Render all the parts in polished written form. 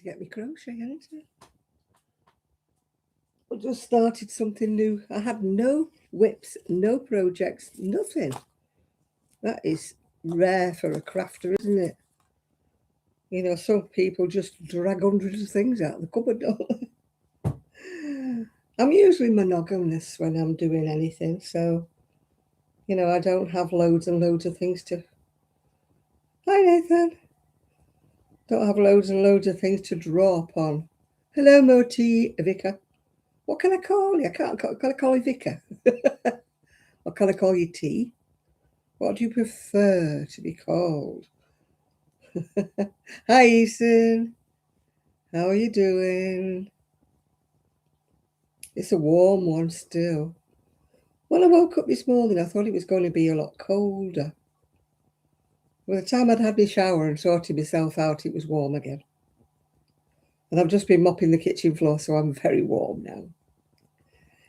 to get me crochet, hasn't it? I just started something new. I had no whips, no projects, nothing. That is rare for a crafter, isn't it? You know, some people just drag hundreds of things out of the cupboard, don't they? I'm usually monogamous when I'm doing anything, so, you know, I don't have loads and loads of things to... Hi, Nathan. Don't have loads and loads of things to draw upon. Hello, Moti, Vika. What can I call you? Can I call you Vika? Or can I call you T? What do you prefer to be called? Hi, Ethan. How are you doing? It's a warm one still. When I woke up this morning, I thought it was going to be a lot colder. By the time I'd had my shower and sorted myself out, it was warm again. And I've just been mopping the kitchen floor, so I'm very warm now.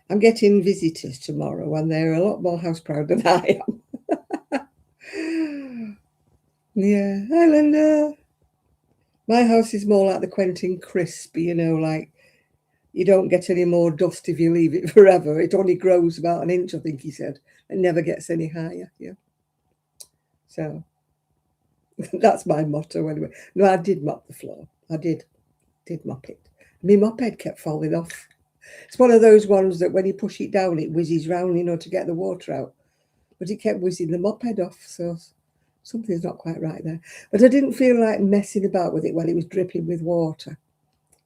I'm getting visitors tomorrow, and they're a lot more house proud than I am. Yeah. Hi, Linda. My house is more like the Quentin Crisp, you know, like you don't get any more dust if you leave it forever. It only grows about an inch, I think he said. It never gets any higher. Yeah. So that's my motto anyway. No, I did mop the floor. I did mop it. My moped kept falling off. It's one of those ones that when you push it down, it whizzes round, you know, to get the water out. But it kept whizzing the moped off, so something's not quite right there. But I didn't feel like messing about with it when it was dripping with water.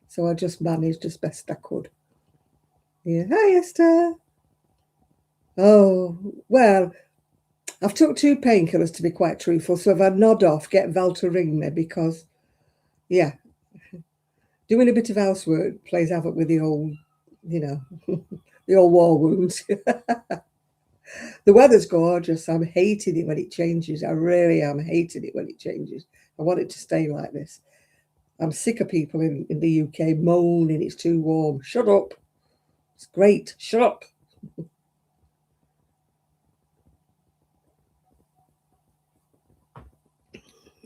So I just managed as best I could. Yeah. Hi, Esther. Oh, well, I've took 2 painkillers to be quite truthful. So if I nod off, get Val to ring me because, yeah, doing a bit of housework plays havoc with the old, you know, the old war wounds. The weather's gorgeous. I'm hating it when it changes. I really am hating it when it changes. I want it to stay like this. I'm sick of people in the UK moaning it's too warm. Shut up. It's great. Shut up.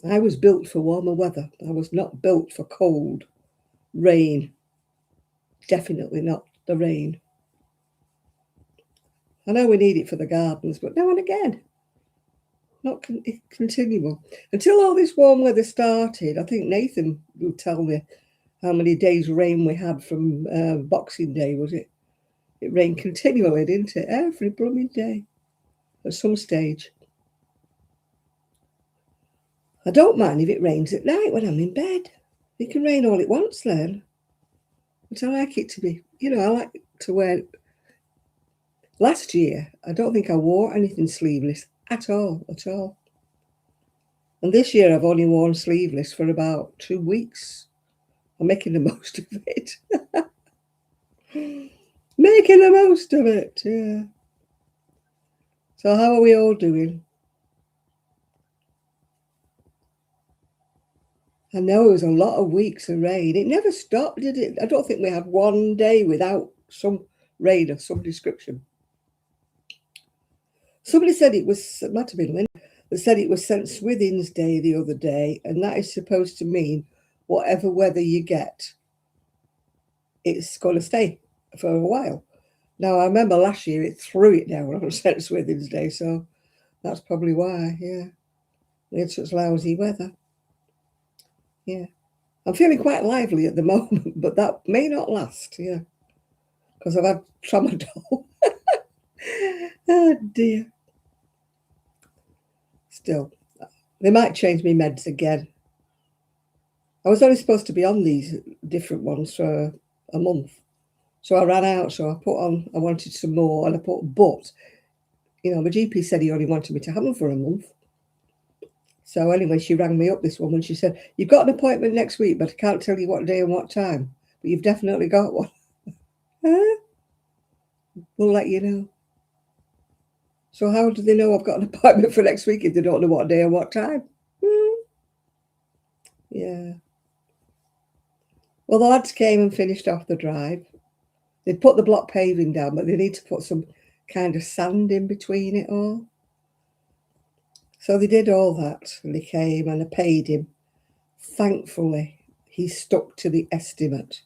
I was built for warmer weather. I was not built for cold, rain. Definitely not the rain. I know we need it for the gardens, but now and again. Not continual. Until all this warm weather started, I think Nathan will tell me how many days rain we had from Boxing Day, was it? It rained continually, didn't it? Every blooming day at some stage. I don't mind if it rains at night when I'm in bed. It can rain all it wants then. But I like it to be, you know, I like to wear... Last year, I don't think I wore anything sleeveless at all. And this year I've only worn sleeveless for about 2 weeks. I'm making the most of it. Making the most of it, yeah. So how are we all doing? I know it was a lot of weeks of rain. It never stopped, did it? I don't think we had one day without some rain of some description. Somebody said it might have been Linda, that said it was St. Swithin's Day the other day, and that is supposed to mean whatever weather you get, it's going to stay for a while. Now, I remember last year it threw it down on St. Swithin's Day, so that's probably why, yeah. We had such lousy weather. Yeah. I'm feeling quite lively at the moment, but that may not last, yeah. Because I've had tramadol. Oh, dear. Still, they might change me meds again. I was only supposed to be on these different ones for a month. So I ran out, so I wanted some more, and but, you know, my GP said he only wanted me to have them for a month. So anyway, she rang me up, this woman. She said, you've got an appointment next week, but I can't tell you what day and what time. But you've definitely got one. Huh? We'll let you know. So how do they know I've got an appointment for next week if they don't know what day and what time? Yeah. Well, the lads came and finished off the drive. They'd put the block paving down, but they need to put some kind of sand in between it all. So they did all that, and they came and I paid him. Thankfully, he stuck to the estimate.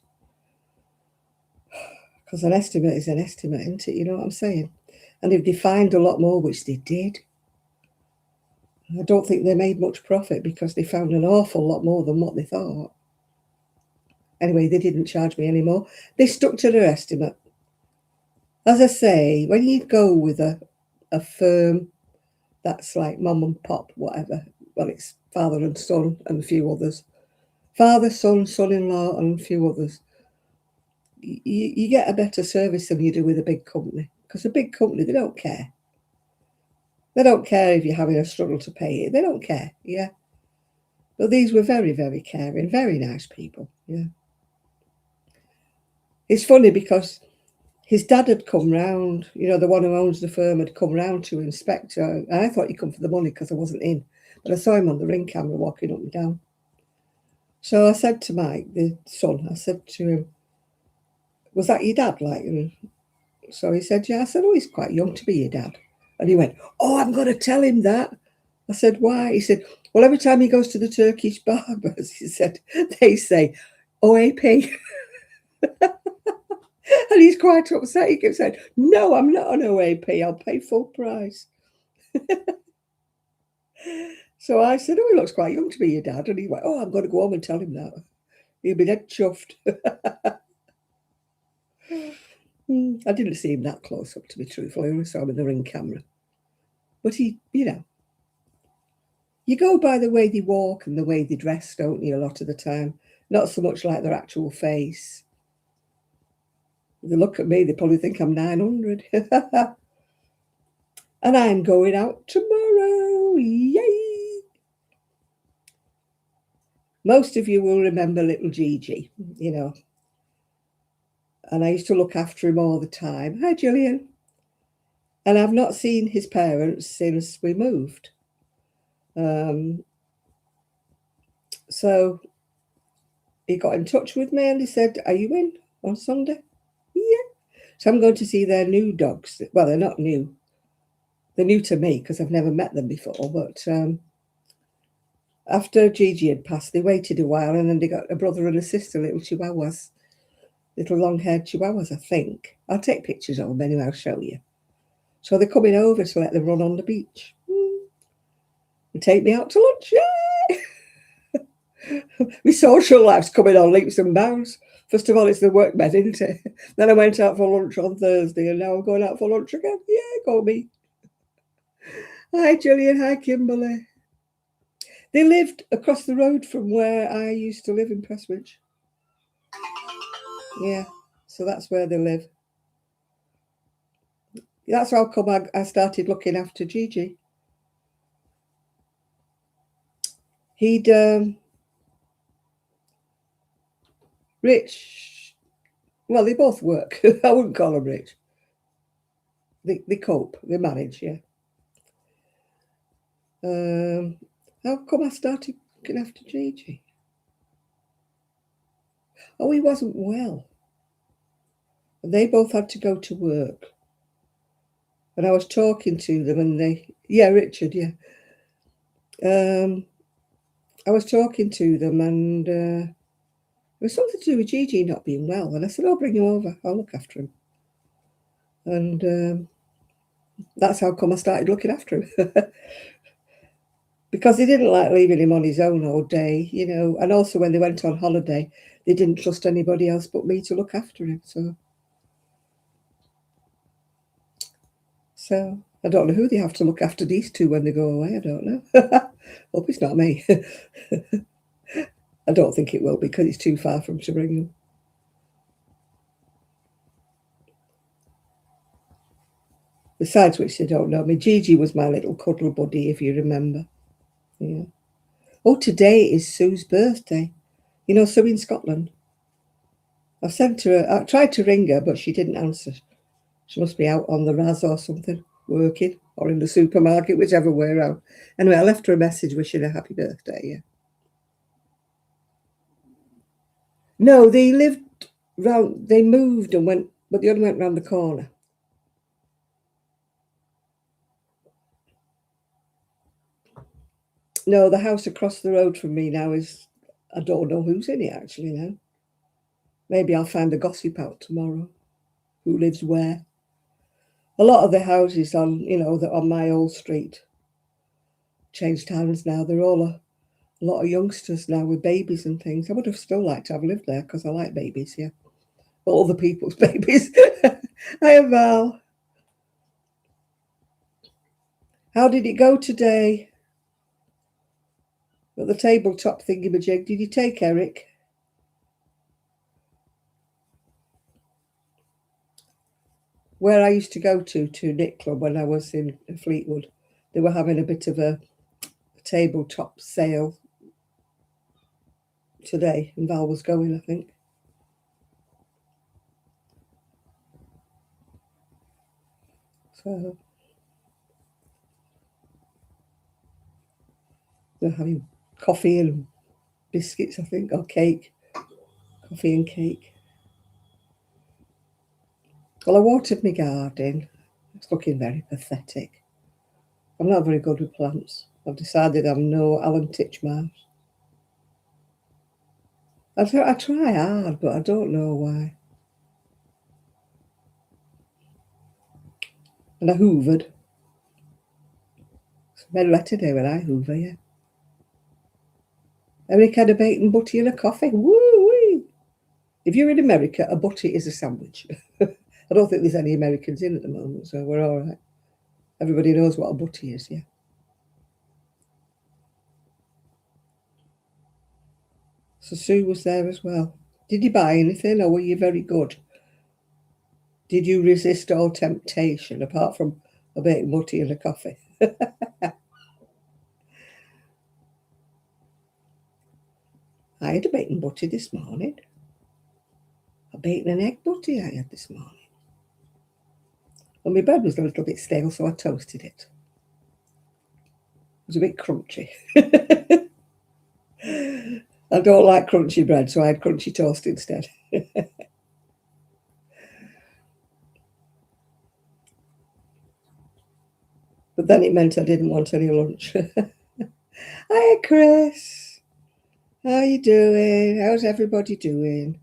Because an estimate is an estimate, isn't it? You know what I'm saying? And they've defined a lot more, which they did. I don't think they made much profit because they found an awful lot more than what they thought. Anyway, they didn't charge me anymore. They stuck to their estimate. As I say, when you go with a firm that's like mum and pop, whatever, well, it's father and son and a few others. Father, son, son-in-law and a few others. You get a better service than you do with a big company. Because a big company, they don't care. They don't care if you're having a struggle to pay it. They don't care, yeah. But these were very, very caring, very nice people, yeah. It's funny because his dad had come round, you know, the one who owns the firm had come round to inspect her. And I thought he'd come for the money because I wasn't in. But I saw him on the ring camera walking up and down. So I said to Mike, the son, I said to him, was that your dad? Like, and so he said, yeah. I said, oh, he's quite young to be your dad. And he went, oh, I'm going to tell him that. I said, why? He said, well, every time he goes to the Turkish barbers, he said, they say, OAP. And he's quite upset. He kept saying, no, I'm not on OAP. I'll pay full price. So I said, oh, he looks quite young to be your dad. And he went, oh, I'm going to go home and tell him that. He'll be dead chuffed. I didn't see him that close up, to be truthful. I only saw him in the ring camera. But he, you know, you go by the way they walk and the way they dress, don't you, a lot of the time? Not so much like their actual face. If they look at me, they probably think I'm 900. And I'm going out tomorrow. Yay! Most of you will remember little Gigi, you know. And I used to look after him all the time. Hi, Gillian. And I've not seen his parents since we moved. So he got in touch with me and he said, are you in on Sunday? Yeah. So I'm going to see their new dogs. Well, they're not new. They're new to me because I've never met them before. But after Gigi had passed, they waited a while and then they got a brother and a sister, little chihuahuas. Little long-haired chihuahuas, I think. I'll take pictures of them anyway, I'll show you. So they're coming over to let them run on the beach. And take me out to lunch, yay! My social life's coming on leaps and bounds. First of all, it's the workmen, isn't it? Then I went out for lunch on Thursday and now I'm going out for lunch again. Yeah, go me. Hi, Gillian. Hi, Kimberly. They lived across the road from where I used to live in Prestwich. Yeah, so that's where they live. That's how come I started looking after Gigi. He'd, Rich, well, they both work. I wouldn't call them rich. They cope, they manage, yeah. How come I started looking after Gigi? Oh, he wasn't well. They both had to go to work. And I was talking to them and yeah, Richard, yeah. I was talking to them and it was something to do with Gigi not being well. And I said, I'll bring him over. I'll look after him. And that's how come I started looking after him. Because they didn't like leaving him on his own all day, you know. And also when they went on holiday, they didn't trust anybody else but me to look after him. So I don't know who they have to look after these two when they go away. I don't know. Hope it's not me. I don't think it will because it's too far from Sheringham. Besides which, they don't know me. Gigi was my little cuddle buddy, if you remember. Yeah. Oh, today is Sue's birthday. You know, Sue in Scotland. I've sent her, I tried to ring her, but she didn't answer. She must be out on the Raz or something, working, or in the supermarket, whichever way around. Anyway, I left her a message wishing her happy birthday, yeah. No, they lived round, they moved and went, but they only went round the corner. No, the house across the road from me now is I don't know who's in it actually now. Maybe I'll find the gossip out tomorrow. Who lives where? A lot of the houses on, that on my old street changed hands now. They're all a lot of youngsters now with babies and things. I would have still liked to have lived there because I like babies, yeah. Well, other people's babies. Hi, Val. How did it go today? At the tabletop thingamajig, did you take Eric? Where I used to go to Knit Club when I was in Fleetwood, they were having a bit of a tabletop sale today, and Val was going, I think. So they're having coffee and biscuits, I think, or cake. Coffee and cake. Well, I watered my garden. It's looking very pathetic. I'm not very good with plants. I've decided I'm no Alan Titchmarsh. I try hard, but I don't know why. And I hoovered. It's better today when I hoover, yeah. Every kind of bacon, butty and a coffee. Woo-wee! If you're in America, a butty is a sandwich. I don't think there's any Americans in at the moment, so we're all right. Everybody knows what a butty is, yeah. So Sue was there as well. Did you buy anything, or were you very good? Did you resist all temptation, apart from a bacon butty and a coffee? I had a bacon butty this morning. A bacon and egg butty I had this morning. Well, my bread was a little bit stale, so I toasted it. It was a bit crunchy. I don't like crunchy bread, so I had crunchy toast instead. But then it meant I didn't want any lunch. Hi, Chris. How you doing? How's everybody doing?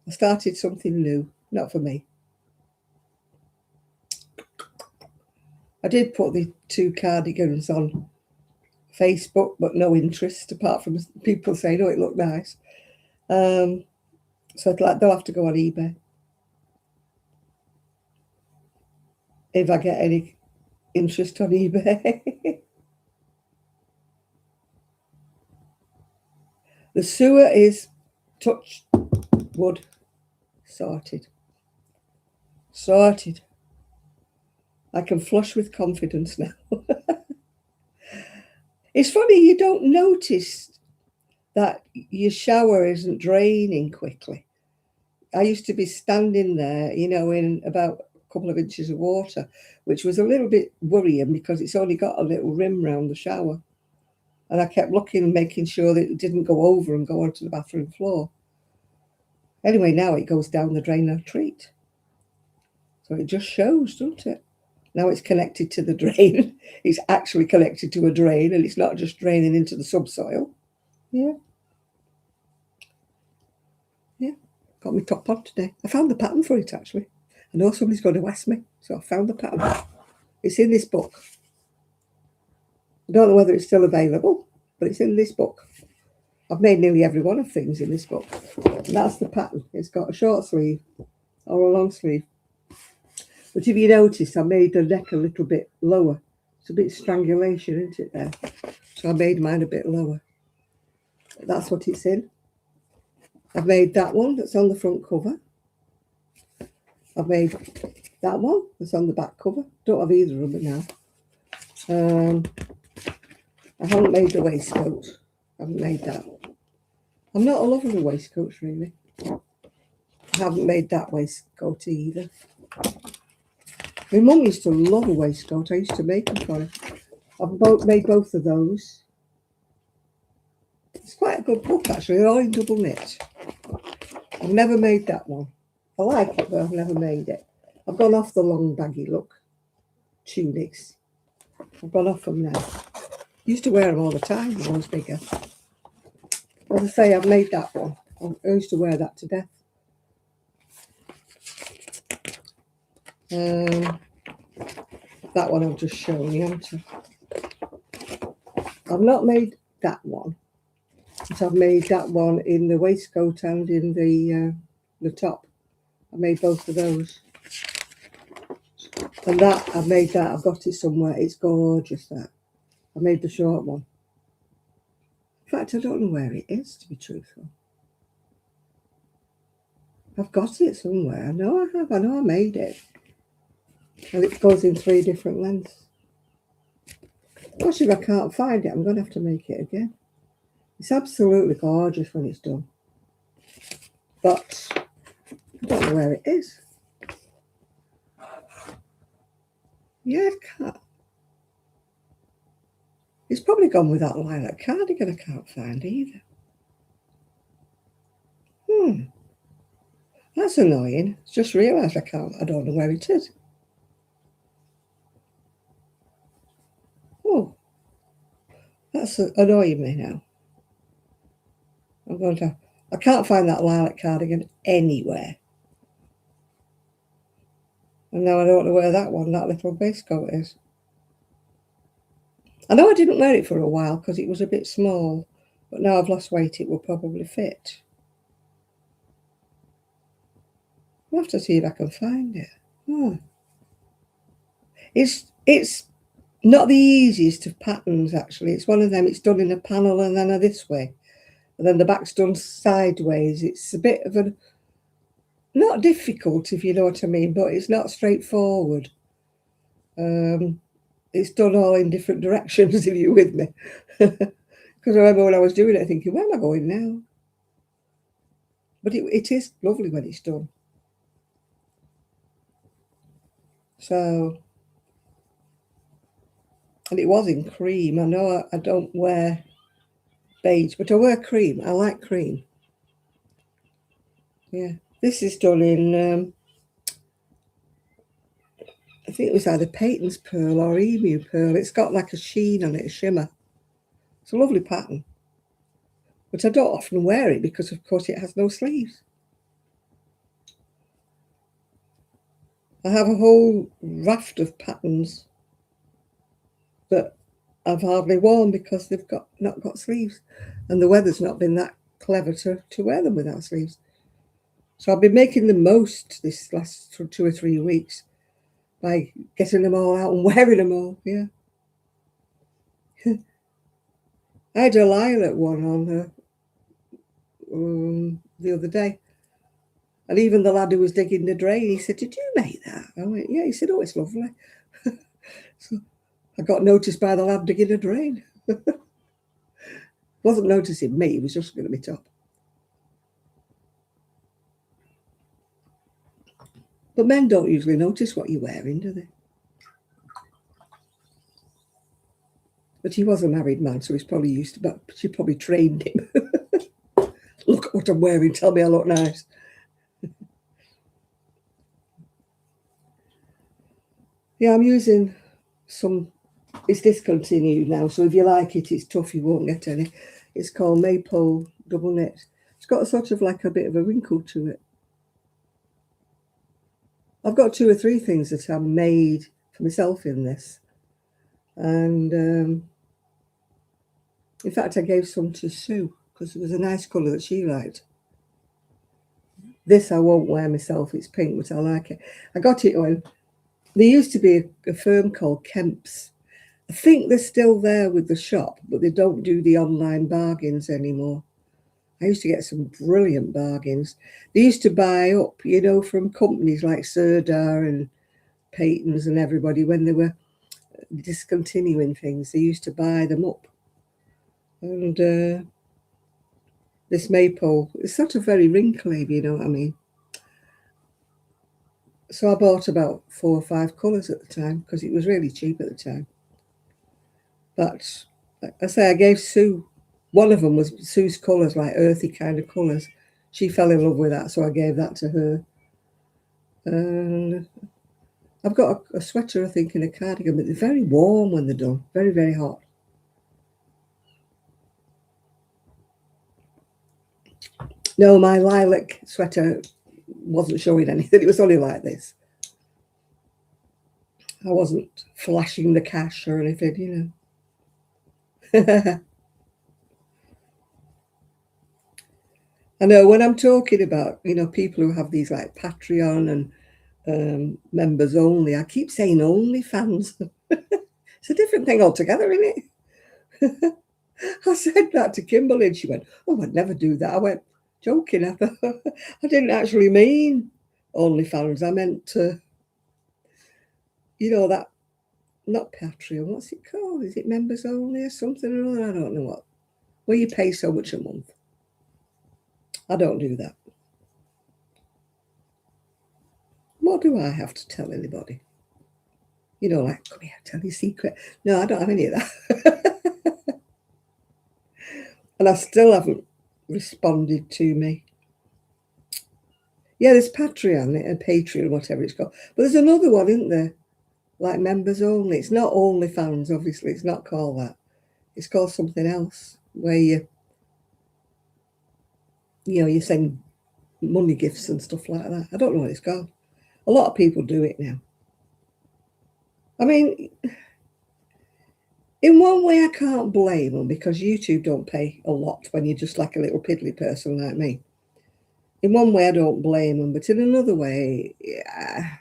I started something new, not for me. I did put the 2 cardigans on Facebook, but no interest, apart from people saying, oh, it looked nice. So they'll have to go on eBay. If I get any interest on eBay. The sewer is, touch wood, sorted. Sorted. I can flush with confidence now. It's funny, you don't notice that your shower isn't draining quickly. I used to be standing there, in about a couple of inches of water, which was a little bit worrying because it's only got a little rim round the shower. And I kept looking and making sure that it didn't go over and go onto the bathroom floor. Anyway, now it goes down the drain a treat. So it just shows, doesn't it? Now it's connected to the drain. It's actually connected to a drain, and it's not just draining into the subsoil. Yeah. Yeah. Got my top on today. I found the pattern for it, actually. I know somebody's going to ask me, so I found the pattern. It's in this book. I don't know whether it's still available, but it's in this book. I've made nearly every one of things in this book. And that's the pattern. It's got a short sleeve or a long sleeve. But if you notice, I made the neck a little bit lower. It's a bit strangulation, isn't it, there? So I made mine a bit lower. That's what it's in. I've made that one that's on the front cover. I've made that one that's on the back cover. Don't have either of them now. I haven't made the waistcoat. I haven't made that. I'm not a lover of waistcoats, really. I haven't made that waistcoat either. My mum used to love a waistcoat. I used to make them for her. I've made both of those. It's quite a good book, actually. They're all in double knit. I've never made that one. I like it, but I've never made it. I've gone off the long baggy look tunics. I've gone off them now. Used to wear them all the time when I was bigger. As I say, I've made that one. I used to wear that to death. That one I've just shown you, haven't I? I've not made that one, but I've made that one in the waistcoat and in the top. I made both of those. And that, I've made that, I've got it somewhere. It's gorgeous, that. I made the short one. In fact, I don't know where it is, to be truthful. I've got it somewhere. I know I have. I know I made it. And it goes in 3 different lengths. Gosh, if I can't find it, I'm going to have to make it again. It's absolutely gorgeous when it's done. But I don't know where it is. Yeah, I can't. It's probably gone with that lilac cardigan I can't find either. That's annoying. Just realised I don't know where it is. Oh, that's annoying me now. I can't find that lilac cardigan anywhere. And now I don't know where that little waistcoat is. I know I didn't wear it for a while because it was a bit small, but now I've lost weight, it will probably fit. I'll have to see if I can find it. It's not the easiest of patterns, actually. It's one of them, it's done in a panel and then this way. And then the back's done sideways. It's a bit of a, not difficult, if you know what I mean, but it's not straightforward. It's done all in different directions, if you're with me. Because I remember when I was doing it, thinking, where am I going now? But it is lovely when it's done. So, and it was in cream. I know I don't wear beige, but I wear cream. I like cream. Yeah. This is done in, I think it was either Peyton's Pearl or Emu Pearl. It's got like a sheen on it, a shimmer. It's a lovely pattern. But I don't often wear it because, of course, it has no sleeves. I have a whole raft of patterns that I've hardly worn because they've not got sleeves. And the weather's not been that clever to wear them without sleeves. So I've been making the most this last 2 or 3 weeks by getting them all out and wearing them all, yeah. I had a lilac one on the other day. And even the lad who was digging the drain, he said, "Did you make that?" I went, "Yeah." He said, "Oh, it's lovely." So I got noticed by the lad digging a drain. Wasn't noticing me, he was just going to be top. But men don't usually notice what you're wearing, do they? But he was a married man, so he's probably used to, but she probably trained him. Look at what I'm wearing, tell me I look nice. Yeah, I'm using some, it's discontinued now, so if you like it, it's tough, you won't get any. It's called Maple Double Knit. It's got a sort of like a bit of a wrinkle to it. I've got 2 or 3 things that I made for myself in this. And in fact, I gave some to Sue because it was a nice colour that she liked. This I won't wear myself, it's pink, but I like it. I got it on, there used to be a firm called Kemp's. I think they're still there with the shop, but they don't do the online bargains anymore. I used to get some brilliant bargains. They used to buy up, you know, from companies like Serdar and Peyton's and everybody when they were discontinuing things. They used to buy them up. And this maple is sort of very wrinkly, you know what I mean? So I bought about 4 or 5 colours at the time because it was really cheap at the time. But I say I gave Sue, one of them was Sue's colours, like earthy kind of colours. She fell in love with that, so I gave that to her. And I've got a sweater, I think, and a cardigan, but they're very warm when they're done. Very, very hot. No, my lilac sweater wasn't showing anything. It was only like this. I wasn't flashing the cash or anything, you know. I know when I'm talking about, you know, people who have these like Patreon and members only, I keep saying OnlyFans. It's a different thing altogether, isn't it? I said that to Kimberly and she went, oh, I'd never do that. I went, joking. I didn't actually mean OnlyFans. I meant, you know, that, not Patreon. What's it called? Is it members only or something or other? I don't know what. Where you pay so much a month. I don't do that. What do I have to tell anybody? You know, like, come here, tell your secret. No, I don't have any of that. And I still haven't responded to me. Yeah, there's Patreon and Patreon, whatever it's called. But there's another one, isn't there? Like members only. It's not OnlyFans, obviously. It's not called that. It's called something else where you know, you send money gifts and stuff like that. I don't know what it's called. A lot of people do it now. I mean, in one way, I can't blame them because YouTube don't pay a lot when you're just like a little piddly person like me. In one way, I don't blame them, but in another way, yeah,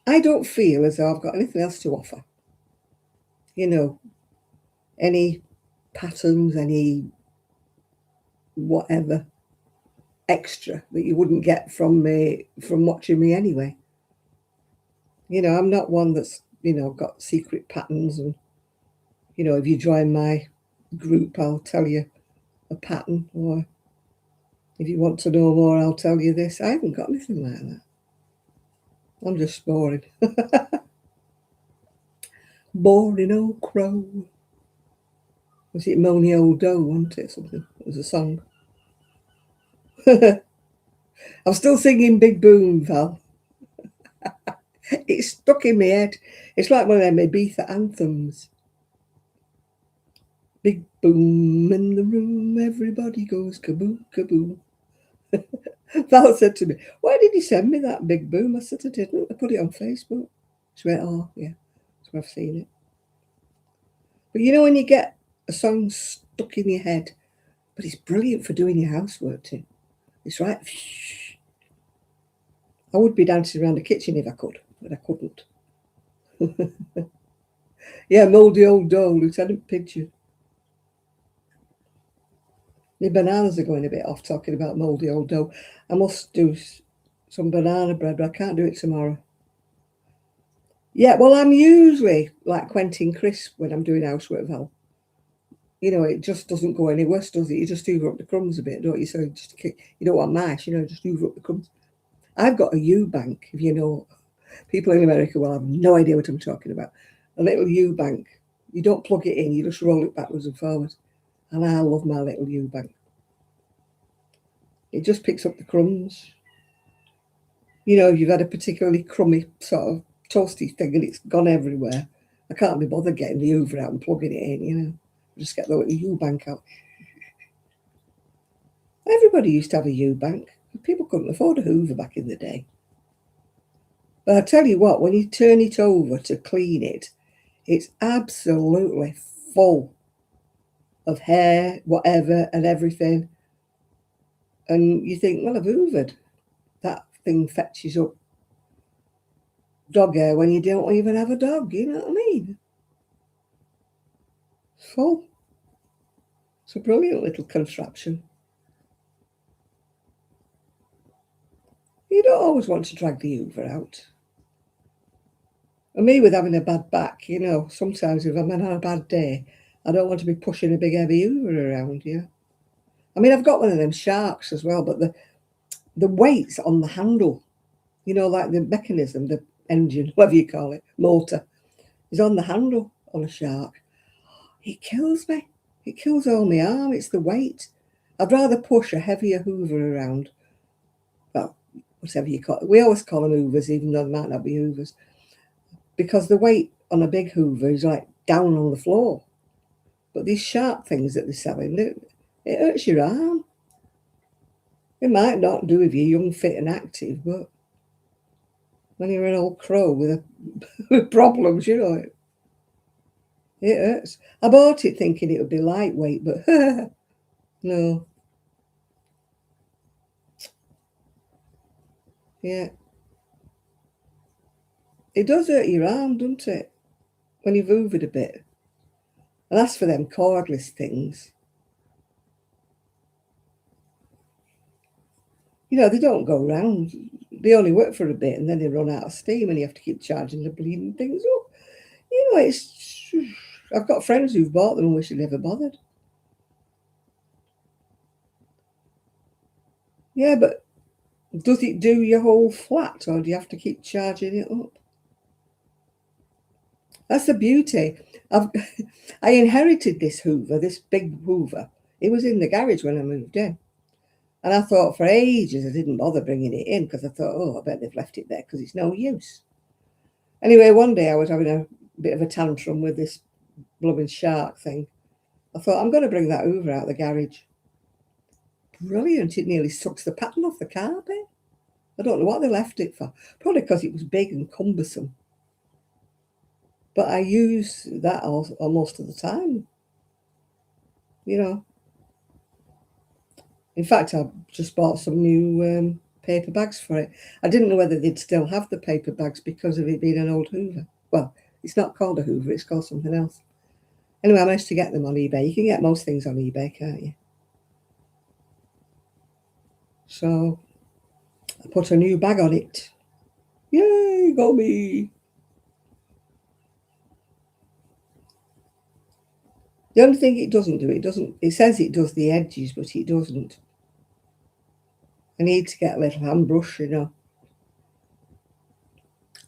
I don't feel as though I've got anything else to offer. You know, any patterns, any whatever extra that you wouldn't get from me, from watching me anyway. You know, I'm not one that's, you know, got secret patterns and, you know, if you join my group, I'll tell you a pattern, or if you want to know more, I'll tell you this. I haven't got anything like that. I'm just boring. Boring old crow. Was it Moany Old Doe, wasn't it? Something. It was a song. I'm still singing Big Boom, Val. It's stuck in my head. It's like one of them Ibiza anthems. Big boom in the room, everybody goes kaboom, kaboom. Val said to me, why did you send me that Big Boom? I said I didn't. I put it on Facebook. She went, oh, yeah, so I've seen it. But you know when you get a song stuck in your head, but it's brilliant for doing your housework too. It's right. I would be dancing around the kitchen if I could, but I couldn't. Yeah, Mouldy Old Doe, Lieutenant Pigeon. The bananas are going a bit off talking about Mouldy Old Doe. I must do some banana bread, but I can't do it tomorrow. Yeah, well, I'm usually like Quentin Crisp when I'm doing housework, Val. You know, it just doesn't go any worse, does it? You just hoover up the crumbs a bit, don't you? So you don't want mash, you know, just hoover up the crumbs. I've got a U-bank, if you know. People in America will have no idea what I'm talking about. A little U-bank. You don't plug it in, you just roll it backwards and forwards. And I love my little U-bank. It just picks up the crumbs. You know, you've had a particularly crummy sort of toasty thing and it's gone everywhere. I can't be bothered getting the Hoover out and plugging it in, you know. Just get the little U-bank out. Everybody used to have a U-bank. People couldn't afford a Hoover back in the day. But I tell you what, when you turn it over to clean it, it's absolutely full of hair, whatever, and everything. And you think, well, I've hoovered. That thing fetches up dog hair when you don't even have a dog, you know what I mean? Full. It's a brilliant little contraption. You don't always want to drag the Hoover out. And me with having a bad back, you know, sometimes if I'm on a bad day, I don't want to be pushing a big heavy Hoover around, you know. I mean, I've got one of them Sharks as well, but the weight's on the handle, you know, like the mechanism, the engine, whatever you call it, motor, is on the handle on a Shark. It kills me. It kills all my arm. It's the weight. I'd rather push a heavier Hoover around. Well, whatever you call it. We always call them Hoovers, even though they might not be Hoovers. Because the weight on a big Hoover is like down on the floor. But these sharp things that they're selling, it hurts your arm. It might not do if you're young, fit and active, but when you're an old crow with problems, you know, it hurts. I bought it thinking it would be lightweight, but no. Yeah. It does hurt your arm, doesn't it? When you've hoovered a bit. And that's for them cordless things. You know, they don't go round. They only work for a bit and then they run out of steam and you have to keep charging the bleeding things up. You know, I've got friends who've bought them and wish they'd never bothered. Yeah, but does it do your whole flat or do you have to keep charging it up? That's the beauty. I inherited this Hoover, this big Hoover. It was in the garage when I moved in. And I thought for ages I didn't bother bringing it in because I thought, oh, I bet they've left it there because it's no use. Anyway, one day I was having a bit of a tantrum with this blooming shark thing. I thought, I'm going to bring that Hoover out of the garage. Brilliant. It nearly sucks the pattern off the carpet. I don't know what they left it for. Probably because it was big and cumbersome. But I use that most of the time. You know. In fact, I just bought some new paper bags for it. I didn't know whether they'd still have the paper bags because of it being an old Hoover. Well, it's not called a Hoover, it's called something else. Anyway, I managed to get them on eBay. You can get most things on eBay, can't you? So I put a new bag on it. Yay, go me. The only thing it doesn't do, it says it does the edges, but it doesn't. I need to get a little hand brush, you know.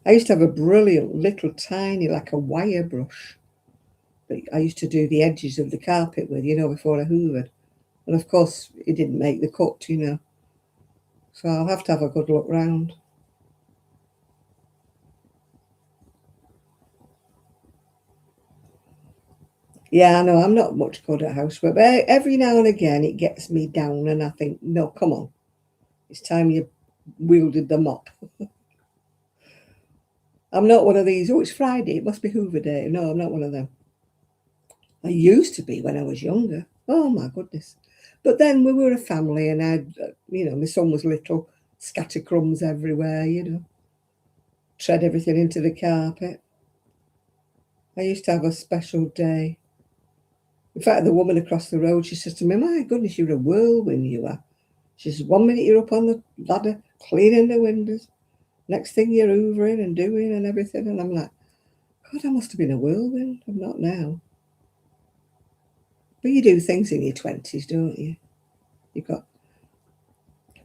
I used to have a brilliant little tiny, like a wire brush that I used to do the edges of the carpet with, you know, before I hoovered. And of course, it didn't make the cut, you know. So I'll have to have a good look round. Yeah, I know, I'm not much good at housework, but every now and again it gets me down and I think, no, come on. It's time you wielded the mop. I'm not one of these, oh, it's Friday, it must be Hoover Day. No, I'm not one of them. I used to be when I was younger. Oh, my goodness. But then we were a family and you know, my son was little, scatter crumbs everywhere, you know, tread everything into the carpet. I used to have a special day. In fact, the woman across the road, she says to me, my goodness, you're a whirlwind, you are. She says, 1 minute you're up on the ladder, cleaning the windows. Next thing you're hoovering and doing and everything. And I'm like, God, I must have been a whirlwind. I'm not now. But you do things in your 20s, don't you? You've got.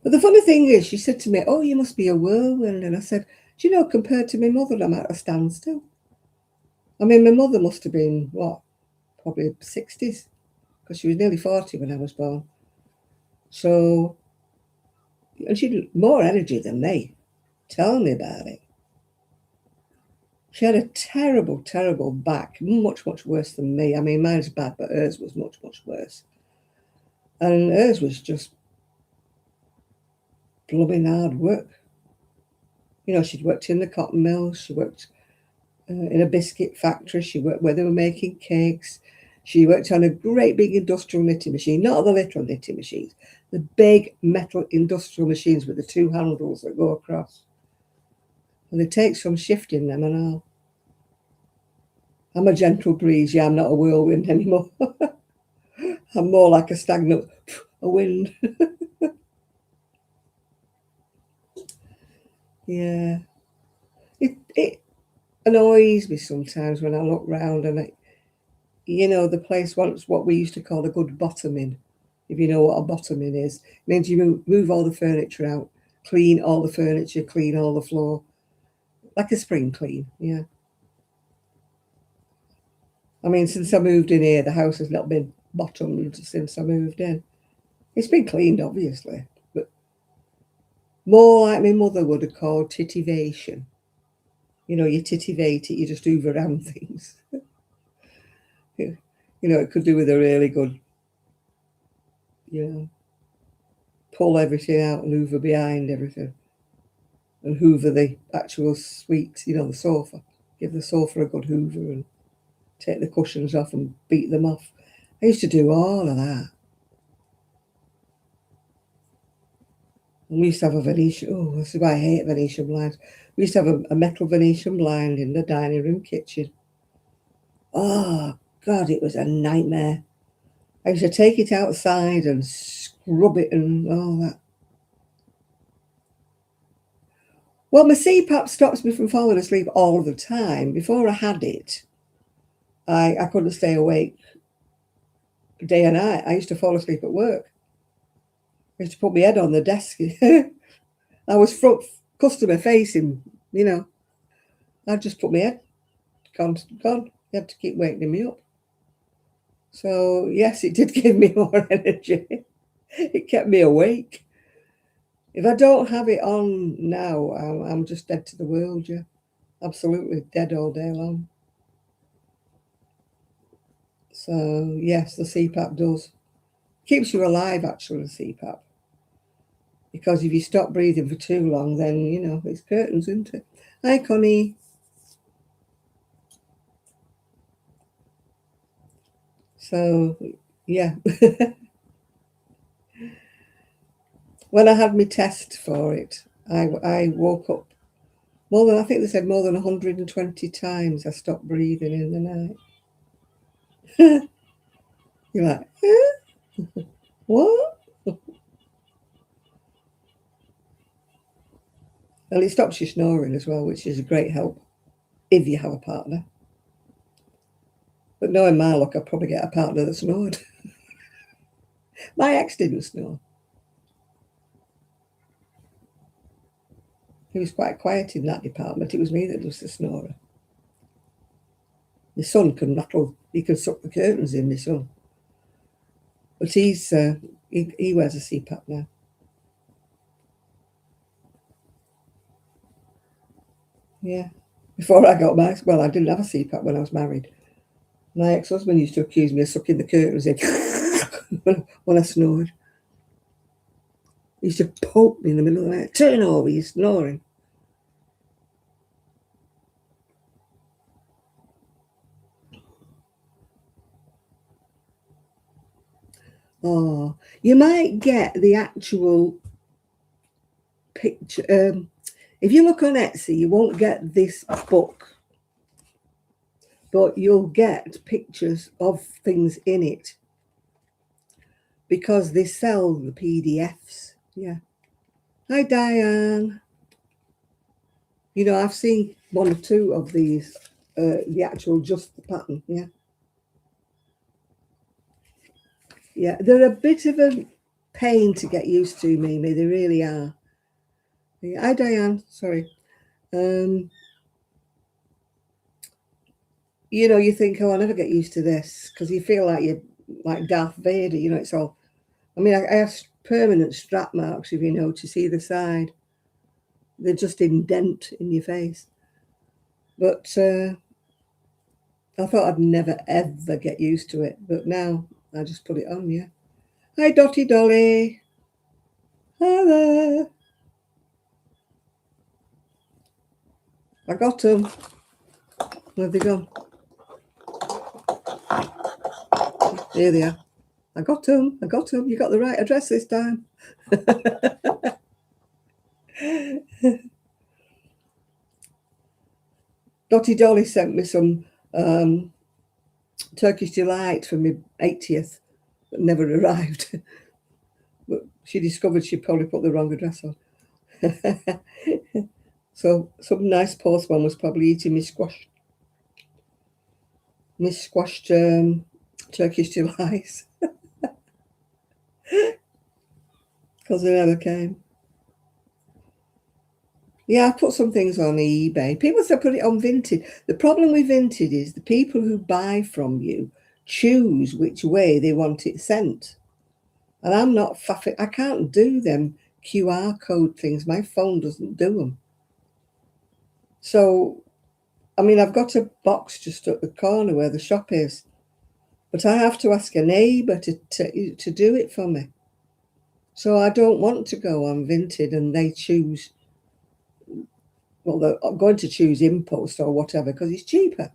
But the funny thing is, she said to me, oh, you must be a whirlwind. And I said, do you know, compared to my mother, I'm at a standstill. I mean, my mother must have been, what, probably 60s, because she was nearly 40 when I was born. So, and she had more energy than me. Tell me about it. She had a terrible, terrible back, much, much worse than me. I mean, mine's bad, but hers was much, much worse. And hers was just blooming hard work. You know, she'd worked in the cotton mills. She worked in a biscuit factory. She worked where they were making cakes. She worked on a great big industrial knitting machine, not the little knitting machines, the big metal industrial machines with the two handles that go across. And they take some shifting them and all. I'm a gentle breeze. Yeah, I'm not a whirlwind anymore. I'm more like a stagnant a wind. Yeah. It annoys me sometimes when I look round and you know, the place wants what we used to call a good bottoming. If you know what a bottoming is, it means you move all the furniture out, clean all the furniture, clean all the floor, like a spring clean. Yeah. I mean, since I moved in here, the house has not been bottomed since I moved in. It's been cleaned, obviously, but more like my mother would have called titivation. You know, you titivate it, you just hoover around things. You You know, it could do with a really good, pull everything out and hoover behind everything. And hoover the actual suite, the sofa. Give the sofa a good hoover and take the cushions off and beat them off. I used to do all of that. And we used to have a Venetian, this is why I hate Venetian blinds. We used to have a metal Venetian blind in the dining room kitchen. Oh, God, it was a nightmare. I used to take it outside and scrub it and all that. Well, my CPAP stops me from falling asleep all the time. Before I had it, I couldn't stay awake day and night. I used to fall asleep at work. I used to put my head on the desk. I was front customer facing, I'd just put my head gone. You had to keep waking me up. So, yes, it did give me more energy. It kept me awake. If I don't have it on now, I'm just dead to the world, yeah. Absolutely dead all day long. So, yes, the CPAP does. Keeps you alive, actually, the CPAP. Because if you stop breathing for too long, then, it's curtains, isn't it? Hi, Connie. So, yeah. When I had my test for it, I woke up I think they said more than 120 times I stopped breathing in the night. You're like, what? And it stops you snoring as well, which is a great help if you have a partner. But knowing my luck, I'd probably get a partner that snored. My ex didn't snore. He was quite quiet in that department. It was me that was the snorer. My son he can suck the curtains in, my son. But he wears a CPAP now. Yeah. Before I got I didn't have a CPAP when I was married. My ex-husband used to accuse me of sucking the curtains in when I snored. He used to poke me in the middle of the night. Turn over, you're snoring. Oh, you might get the actual picture. If you look on Etsy, you won't get this book, but you'll get pictures of things in it because they sell the PDFs. Yeah. Hi, Diane. I've seen one or two of these, the actual just the pattern. Yeah. Yeah, they're a bit of a pain to get used to, Mimi. They really are. Yeah. Hi, Diane. Sorry. You think, I'll never get used to this because you feel like you're like Darth Vader. It's all. I mean, I have permanent strap marks, if you notice, either side. They're just indent in your face. But I thought I'd never, ever get used to it. But now I just put it on, yeah. Hi, Dotty Dolly. Hi there. I got them. Where have they gone? Here they are. I got them. You got the right address this time. Dotty Dolly sent me some Turkish Delight for my 80th, but never arrived. But she discovered she probably put the wrong address on. So some nice postman was probably eating me squashed Turkish Delights. Because they never came. Yeah, I put some things on eBay. People say put it on Vinted. The problem with Vinted is the people who buy from you choose which way they want it sent. And I'm not faffing. I can't do them QR code things. My phone doesn't do them. So, I mean, I've got a box just at the corner where the shop is. But I have to ask a neighbour to do it for me. So I don't want to go on Vinted and they choose, well, they're going to choose Impost or whatever because it's cheaper.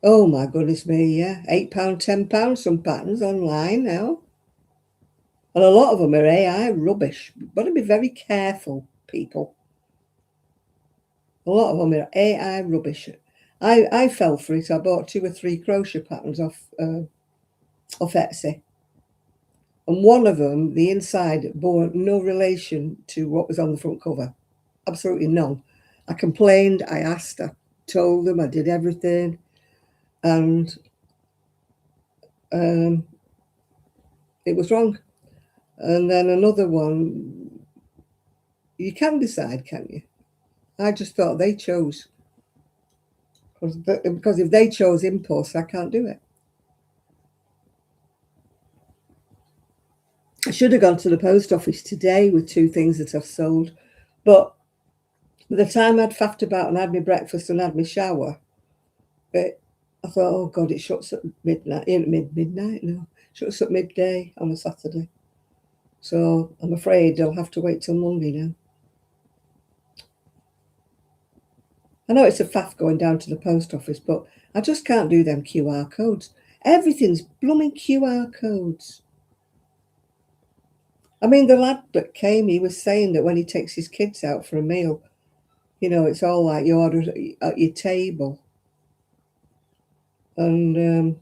Oh my goodness me, yeah. £8, £10, some patterns online now. And a lot of them are AI rubbish. You've got to be very careful, people. A lot of them are AI rubbish. I fell for it. I bought 2 or 3 crochet patterns off Etsy. And one of them, the inside, bore no relation to what was on the front cover. Absolutely none. I complained, I asked, I told them, I did everything. And it was wrong. And then another one, you can decide, can't you? I just thought they chose. Because if they chose Impulse, I can't do it. I should have gone to the post office today with 2 things that I've sold. But by the time I'd faffed about and had my breakfast and had my shower, I thought, oh God, it shuts at midnight. Midnight? No. Shuts at midday on a Saturday. So I'm afraid I'll have to wait till Monday now. I know it's a faff going down to the post office, but I just can't do them QR codes. Everything's blooming QR codes. I mean, the lad that came, he was saying that when he takes his kids out for a meal, you know, it's all like you order at your table. And, you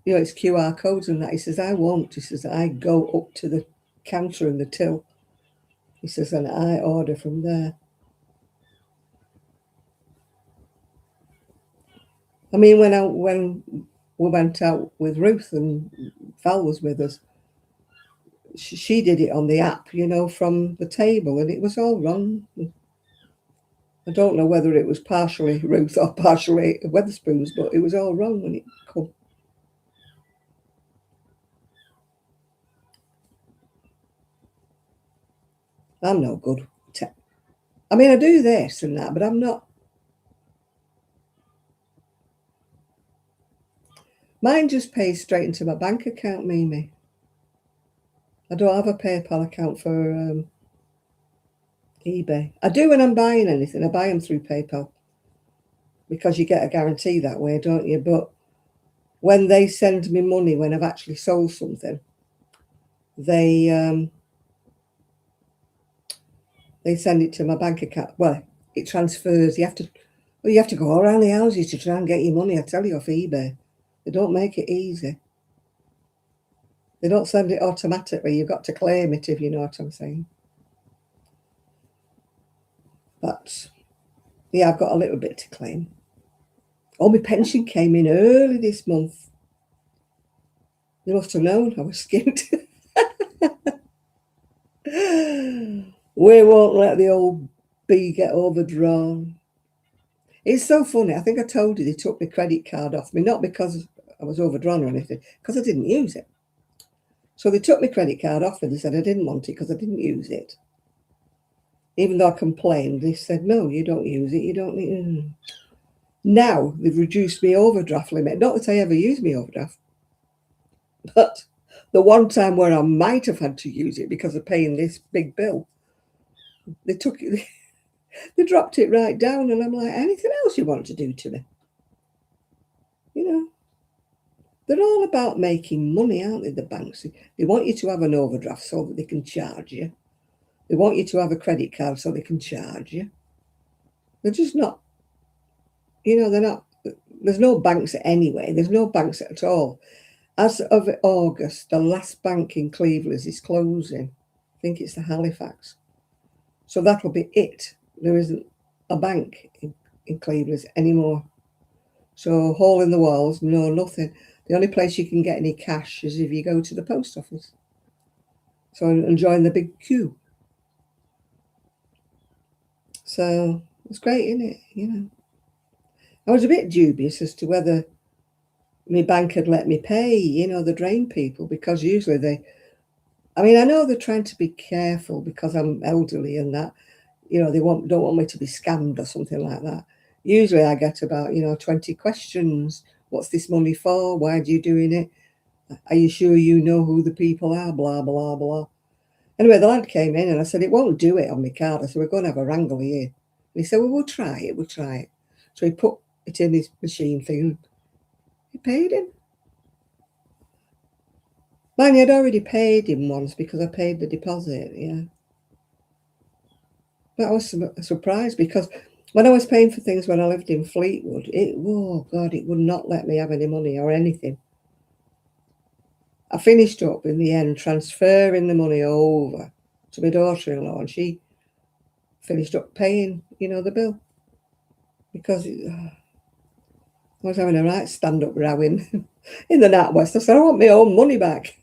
know, it's QR codes and that. He says, I won't. He says, I go up to the counter in the till. He says, and I order from there. I mean, when we went out with Ruth and Val was with us, she did it on the app, you know, from the table, and it was all wrong. I don't know whether it was partially Ruth or partially Weatherspoons, but it was all wrong when it come. I'm no good. I mean, I do this and that, but I'm not. Mine just pays straight into my bank account, Mimi. I don't have a PayPal account for eBay. I do when I'm buying anything. I buy them through PayPal because you get a guarantee that way, don't you? But when they send me money when I've actually sold something, they send it to my bank account. Well, it transfers. You have to go around the houses to try and get your money. I tell you, off eBay, they don't make it easy. They don't send it automatically. You've got to claim it, if you know what I'm saying. But yeah, I've got a little bit to claim. Oh, my pension came in early this month. They must have known I was skint. We won't let the old bee get overdrawn. It's so funny. I think I told you they took my credit card off me, not because I was overdrawn or anything, because I didn't use it. So they took my credit card off me. They said I didn't want it because I didn't use it. Even though I complained, they said, no, you don't use it. You don't need it. Now they've reduced my overdraft limit. Not that I ever use my overdraft, but the one time where I might have had to use it because of paying this big bill, they took it, they dropped it right down, and I'm like, anything else you want to do to me? You know, they're all about making money, aren't they, the banks? They want you to have an overdraft so that they can charge you. They want you to have a credit card so they can charge you. They're just not, you know, they're not, there's no banks anyway. There's no banks at all. As of August, the last bank in Cleveland is closing. I think it's the Halifax. So that'll be it. There isn't a bank in Cleveland anymore. So hole in the walls, no, nothing. The only place you can get any cash is if you go to the post office. So and join the big queue. So it's great, isn't it? You know, I was a bit dubious as to whether my bank had let me pay, you know, the drain people, because usually I mean, I know they're trying to be careful because I'm elderly and that. you know, they don't want me to be scammed or something like that. Usually I get about, 20 questions. What's this money for? Why are you doing it? Are you sure you know who the people are? Blah, blah, blah. Anyway, the lad came in and I said, it won't do it on my card. I said, we're going to have a wrangle here. And he said, well, we'll try it. So he put it in his machine thing. He paid him. Mind you, I'd already paid him once because I paid the deposit, yeah. But I was surprised because when I was paying for things when I lived in Fleetwood, it would not let me have any money or anything. I finished up in the end transferring the money over to my daughter-in-law, and she finished up paying, the bill. Because I was having a right stand-up row in the NatWest. I said, I want my own money back.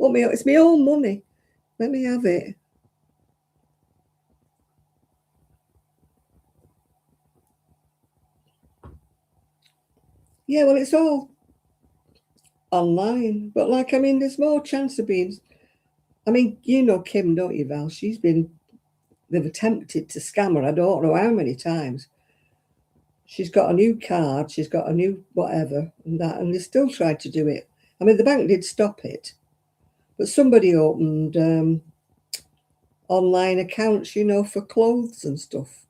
It's my own money. Let me have it. Yeah, well, it's all online. But, there's more chance of being... you know Kim, don't you, Val? They've attempted to scam her, I don't know how many times. She's got a new card, she's got a new whatever, and they still tried to do it. The bank did stop it. But somebody opened online accounts, for clothes and stuff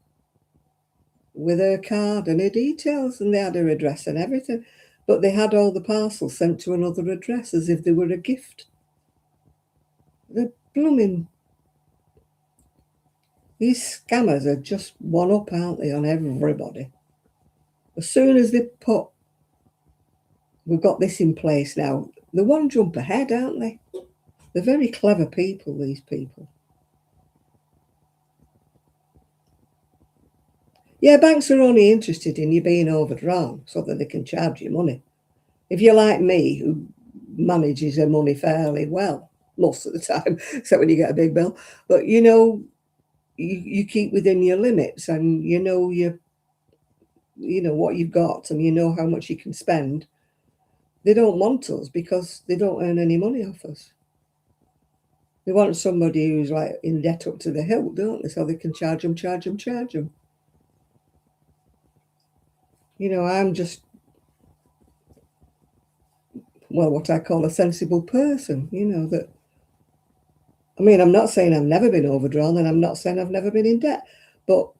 with her card and her details, and they had her address and everything. But they had all the parcels sent to another address as if they were a gift. They're blooming. These scammers are just one up, aren't they, on everybody? As soon as they put, we've got this in place now, they're one jump ahead, aren't they? They're very clever people, these people. Yeah, banks are only interested in you being overdrawn so that they can charge you money. If you're like me, who manages her money fairly well, most of the time, except when you get a big bill, but you keep within your limits, and you know what you've got, and you know how much you can spend. They don't want us because they don't earn any money off us. They want somebody who's like in debt up to the hilt, don't they? So they can charge them. I'm just, well, what I call a sensible person, that, I'm not saying I've never been overdrawn, and I'm not saying I've never been in debt, but,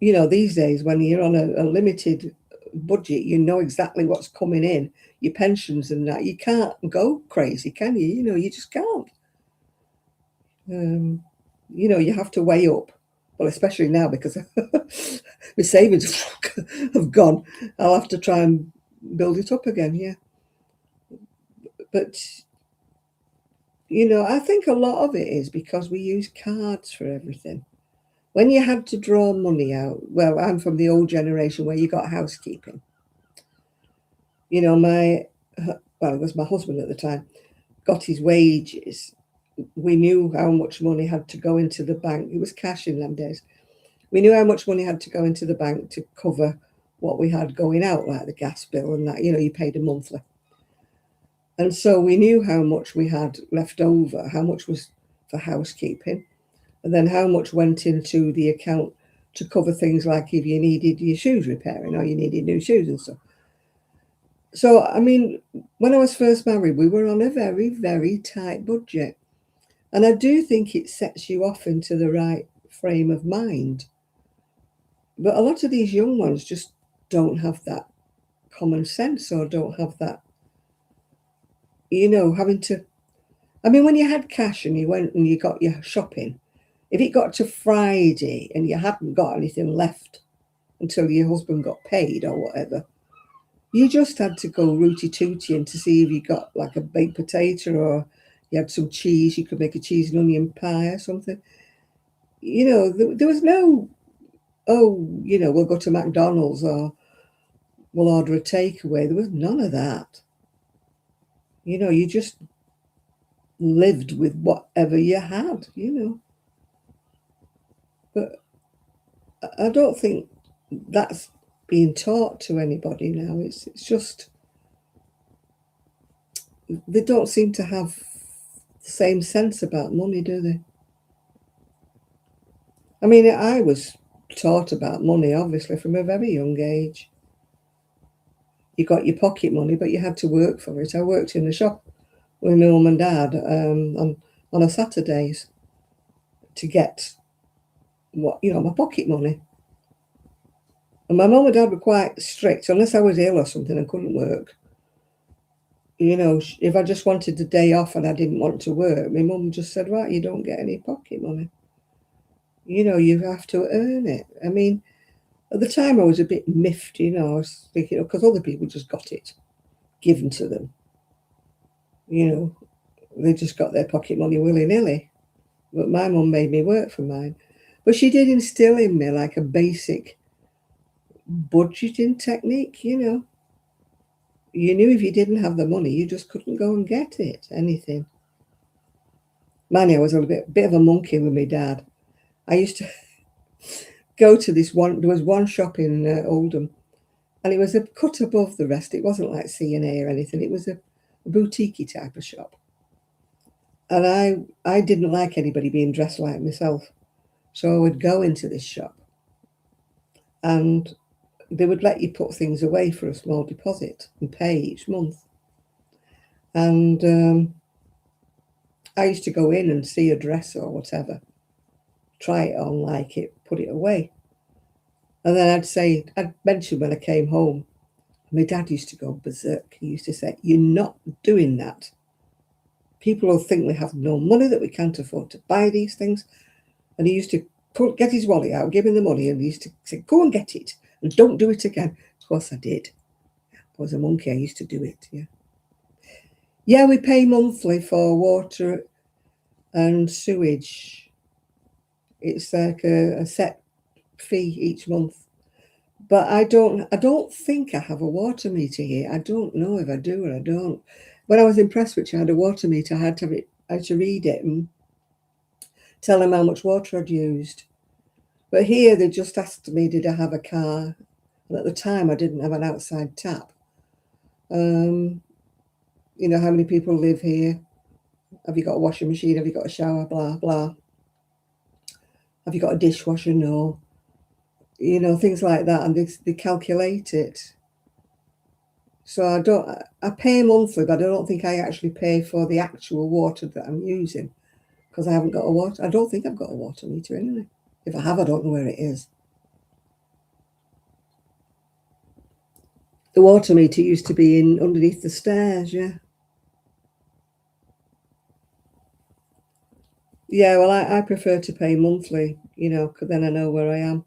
these days when you're on a limited budget, you know exactly what's coming in, your pensions and that. You can't go crazy, can you? You just can't. You have to weigh up. Well, especially now because my savings have gone. I'll have to try and build it up again, yeah. But, I think a lot of it is because we use cards for everything. When you had to draw money out, well, I'm from the old generation where you got housekeeping. It was my husband at the time, got his wages. We knew how much money had to go into the bank. It was cash in them days. We knew how much money had to go into the bank to cover what we had going out, like the gas bill and that, you paid a monthly. And so we knew how much we had left over, how much was for housekeeping, and then how much went into the account to cover things like if you needed your shoes repairing or you needed new shoes and stuff. So, when I was first married, we were on a very, very tight budget. And I do think it sets you off into the right frame of mind. But a lot of these young ones just don't have that common sense, or don't have that, having to... when you had cash and you went and you got your shopping, if it got to Friday and you hadn't got anything left until your husband got paid or whatever, you just had to go rooty-tooty to see if you got like a baked potato, or you had some cheese, you could make a cheese and onion pie or something. There was no, we'll go to McDonald's or we'll order a takeaway. There was none of that. You just lived with whatever you had, But I don't think that's being taught to anybody now. It's just, they don't seem to have the same sense about money, do they? I mean, I was taught about money, obviously, from a very young age. You got your pocket money, but you had to work for it. I worked in a shop with my mum and dad on a Saturdays to get my pocket money. And my mum and dad were quite strict, unless I was ill or something and couldn't work. If I just wanted the day off and I didn't want to work, my mum just said, right, you don't get any pocket money. You have to earn it. I mean, at the time I was a bit miffed, I was thinking, because other people just got it given to them. They just got their pocket money willy-nilly. But my mum made me work for mine. But she did instill in me like a basic budgeting technique, You knew if you didn't have the money, you just couldn't go and get it, anything. I was a bit of a monkey with my dad. I used to go to there was one shop in Oldham, and it was a cut above the rest. It wasn't like C&A or anything. It was a boutique type of shop. And I didn't like anybody being dressed like myself. So I would go into this shop and they would let you put things away for a small deposit and pay each month. And I used to go in and see a dress or whatever, try it on, like it, put it away. And then I'd mention when I came home, my dad used to go berserk. He used to say, you're not doing that. People will think we have no money, that we can't afford to buy these things. And he used to get his wallet out, give him the money, and he used to say, go and get it, and don't do it again. Of course I did. I was a monkey, I used to do it, yeah. Yeah, we pay monthly for water and sewage. It's like a set fee each month. But I don't think I have a water meter here. I don't know if I do or I don't. When I was in Prestwich, I had a water meter. I had to read it and tell them how much water I'd used. But here they just asked me, did I have a car? And at the time I didn't have an outside tap. How many people live here? Have you got a washing machine? Have you got a shower? Blah, blah. Have you got a dishwasher? No. Things like that. And they calculate it. So I pay monthly, but I don't think I actually pay for the actual water that I'm using, because I haven't got I don't think I've got a water meter anyway. If I have, I don't know where it is. The water meter used to be underneath the stairs, yeah. Yeah, well, I prefer to pay monthly, because then I know where I am.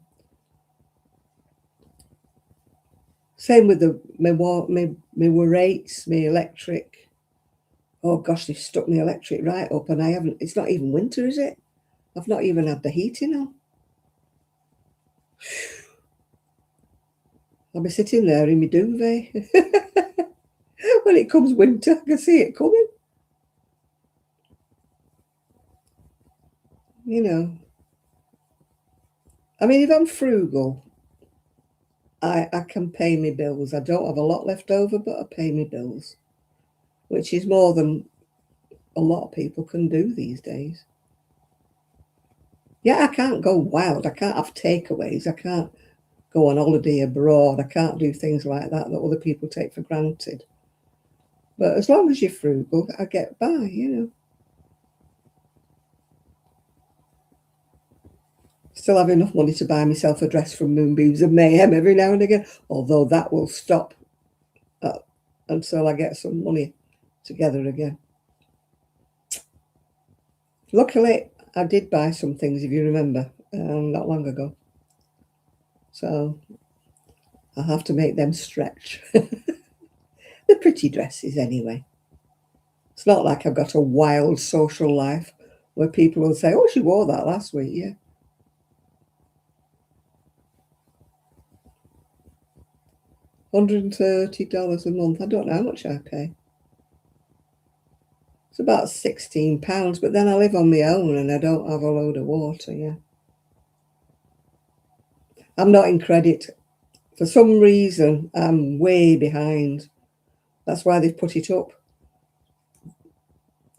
Same with my rates, my electric. Oh gosh, they've stuck my electric right up, and it's not even winter, is it? I've not even had the heating on. I'll be sitting there in my duvet. When it comes winter, I can see it coming. I mean, if I'm frugal, I can pay my bills. I don't have a lot left over, but I pay my bills, which is more than a lot of people can do these days. Yeah, I can't go wild. I can't have takeaways. I can't go on holiday abroad. I can't do things like that other people take for granted. But as long as you're frugal, I get by, Still have enough money to buy myself a dress from Moonbeams and Mayhem every now and again, although that will stop until I get some money together again. Luckily, I did buy some things, if you remember, not long ago. So I'll have to make them stretch. They're pretty dresses anyway. It's not like I've got a wild social life where people will say, oh, she wore that last week, yeah. $130 a month. I don't know how much I pay. It's about £16, but then I live on my own and I don't have a load of water, yeah. I'm not in credit. For some reason, I'm way behind. That's why they've put it up.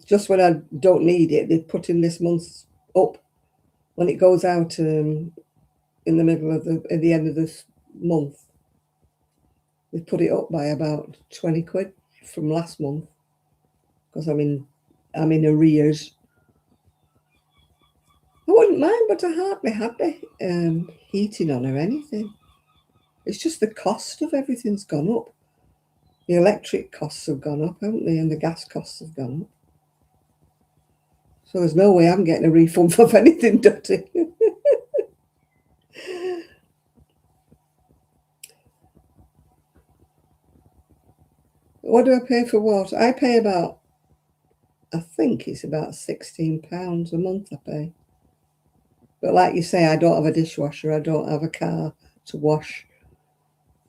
Just when I don't need it, they've put in this month's up. when it goes out in the middle of at the end of this month, we put it up by about 20 quid from last month because I'm in arrears. I wouldn't mind, but I hardly had the heating on or anything. It's just the cost of everything's gone up. The electric costs have gone up, haven't they? And the gas costs have gone up. So there's no way I'm getting a refund for anything, Dotty. What do I pay for what? I pay about, I think it's about £16 a month I pay. But like you say, I don't have a dishwasher. I don't have a car to wash.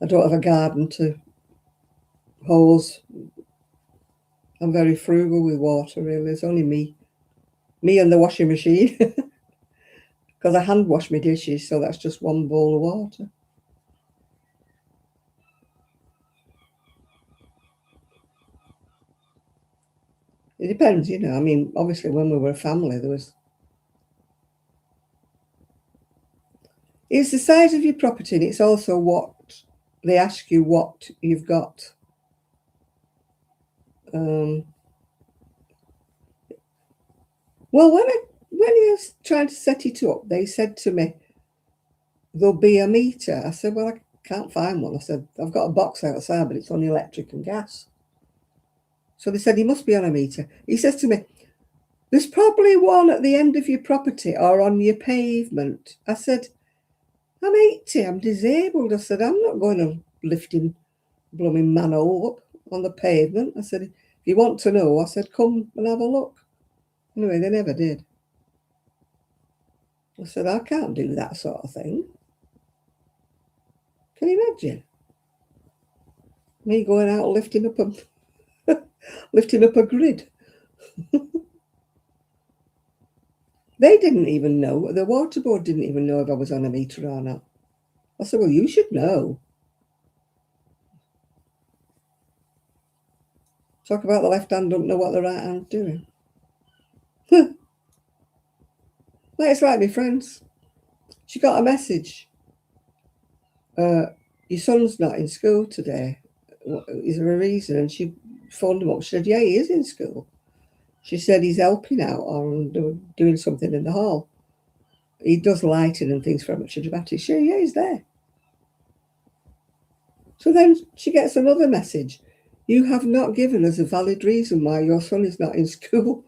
I don't have a garden to hose. I'm very frugal with water, really. It's only me and the washing machine. Because I hand wash my dishes, so that's just one bowl of water. It depends, you know. I mean, obviously, when we were a family, there was. It's the size of your property, and it's also what they ask you what you've got. Well, when I was trying to set it up, they said to me, there'll be a meter. I said, well, I can't find one. I said, I've got a box outside, but it's only electric and gas. So they said, he must be on a meter. He says to me, there's probably one at the end of your property or on your pavement. I said, I'm 80, I'm disabled. I said, I'm not going to lifting blooming manhole up on the pavement. I said, if you want to know, I said, come and have a look. Anyway, they never did. I said, I can't do that sort of thing. Can you imagine? Me going out lifting up a grid. They didn't even know. The water board didn't even know if I was on a meter or not. I said, well, you should know. Talk about the left hand don't know what the right hand's doing. Well, it's like my friends. She got a message. Your son's not in school today. Is there a reason? And she phoned him up. She said, yeah, he is in school. She said he's helping out on doing something in the hall. He does lighting and things for amateur dramatics. Sure, yeah, he's there. So then she gets another message. You have not given us a valid reason why your son is not in school.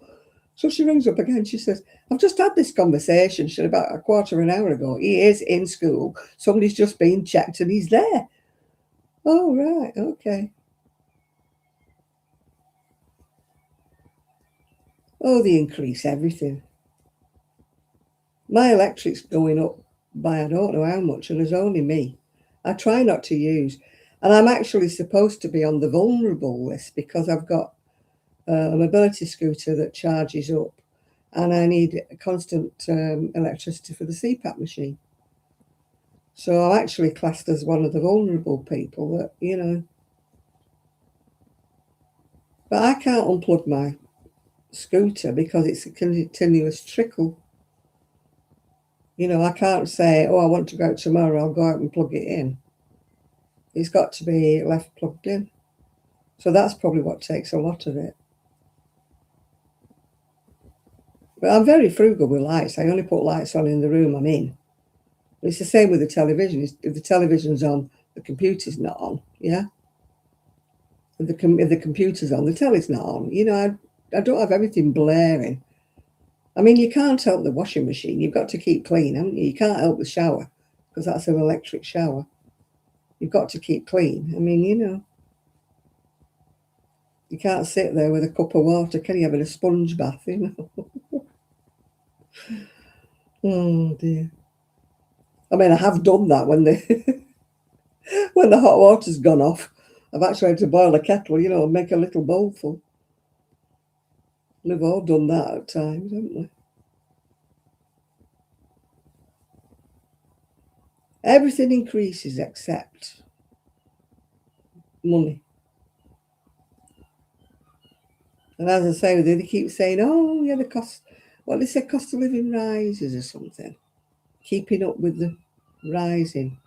So she rings up again. She says, I've just had this conversation. She said about a quarter of an hour ago. He is in school. Somebody's just been checked and he's there. Oh, right. Okay. Oh, they increase everything. My electric's going up by I don't know how much, and there's only me. I try not to use. And I'm actually supposed to be on the vulnerable list because I've got a mobility scooter that charges up and I need constant electricity for the CPAP machine. So I'm actually classed as one of the vulnerable people that, you know. But I can't unplug my scooter because it's a continuous trickle. You know, I can't say, oh, I want to go out tomorrow, I'll go out and plug it in. It's got to be left plugged in. So that's probably what takes a lot of it. But I'm very frugal with lights. I only put lights on in the room I'm in. It's the same with the television. If the television's on, the computer's not on, yeah? If the computer's on, the telly's not on. You know, I don't have everything blaring. I mean, you can't help the washing machine. You've got to keep clean, haven't you? You can't help the shower because that's an electric shower. You've got to keep clean. I mean, you know, you can't sit there with a cup of water, can you, having a sponge bath, you know? Oh, dear. I mean, I have done that when when the hot water's gone off. I've actually had to boil a kettle, you know, and make a little bowl full. We've all done that at times, haven't we? Everything increases except money. And as I say, they keep saying, oh, yeah, the cost. what they say, cost of living rises or something. Keeping up with the rising.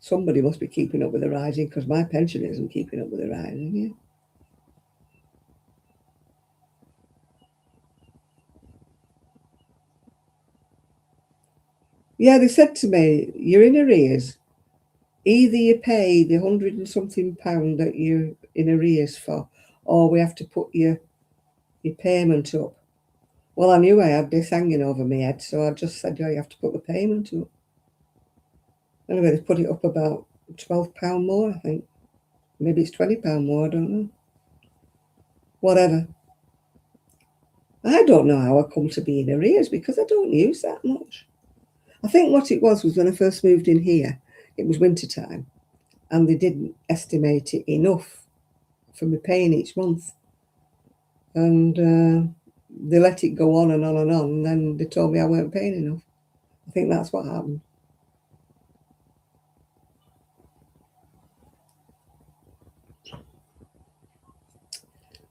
Somebody must be keeping up with the rising, because my pension isn't keeping up with the rising. Yeah. Yeah, they said to me, you're in arrears. Either you pay the £100 and something that you're in arrears for, or we have to put your payment up. Well, I knew I had this hanging over my head, so I just said, yeah, you have to put the payment up. Anyway, they put it up about £12 more, I think. Maybe it's £20 more, I don't know. Whatever. I don't know how I come to be in arrears, because I don't use that much. I think what it was when I first moved in here, it was winter time, and they didn't estimate it enough for me paying each month. And they let it go on and on and on, and then they told me I weren't paying enough. I think that's what happened.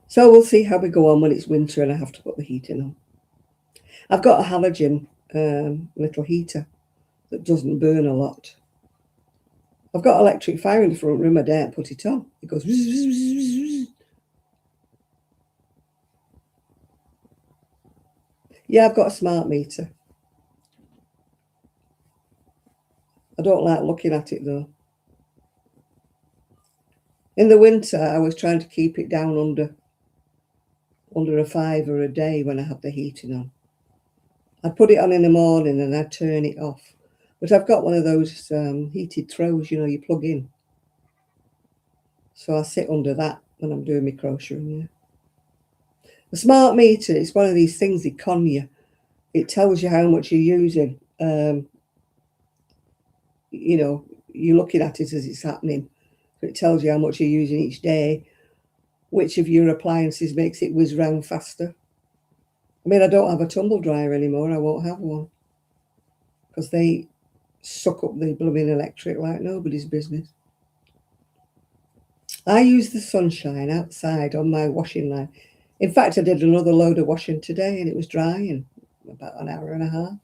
So we'll see how we go on when it's winter and I have to put the heating on. I've got a halogen little heater that doesn't burn a lot. I've got electric fire in the front room. I daren't put it on. It goes. Wizz, wizz, wizz, wizz, wizz. Yeah, I've got a smart meter. I don't like looking at it though. In the winter, I was trying to keep it down under £5 a day when I had the heating on. I'd put it on in the morning and I'd turn it off. But I've got one of those heated throws, you plug in. So I sit under that when I'm doing my crocheting. Yeah. The smart meter is one of these things that con you. It tells you how much you're using. You're looking at it as it's happening. So it tells you how much you're using each day. Which of your appliances makes it whiz round faster. I mean, I don't have a tumble dryer anymore. I won't have one. Because they suck up the blooming electric like nobody's business. I use the sunshine outside on my washing line. In fact, I did another load of washing today and it was dry in about an hour and a half.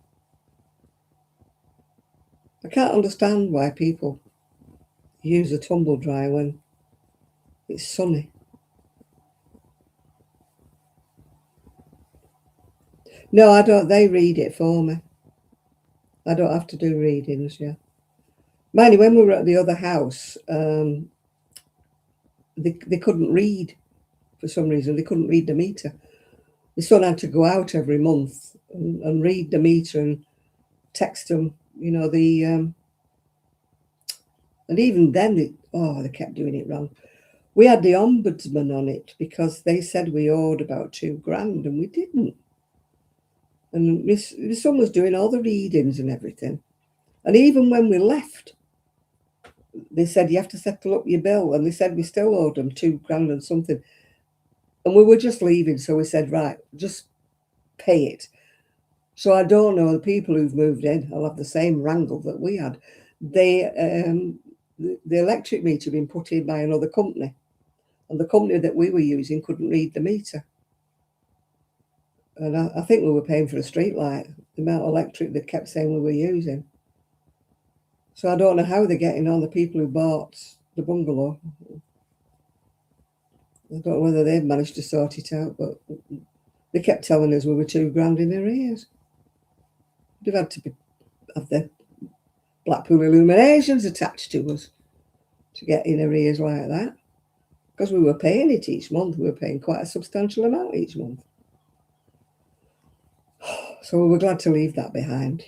I can't understand why people use a tumble dryer when it's sunny. No, I don't. They read it for me. I don't have to do readings, yeah. Mind you, when we were at the other house, they couldn't read for some reason. They couldn't read the meter. The son had to go out every month and read the meter and text them, and even then, they kept doing it wrong. We had the ombudsman on it because they said we owed about £2,000 and we didn't. And my son was doing all the readings and everything. And even when we left, they said, you have to settle up your bill. And they said we still owed them £2,000 and something. And we were just leaving. So we said, right, just pay it. So I don't know, the people who've moved in will have the same wrangle that we had. The electric meter had been put in by another company. And the company that we were using couldn't read the meter. And I think we were paying for a street light, the amount of electric they kept saying we were using. So I don't know how they're getting on, the people who bought the bungalow. I don't know whether they've managed to sort it out, but they kept telling us we were £2,000 in arrears. They've had to have the Blackpool Illuminations attached to us to get in arrears like that. Because we were paying it each month. We were paying quite a substantial amount each month. So we were glad to leave that behind.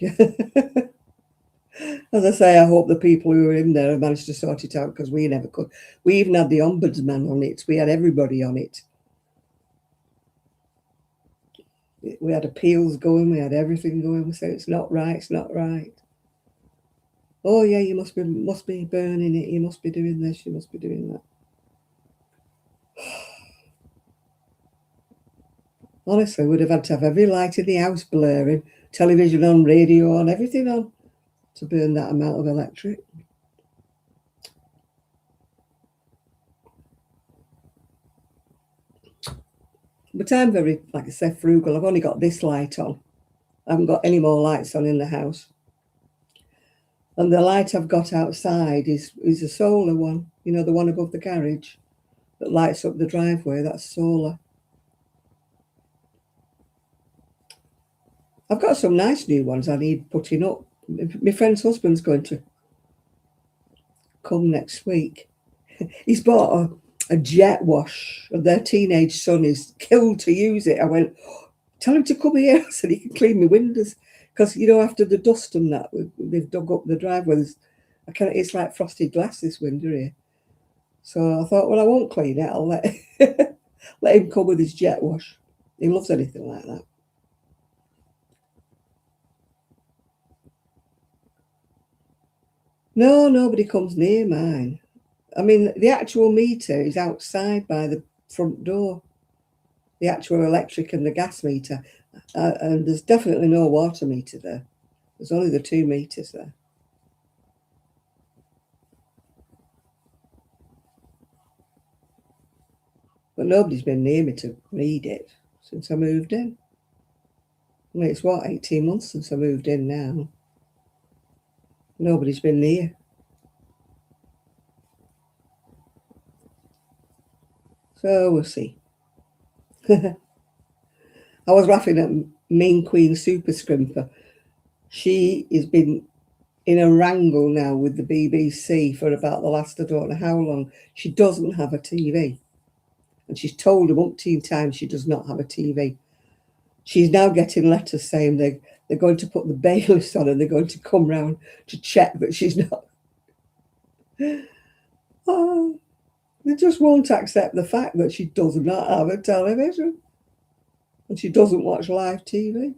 As I say, I hope the people who were in there have managed to sort it out, because we never could. We even had the ombudsman on it. We had everybody on it. We had appeals going. We had everything going. We said, it's not right. It's not right. Oh, yeah, you must be burning it. You must be doing this. You must be doing that. Honestly, we'd have had to have every light in the house blaring, television on, radio on, everything on to burn that amount of electric. But I'm very, like I said, frugal. I've only got this light on. I haven't got any more lights on in the house. And the light I've got outside is a solar one, you know, the one above the garage that lights up the driveway. That's solar. I've got some nice new ones I need putting up. My friend's husband's going to come next week. He's bought a jet wash, and their teenage son is killed to use it. I went, tell him to come here so he can clean my windows. Because, you know, after the dust and that, they've dug up the driveway. It's like frosted glass, this window here. So I thought, well, I won't clean it. I'll let him come with his jet wash. He loves anything like that. No, nobody comes near mine. I mean, the actual meter is outside by the front door. The actual electric and the gas meter. And there's definitely no water meter there. There's only the 2 meters there. But nobody's been near me to read it since I moved in. I mean, it's what, 18 months since I moved in now. Nobody's been near. So we'll see. I was laughing at Mean Queen Super Scrimper. She has been in a wrangle now with the BBC for about the last, I don't know how long. She doesn't have a TV. And she's told them umpteen times she does not have a TV. She's now getting letters saying they're going to put the bailiffs on and they're going to come round to check that she's not. Oh, they just won't accept the fact that she does not have a television. And she doesn't watch live TV.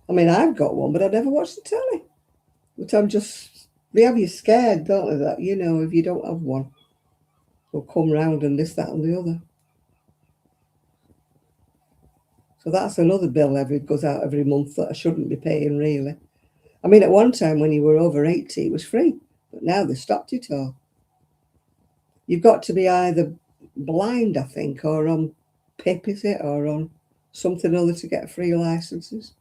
I mean, I've got one, but I never watch the telly. But they have you scared, don't they, that, you know, if you don't have one, they'll come round and this, that and the other. So that's another bill goes out every month that I shouldn't be paying, really. I mean, at one time when you were over 80, it was free, but now they've stopped it all. You've got to be either blind, I think, or on PIP, is it, or on something other to get free licenses.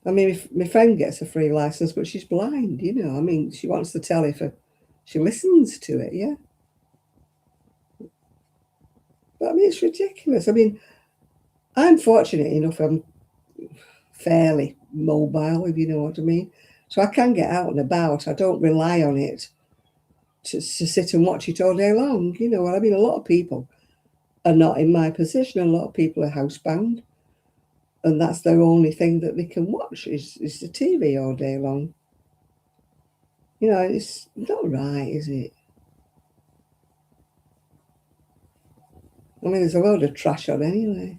I mean, my friend gets a free license, but she's blind, you know. I mean, she wants the telly she listens to it, yeah. But I mean, it's ridiculous. I mean, I'm fortunate enough, I'm fairly mobile, if you know what I mean. So I can get out and about. I don't rely on it to sit and watch it all day long. You know, I mean, a lot of people are not in my position. A lot of people are housebound. And that's their only thing that they can watch is the TV all day long. You know, it's not right, is it? I mean, there's a load of trash on anyway.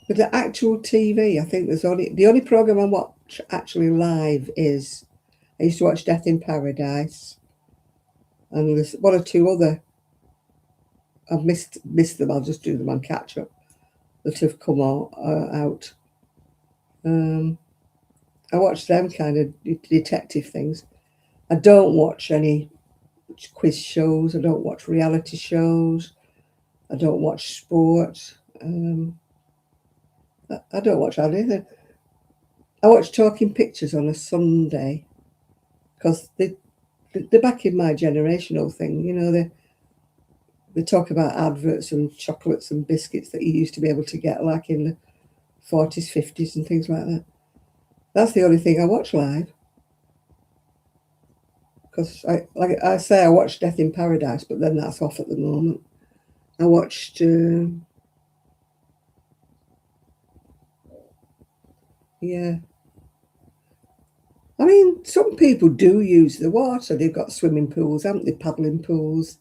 But the actual TV, I think the only program I watch actually live is, I used to watch Death in Paradise, and there's one or two other, I've missed them, I'll just do them on catch up, that have come out. I watch them kind of detective things. I don't watch any quiz shows, I don't watch reality shows, I don't watch sport. I don't watch anything. I watch Talking Pictures on a Sunday because they're back in my generational thing. You know, they talk about adverts and chocolates and biscuits that you used to be able to get like in the 40s, 50s and things like that. That's the only thing I watch live. Because, like I say, I watched Death in Paradise, but then that's off at the moment. I watched... yeah. I mean, some people do use the water. They've got swimming pools, haven't they? Paddling pools.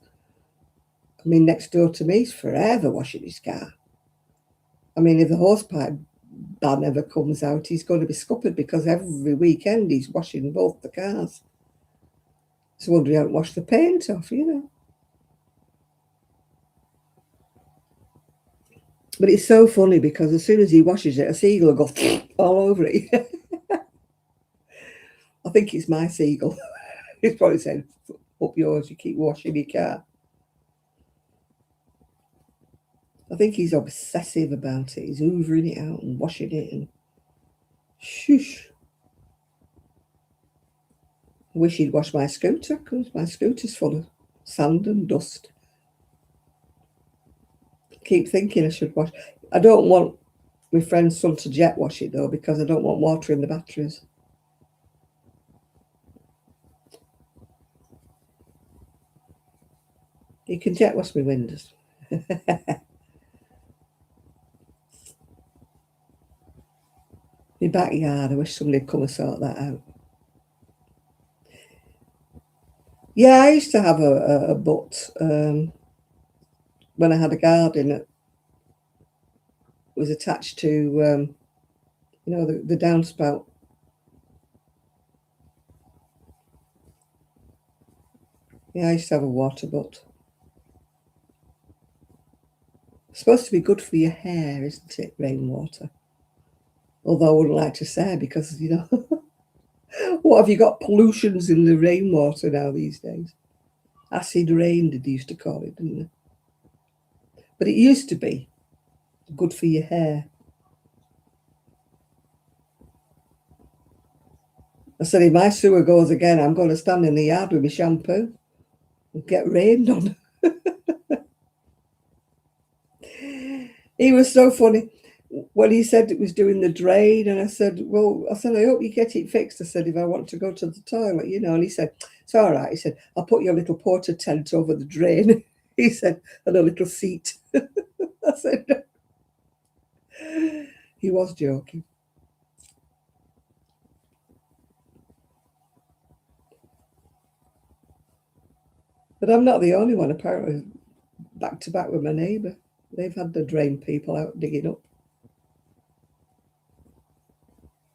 I mean, next door to me, he's forever washing his car. I mean, if the hosepipe ban ever comes out, he's going to be scuppered because every weekend he's washing both the cars. It's a wonder he hasn't washed the paint off, you know. But it's so funny because as soon as he washes it, a seagull will go all over it. I think it's my seagull. He's probably saying, up yours, you keep washing your car. I think he's obsessive about it. He's hoovering it out and washing it and shush. I wish he'd wash my scooter because my scooter's full of sand and dust. Keep thinking I should wash. I don't want my friend's son to jet wash it though because I don't want water in the batteries. You can jet wash my windows. My backyard, I wish somebody'd come and sort that out. Yeah, I used to have a butt when I had a garden. It was attached to, you know, the downspout. Yeah, I used to have a water butt. It's supposed to be good for your hair, isn't it, rainwater? Although I wouldn't like to say because, you know, what have you got pollutions in the rainwater now these days? Acid rain, they used to call it, didn't they? But it used to be good for your hair. I said, if my sewer goes again, I'm going to stand in the yard with my shampoo and get rained on. He was so funny when he said it was doing the drain, and I said, I hope you get it fixed. I said, if I want to go to the toilet, you know, and he said, it's all right. He said, I'll put your little porter tent over the drain. He said, and a little seat. I said, he was joking. But I'm not the only one, apparently, back to back with my neighbour. They've had the drain people out digging up.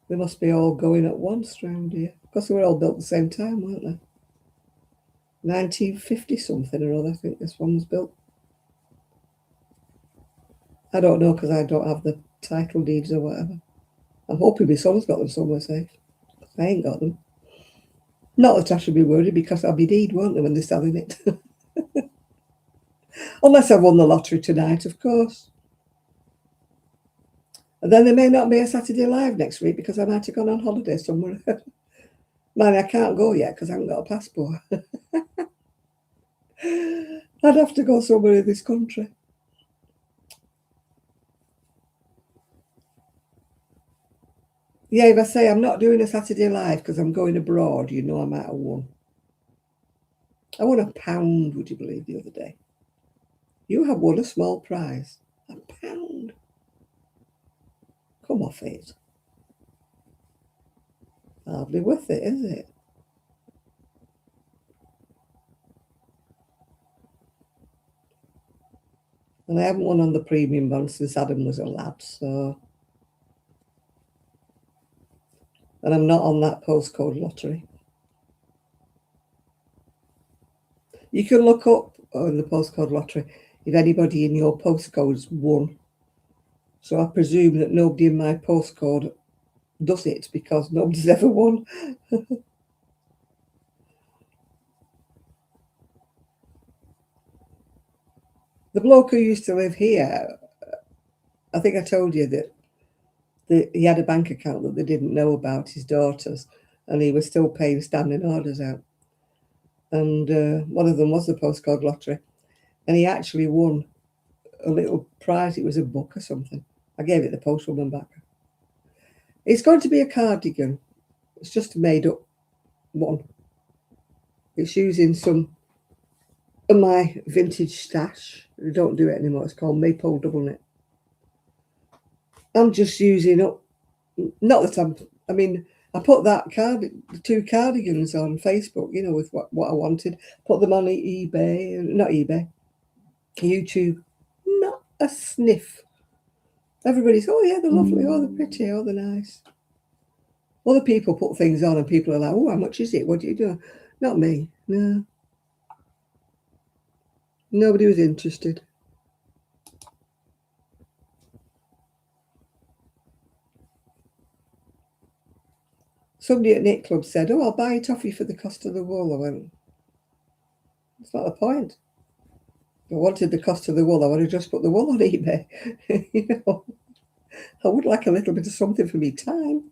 They must be all going at once round here. Because they were all built at the same time, weren't they? 1950 something or other, I think this one was built. I don't know because I don't have the title deeds or whatever. I'm hoping my son's got them somewhere safe. I ain't got them. Not that I should be worried because I'll be deed, won't they, when they're selling it? Unless I won the lottery tonight, of course. And then there may not be a Saturday Live next week because I might have gone on holiday somewhere. Man, I can't go yet because I haven't got a passport. I'd have to go somewhere in this country. Yeah, if I say I'm not doing a Saturday Live because I'm going abroad, you know I might have won. I won £1, would you believe, the other day. You have won a small prize. £1. Come off it. Hardly worth it, is it? And I haven't won on the premium one since Adam was a lad, so. And I'm not on that postcode lottery. You can look up on the postcode lottery if anybody in your postcode's won. So I presume that nobody in my postcode does it because nobody's ever won. The bloke who used to live here, I think I told you that he had a bank account that they didn't know about, his daughters, and he was still paying standing orders out. And one of them was the postcode lottery. And he actually won a little prize. It was a book or something. I gave it the postwoman back. It's going to be a cardigan. It's just a made-up one. It's using some of my vintage stash. I don't do it anymore. It's called Maple Double Knit. I'm just using up. Not that I put the 2 cardigans on Facebook, you know, with what I wanted. Put them on not eBay, YouTube. Not a sniff. Everybody's, oh yeah, they're lovely, oh they're pretty, oh they're nice. Other people put things on and people are like, oh, how much is it? What do you do? Not me, no. Nobody was interested. Somebody at Knit Club said, "Oh, I'll buy it off you for the cost of the wool." I went, "That's not the point. If I wanted the cost of the wool, I would have just put the wool on eBay." You know, I would like a little bit of something for me time.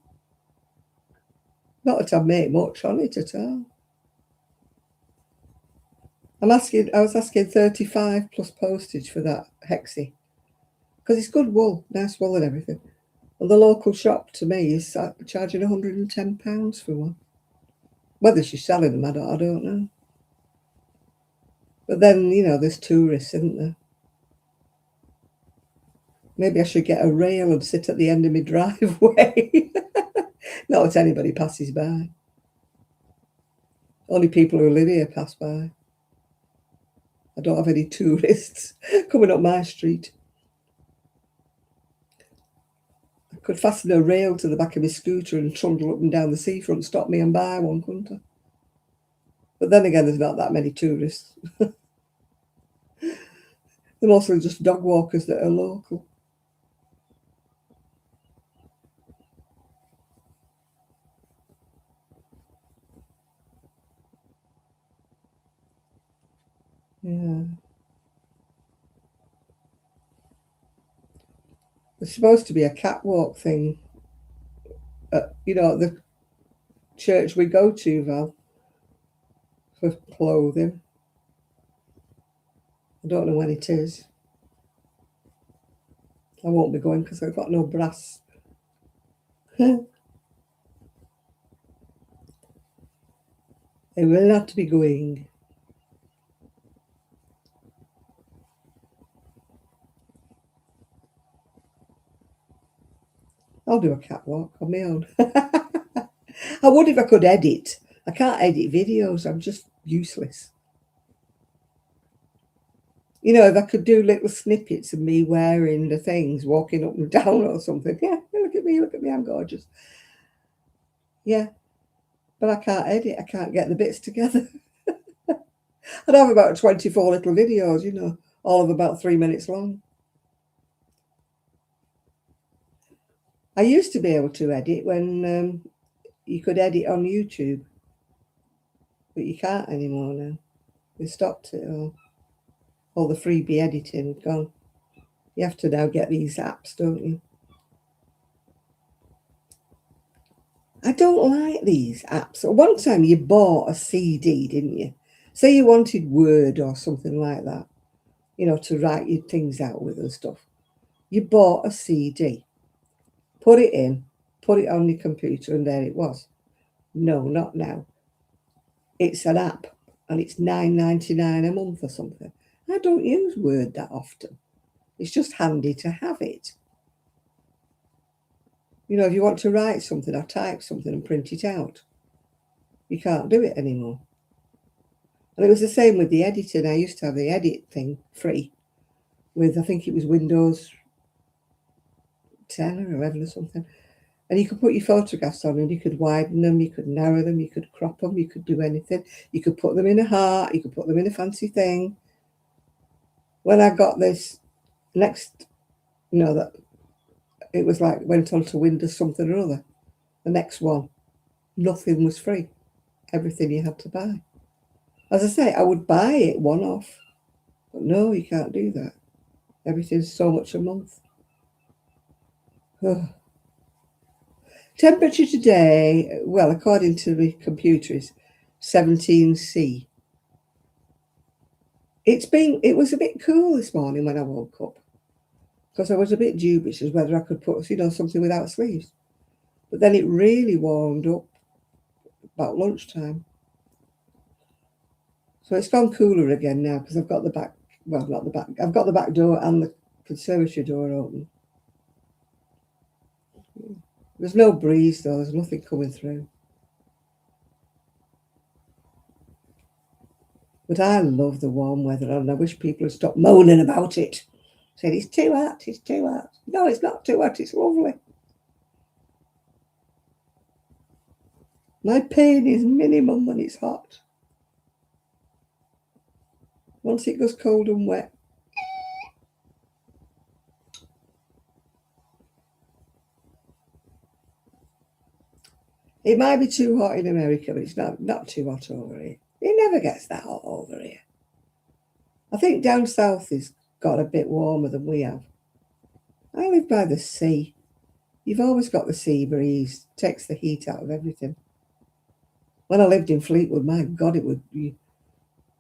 Not that I've made much on it at all. I was asking 35 plus postage for that hexie. Because it's good wool, nice wool and everything. And the local shop to me is charging £110 for one. Whether she's selling them, I don't know. But then, you know, there's tourists, isn't there? Maybe I should get a rail and sit at the end of my driveway. Not that anybody passes by. Only people who live here pass by. I don't have any tourists coming up my street. I could fasten a rail to the back of my scooter and trundle up and down the seafront, stop me and buy one, couldn't I? But then again, there's not that many tourists. They're mostly just dog walkers that are local. Yeah. There's supposed to be a catwalk thing at, you know, the church we go to, Val, for clothing. I don't know when it is. I won't be going because I've got no brass. I will not be going. I'll do a catwalk on my own. I would if I could edit. I can't edit videos. I'm just useless. You know, if I could do little snippets of me wearing the things, walking up and down or something. Yeah, look at me, I'm gorgeous. Yeah, but I can't edit. I can't get the bits together. I'd have about 24 little videos, you know, all of about 3 minutes long. I used to be able to edit when you could edit on YouTube, but you can't anymore now. They stopped it all the freebie editing gone. You have to now get these apps, don't you? I don't like these apps. One time you bought a CD, didn't you? Say you wanted Word or something like that, you know, to write your things out with and stuff. You bought a CD, put it in, put it on your computer, and there it was. No, not now. It's an app, and it's $9.99 a month or something. I don't use Word that often. It's just handy to have it. You know, if you want to write something or type something and print it out, you can't do it anymore. And it was the same with the editing. I used to have the edit thing free with, I think it was Windows 10 or 11 or something. And you could put your photographs on and you could widen them, you could narrow them, you could crop them, you could do anything. You could put them in a heart, you could put them in a fancy thing. When I got this next, you know, that it was like went on to Windows something or other, the next one, nothing was free. Everything you had to buy. As I say, I would buy it one off, but no, you can't do that. Everything's so much a month. Temperature today, well, according to the computer, is 17C. It was a bit cool this morning when I woke up because I was a bit dubious as whether I could put, you know, something without sleeves. But then it really warmed up about lunchtime. So it's gone cooler again now because I've got the back, well, not the back, I've got the back door and the conservatory door open. There's no breeze though, there's nothing coming through. But I love the warm weather and I wish people would stop moaning about it. Saying it's too hot, it's too hot. No, it's not too hot, it's lovely. My pain is minimum when it's hot. Once it goes cold and wet. It might be too hot in America, but it's not too hot over here. It never gets that hot over here. I think down south it's got a bit warmer than we have. I live by the sea. You've always got the sea breeze. Takes the heat out of everything. When I lived in Fleetwood, my God, it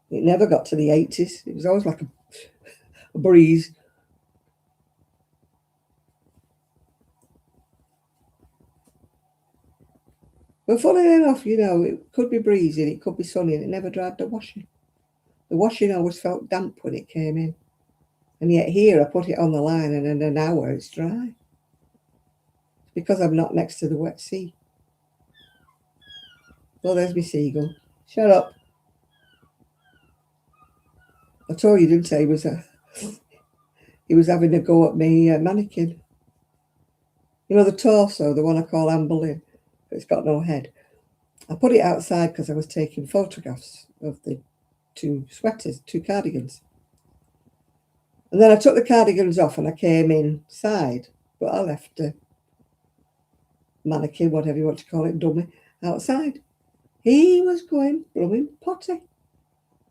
never got to the 80s. It was always like a breeze. But funny enough, it could be breezy and it could be sunny and it never dried the washing. The washing always felt damp when it came in. And yet here I put it on the line and in an hour it's dry. It's because I'm not next to the wet sea. Oh, there's my seagull. Shut up. I told you, didn't I? He was having a go at me mannequin. You know, the torso, the one I call Anne Boleyn, but it's got no head. I put it outside because I was taking photographs of the two cardigans. And then I took the cardigans off and I came inside, but I left the mannequin, whatever you want to call it, dummy, outside. He was going blooming potty.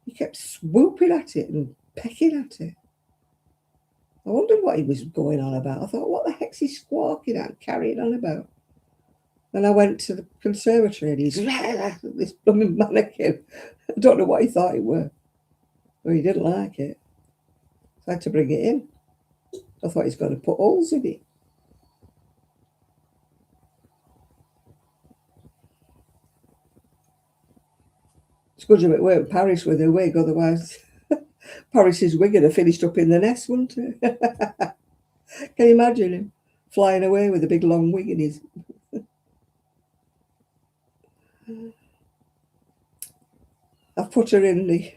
He kept swooping at it and pecking at it. I wondered what he was going on about. I thought, what the heck's he squawking at and carrying on about? Then I went to the conservatory and he's this blooming mannequin. I don't know what he thought it were. But he didn't like it. So I had to bring it in. I thought he's going to put holes in it. It's good job it weren't Paris with her wig, otherwise Paris's wig would have finished up in the nest, wouldn't it? Can you imagine him flying away with a big long wig in his... I've put her in the...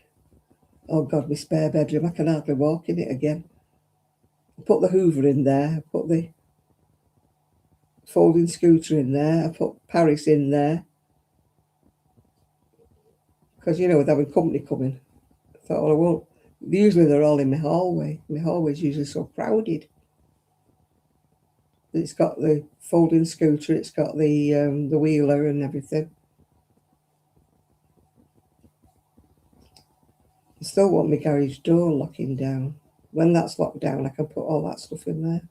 Oh God, my spare bedroom. I can hardly walk in it again. I put the Hoover in there. I put the folding scooter in there. I put Paris in there. Because, with having company coming, I thought, well, I won't. Usually they're all in my hallway. My hallway's usually so crowded. It's got the folding scooter, it's got the wheeler and everything. I still want my garage door locking down. When that's locked down, I can put all that stuff in there.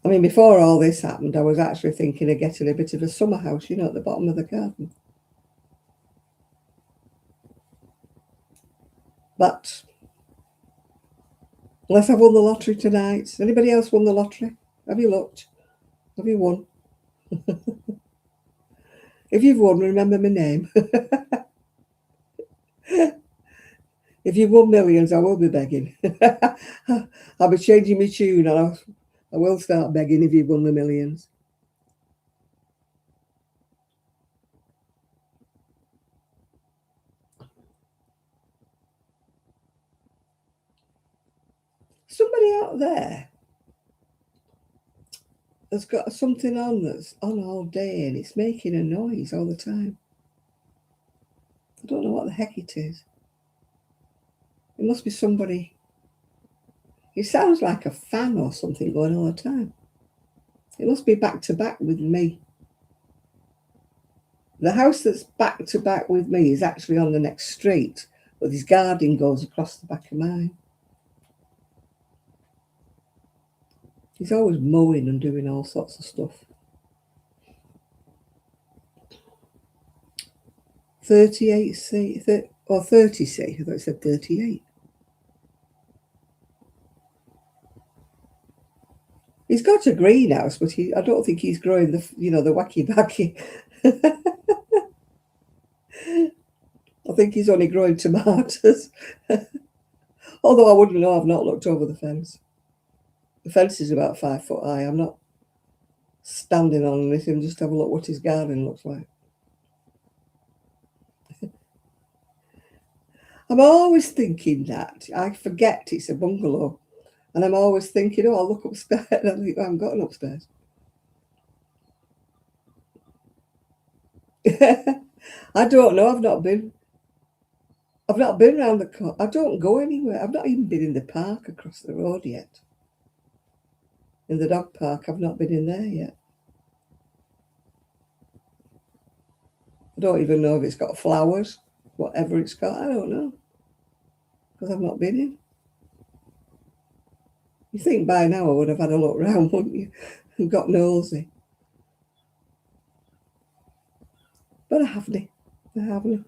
I mean, before all this happened, I was actually thinking of getting a bit of a summer house, at the bottom of the garden. But unless I've won the lottery tonight. Anybody else won the lottery? Have you looked? Have you won? If you've won, remember my name. If you've won millions, I will be begging. I'll be changing my tune and I will start begging if you've won the millions. Somebody out there has got something on that's on all day and it's making a noise all the time. I don't know what the heck it is. It must be somebody. It sounds like a fan or something going all the time. It must be back to back with me. The house that's back to back with me is actually on the next street, but his garden goes across the back of mine. He's always mowing and doing all sorts of stuff. 38C, or 30C, I thought it said 38. He's got a greenhouse, but I don't think he's growing the wacky-backy. I think he's only growing tomatoes. Although I wouldn't know, I've not looked over the fence. The fence is about 5 foot high. I'm not standing on anything, just have a look what his garden looks like. I'm always thinking that. I forget it's a bungalow. And I'm always thinking, I'll look upstairs. And I think, I haven't got an upstairs. I don't know. I've not been around the corner. I don't go anywhere. I've not even been in the park across the road yet. in the dog park. I've not been in there yet. I don't even know if it's got flowers, whatever it's got. I don't know, because I've not been in. You think by now I would have had a look round, wouldn't you? And got nosy. But I haven't. I haven't.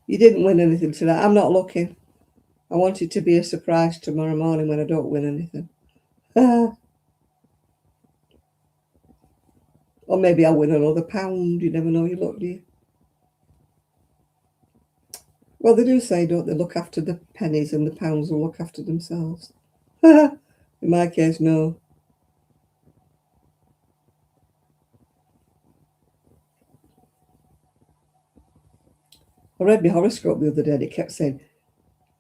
You didn't win anything tonight. I'm not looking. I want it to be a surprise tomorrow morning when I don't win anything. Or maybe I'll win another £1. You never know your luck, do you? Well, they do say, don't they, look after the pennies and the pounds will look after themselves. In my case, no. I read my horoscope the other day and it kept saying,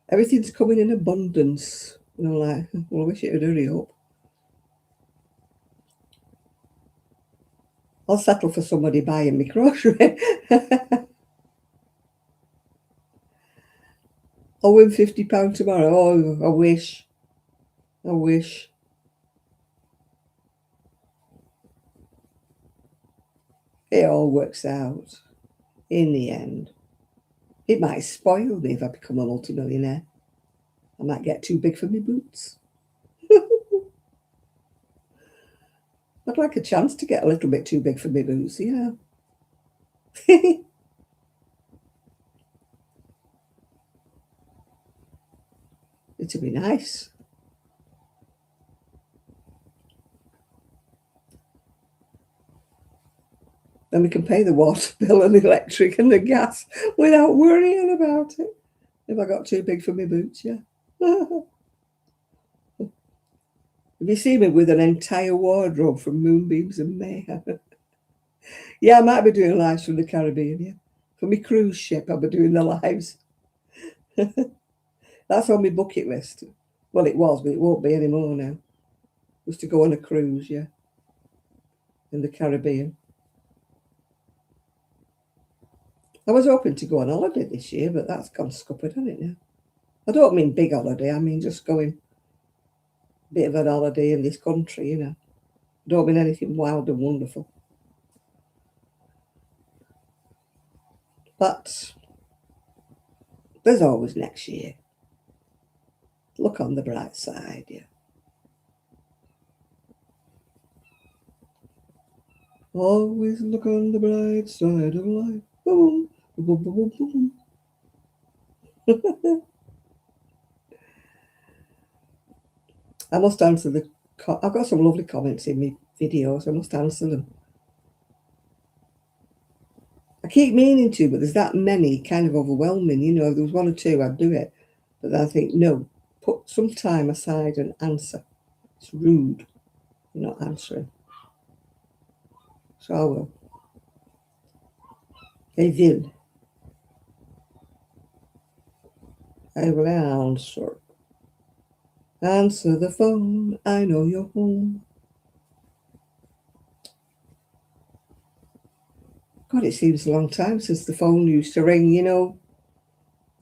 everything's coming in abundance. And I'm like, well, I wish it would hurry up. I'll settle for somebody buying me crochet. I'll win £50 tomorrow. Oh, I wish. I wish. It all works out in the end. It might spoil me if I become a multimillionaire. I might get too big for my boots. I'd like a chance to get a little bit too big for my boots, yeah. It'd be nice. Then we can pay the water bill and the electric and the gas without worrying about it. If I got too big for my boots, yeah. Have you seen me with an entire wardrobe from Moonbeams and Mayhem? Yeah, I might be doing lives from the Caribbean, yeah. For my cruise ship, I'll be doing the lives. That's on my bucket list. Well, it was, but it won't be anymore now. Was to go on a cruise, yeah. In the Caribbean. I was hoping to go on holiday this year, but that's gone scuppered, hasn't it now? I don't mean big holiday, I mean just going a bit of an holiday in this country, you know. I don't mean anything wild and wonderful. But there's always next year. Look on the bright side, yeah. Always look on the bright side of life. Boom, boom, boom, boom, boom. I must answer the... I've got some lovely comments in my videos. I must answer them. I keep meaning to, but there's that many, kind of overwhelming. You know, if there was one or two, I'd do it. But then I think, no, put some time aside and answer. It's rude. You're not answering. So I will. I will. I will answer. Answer the phone. I know you're home. God, it seems a long time since the phone used to ring, you know,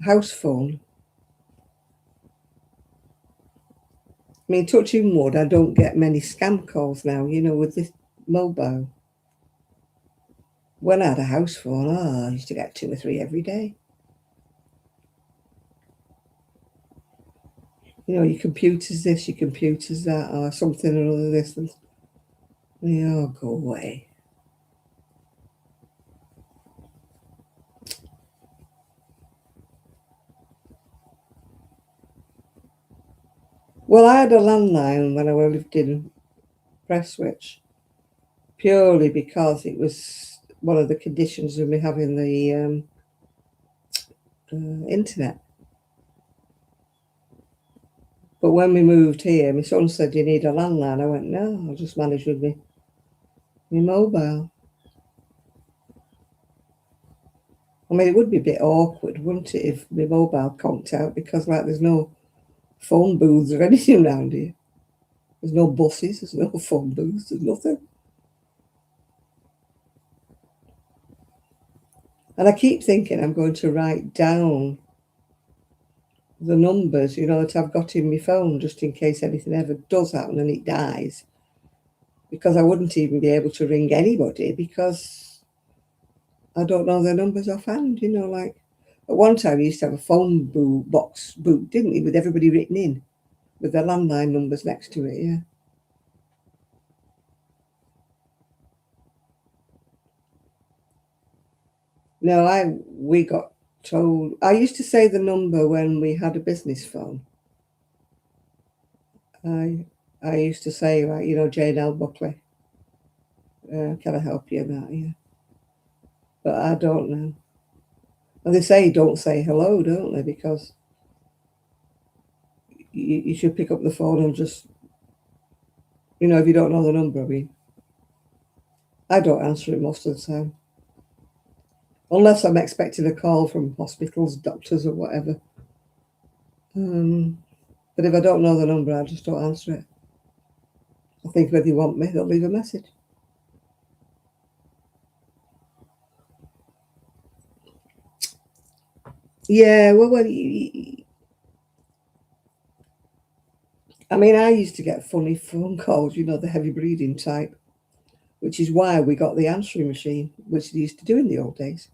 house phone. I mean, touching wood, I don't get many scam calls now, you know, with this mobile. When I had a house phone, I used to get 2 or 3 every day. You know, your computer's this, your computer's that, or something or other this. And, oh, go away. Well, I had a landline when I lived in Prestwich, purely because it was one of the conditions of me having the internet. But when we moved here, my son said, you need a landline. I went, no, I'll just manage with my mobile. I mean, it would be a bit awkward, wouldn't it, if my mobile conked out, because, like, there's no phone booths or anything around here. There's no buses, there's no phone booths, there's nothing. And I keep thinking I'm going to write down the numbers, that I've got in my phone just in case anything ever does happen and it dies. Because I wouldn't even be able to ring anybody because I don't know their numbers offhand, like at one time we used to have a phone box, didn't we, with everybody written in, with their landline numbers next to it, yeah. No, we got told. I used to say the number when we had a business phone. I used to say, like, Jane L. Buckley, can I help you in that? Yeah, but I don't know. And they say don't say hello, don't they? Because you should pick up the phone and just, if you don't know the number. I don't answer it most of the time, unless I'm expecting a call from hospitals, doctors, or whatever. But if I don't know the number, I just don't answer it. I think if they want me, they'll leave a message. Yeah, well, I mean, I used to get funny phone calls, the heavy breathing type, which is why we got the answering machine, which they used to do in the old days.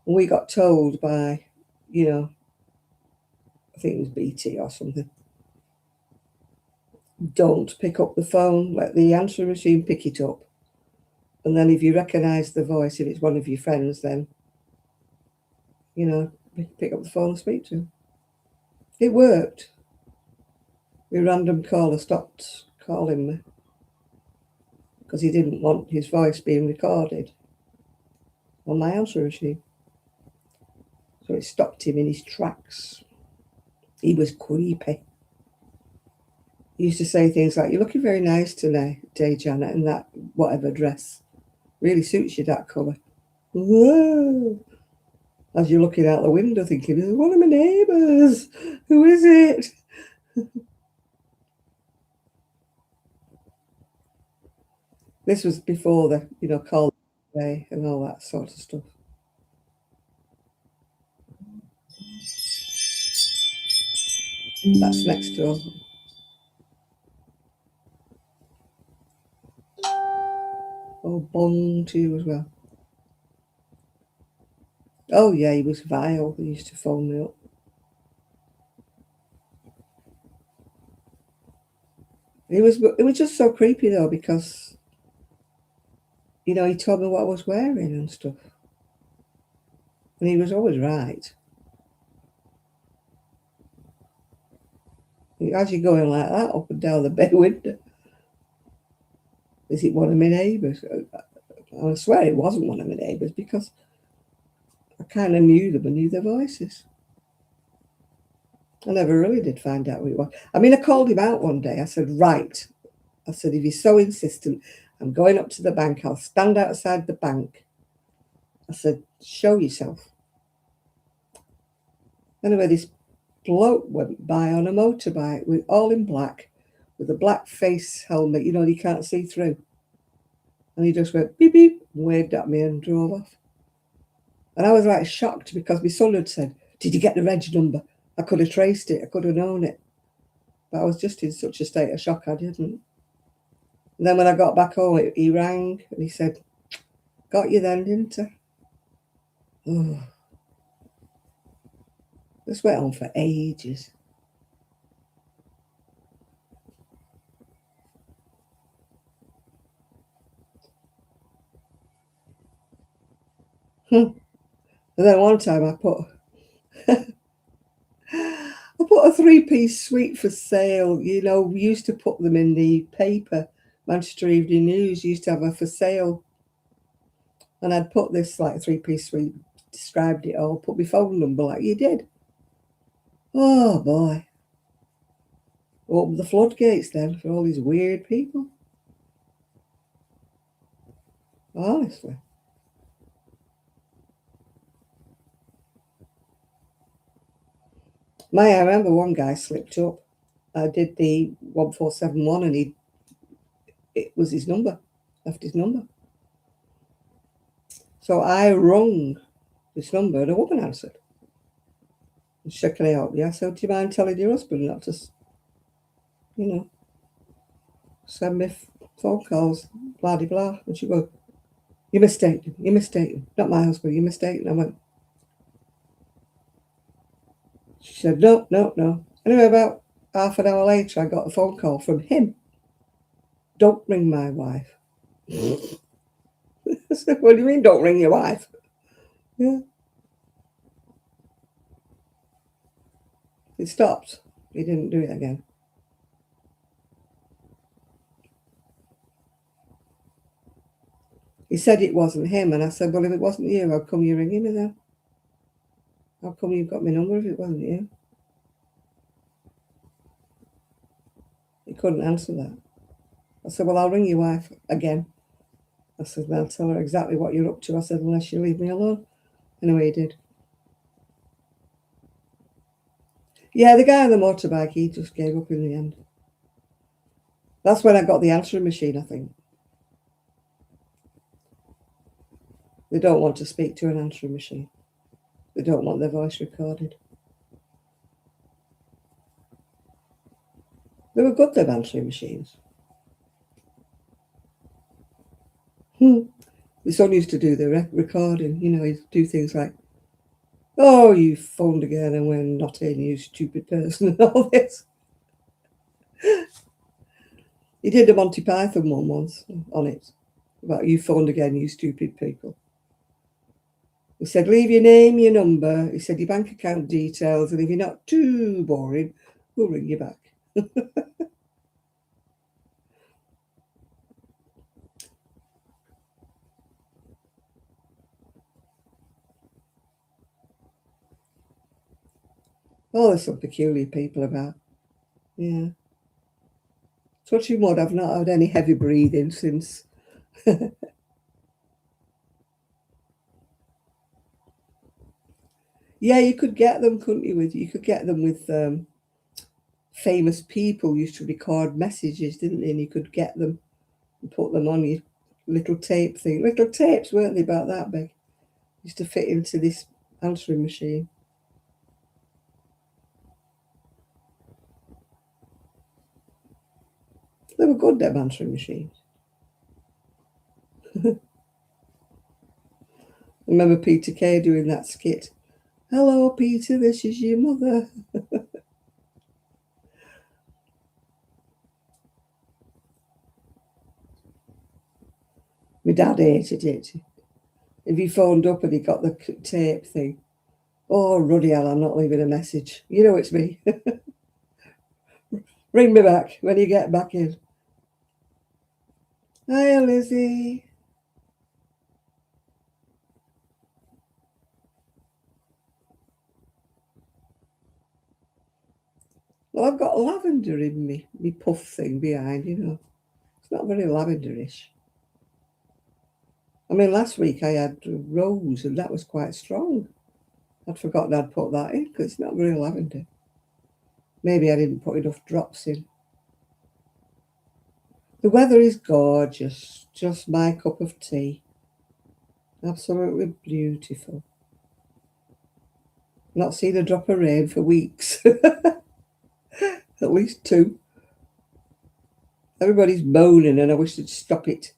And we got told by, I think it was BT or something, don't pick up the phone, let the answering machine pick it up. And then if you recognise the voice, if it's one of your friends, then, pick up the phone and speak to them. It worked. The random caller stopped calling me because he didn't want his voice being recorded on my answering machine. So it stopped him in his tracks. He was creepy. He used to say things like, "You're looking very nice today, Janet, in that whatever dress. Really suits you, that colour." Whoa! As you're looking out the window thinking, one of my neighbours. Who is it? This was before the, call away and all that sort of stuff. That's next door. Oh, Bond too as well. Oh yeah, he was vile. He used to phone me up. It was just so creepy though because he told me what I was wearing and stuff, and he was always right. As you're going like that up and down the bay window, is it one of my neighbours? I swear it wasn't one of my neighbours because I kind of knew them and knew their voices. I never really did find out who it was. I mean, I called him out one day. I said, right. I said, if you're so insistent, I'm going up to the bank. I'll stand outside the bank. I said, show yourself. Anyway, this bloke went by on a motorbike with all in black, with a black face helmet, you can't see through. And he just went beep beep, waved at me and drove off. And I was like shocked because my son had said, "Did you get the reg number?" I could have traced it, I could have known it. But I was just in such a state of shock I didn't. And then when I got back home, he rang and he said, "Got you then, didn't I?" Oh, this went on for ages. And then one time I put a three-piece suite for sale. We used to put them in the paper. Manchester Evening News used to have a for sale. And I'd put this like three-piece suite, described it all, put my phone number like you did. Oh boy. Open the floodgates then for all these weird people. Honestly. I remember one guy slipped up. I did the 1471 and it was his number, left his number. So I rung this number and a woman answered. She said, can I help you? I said, do you mind telling your husband not to, you know, send me phone calls, blah, blah, blah. And she goes, you're mistaken. You're mistaken. Not my husband. You're mistaken. I went, she said, no, no, no. Anyway, about half an hour later, I got a phone call from him. Don't ring my wife. I said, what do you mean, don't ring your wife? Yeah. It stopped. He didn't do it again. He said it wasn't him, and I said, well, if it wasn't you, how come you're ringing me then? How come you've got my number if it wasn't you? He couldn't answer that. I said, well, I'll ring your wife again. I said, I'll tell her exactly what you're up to. I said, unless you leave me alone. Anyway, he did. Yeah, the guy on the motorbike, he just gave up in the end. That's when I got the answering machine, I think. They don't want to speak to an answering machine. They don't want their voice recorded. They were good, them answering machines. My son used to do the recording. You know, he'd do things like, oh, you phoned again and we're not in, you stupid person, and all this. He did a Monty Python one once on it, about you phoned again, you stupid people. He said, leave your name, your number. He said, your bank account details, and if you're not too boring, we'll ring you back. Oh, there's some peculiar people about. Yeah. Touching wood, I've not had any heavy breathing since. Yeah, you could get them, couldn't you? You could get them with famous people used to record messages, didn't they? And you could get them and put them on your little tape thing. Little tapes, weren't they, about that big? Used to fit into this answering machine. They were good, them answering machines. I remember Peter Kay doing that skit. Hello, Peter, this is your mother. My dad hated it. If he phoned up and he got the tape thing, oh, ruddy hell, I'm not leaving a message. You know it's me. Ring me back when you get back in. Hi, Lizzie. Well, I've got lavender in me puff thing behind, you know. It's not very lavenderish. I mean, last week I had rose and that was quite strong. I'd forgotten I'd put that in because it's not very lavender. Maybe I didn't put enough drops in. The weather is gorgeous, just my cup of tea. Absolutely beautiful. Not seen a drop of rain for weeks. At least 2. Everybody's moaning and I wish they'd stop it.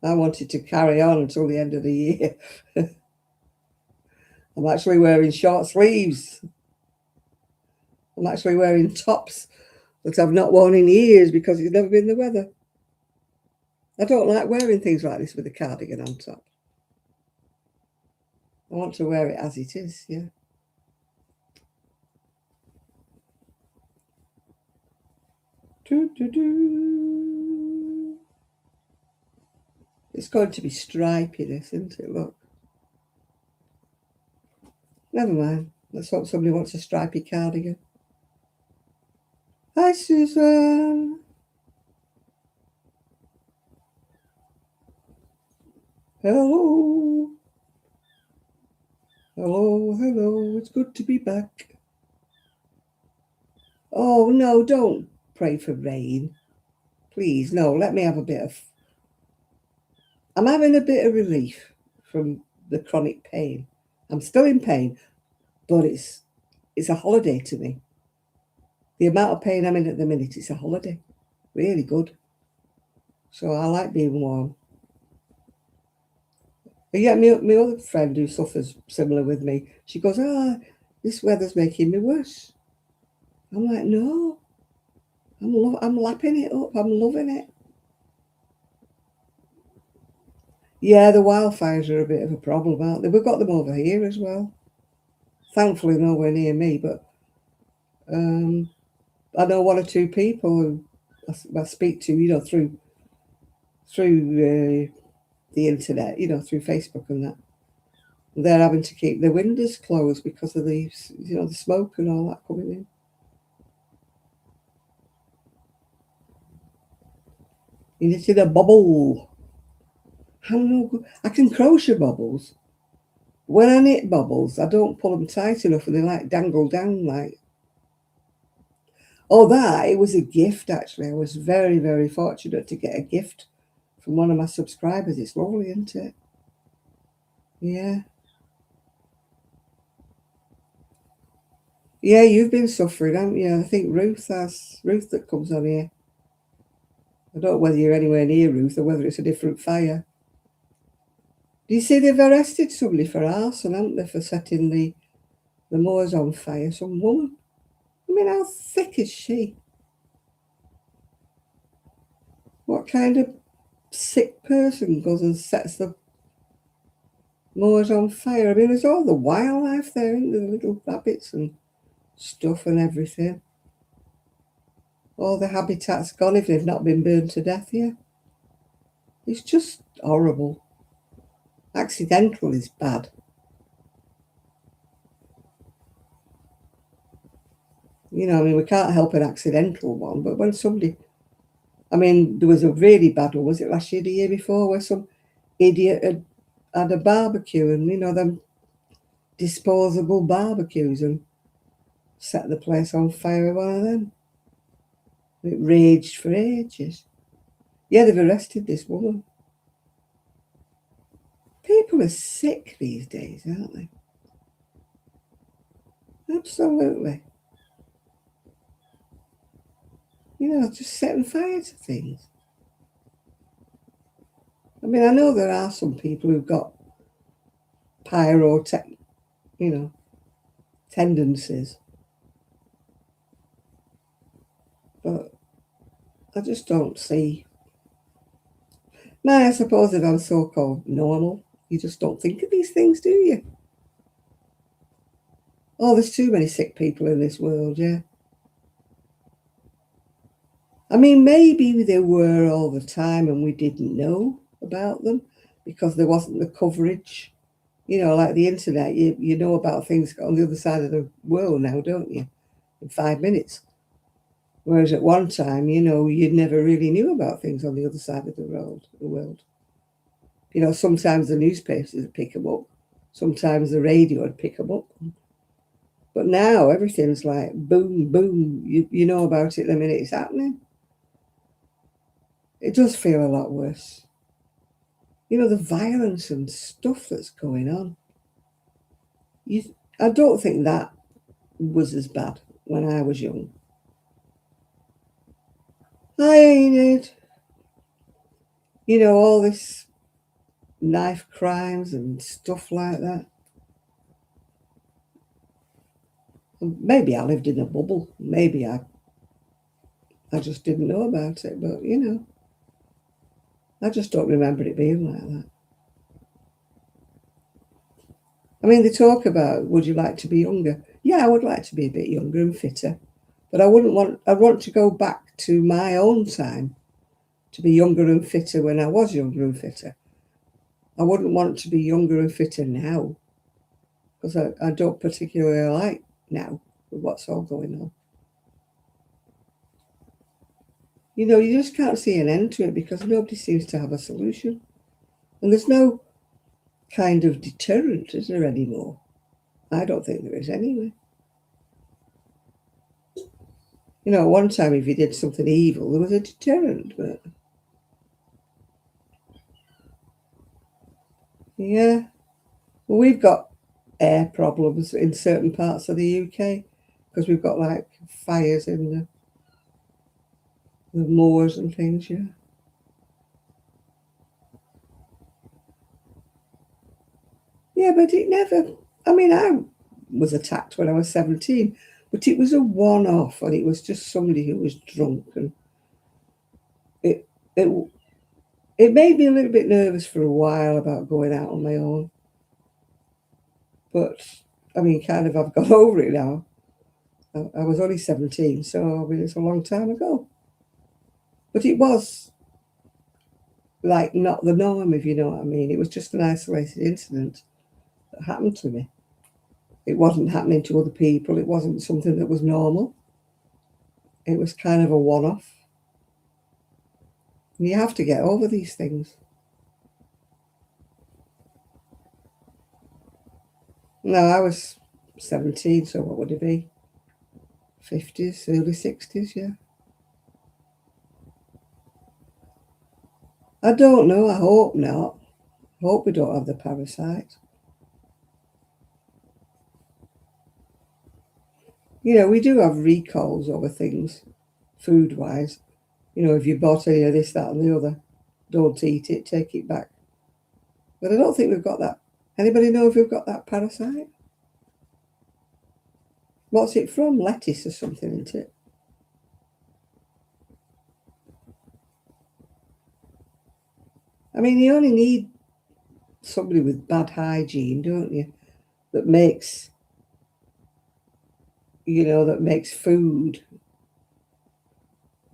I wanted to carry on until the end of the year. I'm actually wearing short sleeves. I'm actually wearing tops that I've not worn in years because it's never been the weather. I don't like wearing things like this with a cardigan on top. I want to wear it as it is, yeah. It's going to be stripy, this, isn't it? Look. Never mind. Let's hope somebody wants a stripy cardigan. Hi, Susan. Hello. Hello, hello. It's good to be back. Oh, no, don't pray for rain. Please, no, let me have a bit of... I'm having a bit of relief from the chronic pain. I'm still in pain. but it's a holiday to me. The amount of pain I'm in at the minute, it's a holiday. Really good. So I like being warm. But yeah, my other friend who suffers similar with me, she goes, this weather's making me worse. I'm like, no, I'm lapping it up. I'm loving it. Yeah, the wildfires are a bit of a problem, aren't they? We've got them over here as well. Thankfully, nowhere near me, but I know one or two people who I speak to, through the internet, through Facebook and that. They're having to keep their windows closed because of the smoke and all that coming in. You need a bubble. I can crochet bubbles. When I knit bubbles, I don't pull them tight enough and they like dangle down like. Oh, it was a gift actually. I was very, very fortunate to get a gift from one of my subscribers. It's lovely, isn't it? Yeah. Yeah, you've been suffering, haven't you? I think Ruth that comes on here. I don't know whether you're anywhere near Ruth or whether it's a different fire. Do you see they've arrested somebody for arson, haven't they, for setting the moors on fire? Some woman. I mean, how thick is she? What kind of sick person goes and sets the moors on fire? I mean, there's all the wildlife there, and the little rabbits and stuff and everything. All the habitat's gone if they've not been burned to death yet. It's just horrible. Accidental is bad. I mean, we can't help an accidental one, but when somebody, I mean, there was a really bad one, was it last year, the year before, where some idiot had a barbecue and, them disposable barbecues and set the place on fire with one of them. It raged for ages. Yeah, they've arrested this woman. People are sick these days, aren't they? Absolutely. Just setting fire to things. I mean, I know there are some people who've got tendencies. But I just don't see. No, I suppose that I'm so-called normal. You just don't think of these things, do you? Oh, there's too many sick people in this world, yeah. I mean, maybe there were all the time and we didn't know about them because there wasn't the coverage. Like the internet, you know about things on the other side of the world now, don't you? In 5 minutes. Whereas at one time, you never really knew about things on the other side of the world. Sometimes the newspapers would pick them up. Sometimes the radio would pick them up. But now everything's like boom, boom. You know about it the minute it's happening. It does feel a lot worse. The violence and stuff that's going on. I don't think that was as bad when I was young. I ain't it. All this knife crimes and stuff like that. Maybe I lived in a bubble. Maybe I just didn't know about it. But, I just don't remember it being like that. I mean, they talk about, would you like to be younger? Yeah, I would like to be a bit younger and fitter. But I'd want to go back to my own time to be younger and fitter when I was younger and fitter. I wouldn't want to be younger and fitter now because I don't particularly like now with what's all going on. You just can't see an end to it because nobody seems to have a solution. And there's no kind of deterrent, is there, anymore? I don't think there is anyway. One time if you did something evil, there was a deterrent, but yeah. Well, we've got air problems in certain parts of the UK because we've got like fires in the moors and things, yeah. Yeah, but it never, I mean, I was attacked when I was 17, but it was a one-off and it was just somebody who was drunk, and it, it, it made me a little bit nervous for a while about going out on my own. But, I mean, kind of, I've got over it now. I was only 17, so I mean, it's a long time ago. But it was like not the norm, if you know what I mean. It was just an isolated incident that happened to me. It wasn't happening to other people. It wasn't something that was normal. It was kind of a one-off. And you have to get over these things. No, I was 17, so what would it be? 50s, early 60s, yeah. I don't know. I hope not. I hope we don't have the parasite. You know, we do have recalls over things, food-wise. You know, if you bought any of this, that, and the other, don't eat it, take it back. But I don't think we've got that. Anybody know if we've got that parasite? What's it from? Lettuce or something, isn't it? I mean, you only need somebody with bad hygiene, don't you? That makes, that makes food.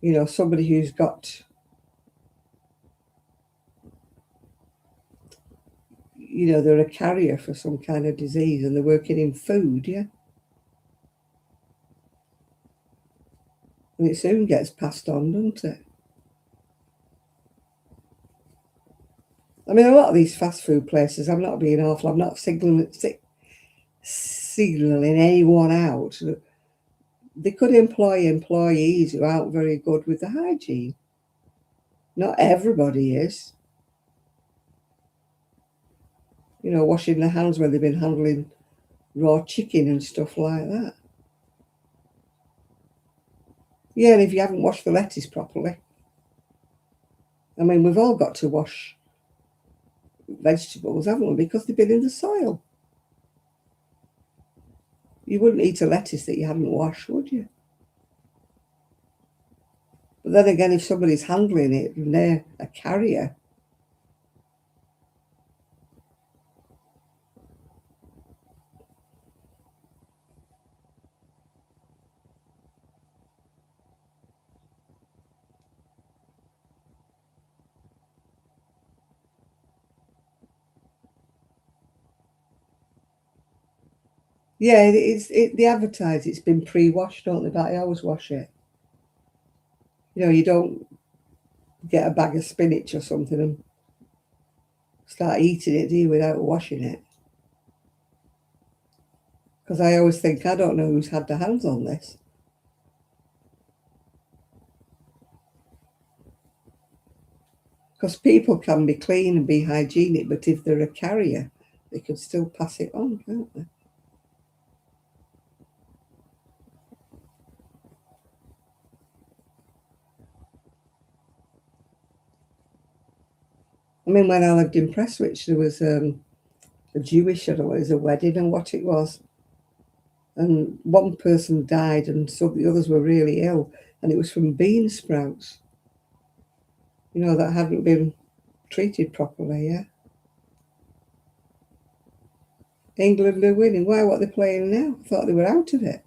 You know, somebody who's got, they're a carrier for some kind of disease and they're working in food, yeah? And it soon gets passed on, doesn't it? I mean, a lot of these fast food places, I'm not being awful, I'm not signaling anyone out. They could employ employees who aren't very good with the hygiene. Not everybody is. You know, washing their hands when they've been handling raw chicken and stuff like that. Yeah, and if you haven't washed the lettuce properly, I mean, we've all got to wash vegetables, haven't we? Because they've been in the soil. You wouldn't eat a lettuce that you hadn't washed, would you? But then again, if somebody's handling it and they're a carrier, yeah, they advertise it's been pre-washed, don't they? But I always wash it. You know, you don't get a bag of spinach or something and start eating it, do you, without washing it? Because I always think, I don't know who's had their hands on this. Because people can be clean and be hygienic, but if they're a carrier, they can still pass it on, can't they? I mean, when I lived in Prestwich, there was a Jewish, I don't know, it was a wedding and what it was. And one person died and so the others were really ill. And it was from bean sprouts, that hadn't been treated properly, yeah. England are winning. Why, what are they playing now? I thought they were out of it.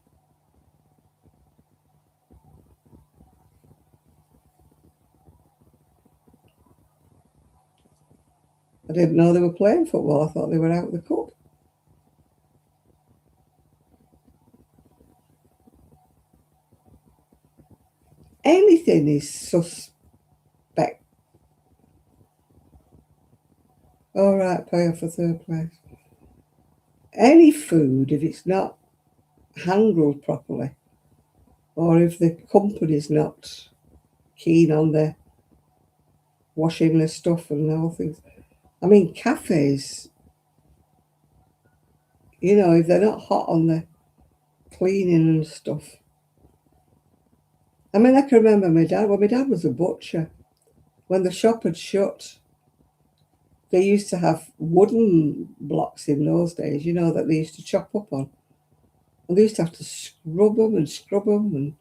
I didn't know they were playing football. I thought they were out of the cup. Anything is suspect. All right, play off for third place. Any food, if it's not handled properly, or if the company's not keen on their washing their stuff and all things. I mean, cafes, you know, if they're not hot on the cleaning and stuff. I mean, I can remember my dad, well, my dad was a butcher. When the shop had shut, they used to have wooden blocks in those days, you know, that they used to chop up on. And they used to have to scrub them and scrub them, and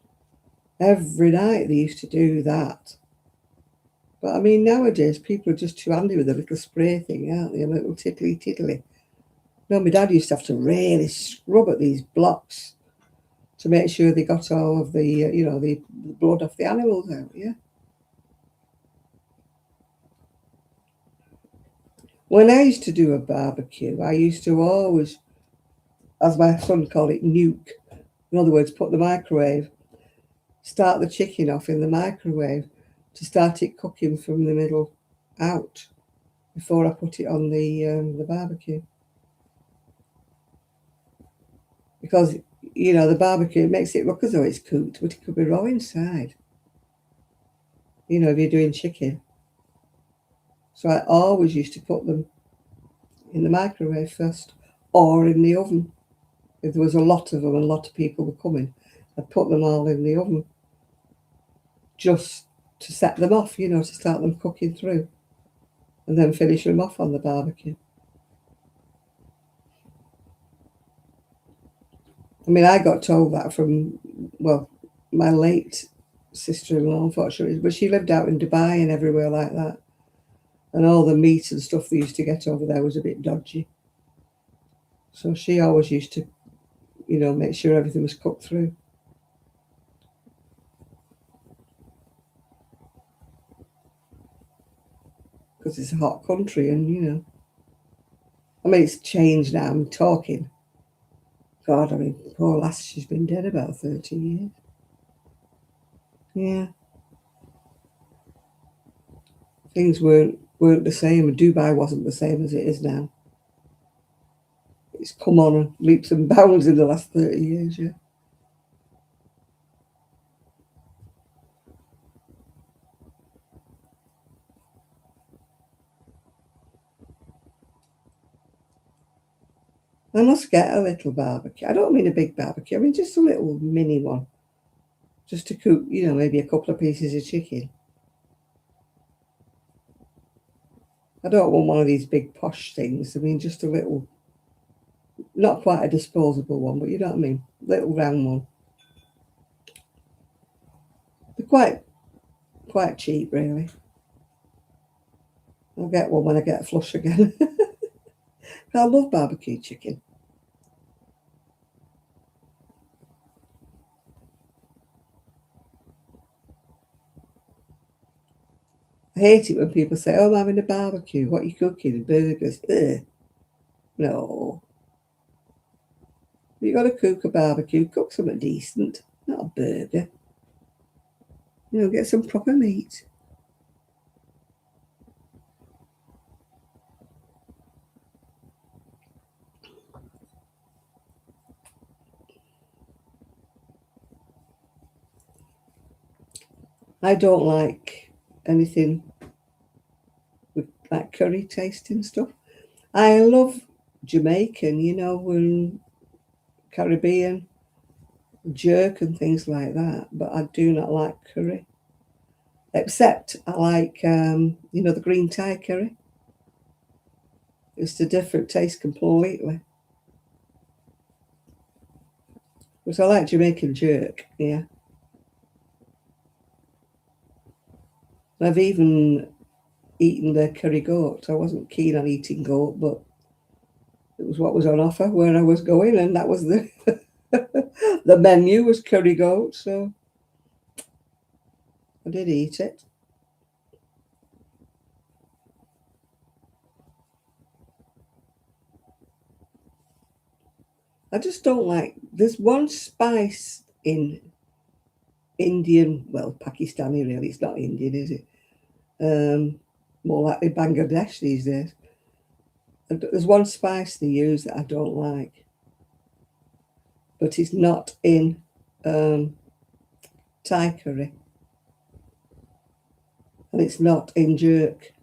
every night they used to do that. But I mean, nowadays people are just too handy with a little spray thing, aren't they? A little tiddly tiddly. No, my dad used to have to really scrub at these blocks to make sure they got all of the, you know, the blood off the animals out, yeah. When I used to do a barbecue, I used to always, as my son called it, nuke. In other words, put the microwave, start the chicken off in the microwave to start it cooking from the middle out before I put it on the barbecue. Because, you know, the barbecue makes it look as though it's cooked, but it could be raw inside. You know, if you're doing chicken. So I always used to put them in the microwave first or in the oven. If there was a lot of them and a lot of people were coming, I'd put them all in the oven just to set them off, you know, to start them cooking through and then finish them off on the barbecue. I mean, I got told that from, well, my late sister-in-law, unfortunately, but she lived out in Dubai and everywhere like that. And all the meat and stuff they used to get over there was a bit dodgy. So she always used to, you know, make sure everything was cooked through. Because it's a hot country and, you know. I mean, it's changed now. I'm talking. God, I mean, poor lass, she's been dead about 30 years. Yeah. Things weren't the same. Dubai wasn't the same as it is now. It's come on leaps and bounds in the last 30 years, yeah. I must get a little barbecue. I don't mean a big barbecue. I mean just a little mini one. Just to cook, you know, maybe a couple of pieces of chicken. I don't want one of these big posh things. I mean just a little, not quite a disposable one, but you know what I mean? Little round one. They're quite cheap really. I'll get one when I get a flush again. I love barbecue chicken. I hate it when people say, "Oh, I'm having a barbecue. What are you cooking? Burgers?" Ugh. No. If you got to cook a barbecue, cook something decent, not a burger. You know, get some proper meat. I don't like anything with like curry tasting stuff. I love Jamaican, you know, and Caribbean jerk and things like that, but I do not like curry. Except I like, you know, the green Thai curry. It's a different taste completely. But I like Jamaican jerk, yeah. And I've even eaten the curry goat. I wasn't keen on eating goat, but it was what was on offer where I was going, and that was the the menu was curry goat, so I did eat it. I just don't like. There's one spice in Indian, well, Pakistani really. It's not Indian, is it? Um, More likely Bangladesh these days. There's one spice they use that I don't like, but it's not in um, Thai curry, and it's not in jerk.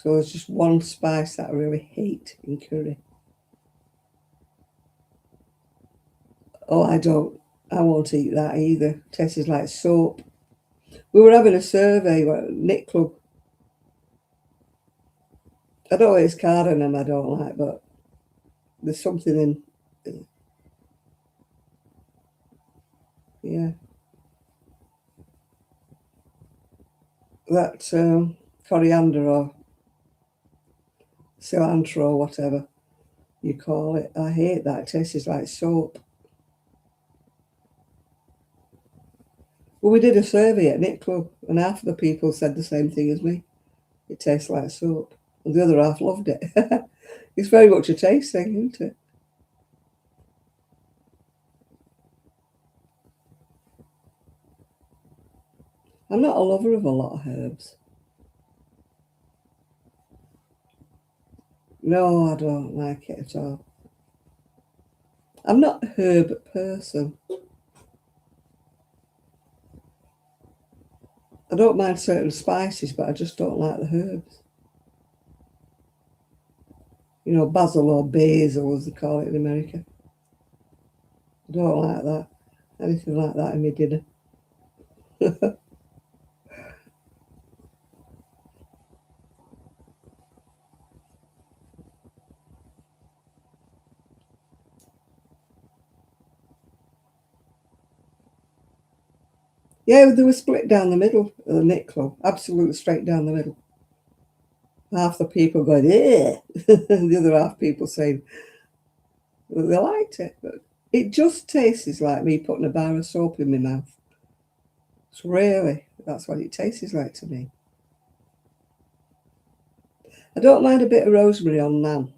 So there's just one spice that I really hate in curry. Oh, I won't eat that either. Tastes like soap. We were having a survey at Knit Club. I don't know it's cardamom I don't like, but there's something in, yeah. That coriander or cilantro or whatever you call it. I hate that. It tastes like soap. Well, we did a survey at Knit Club, and half of the people said the same thing as me. It tastes like soap. And the other half loved it. It's very much a taste thing, isn't it? I'm not a lover of a lot of herbs. No, I don't like it at all. I'm not a herb person. I don't mind certain spices, but I just don't like the herbs. You know, basil or basil, as they call it in America. I don't like that. Anything like that in my dinner. Yeah, they were split down the middle of the Knit Club. Absolutely straight down the middle. Half the people going, eh. The other half people saying that they liked it. But it just tastes like me putting a bar of soap in my mouth. It's really, that's what it tastes like to me. I don't mind a bit of rosemary on naan.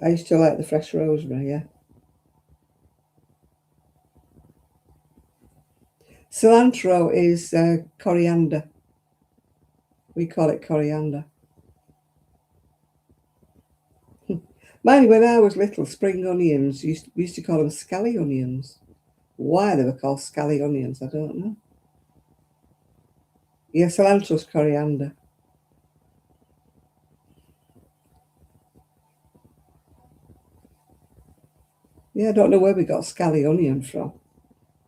I used to like the fresh rosemary, yeah. Cilantro is coriander. We call it coriander. Mind you, when I was little, spring onions, we used to call them scally onions. Why they were called scally onions, I don't know. Yeah, cilantro's coriander. Yeah, I don't know where we got scally onion from.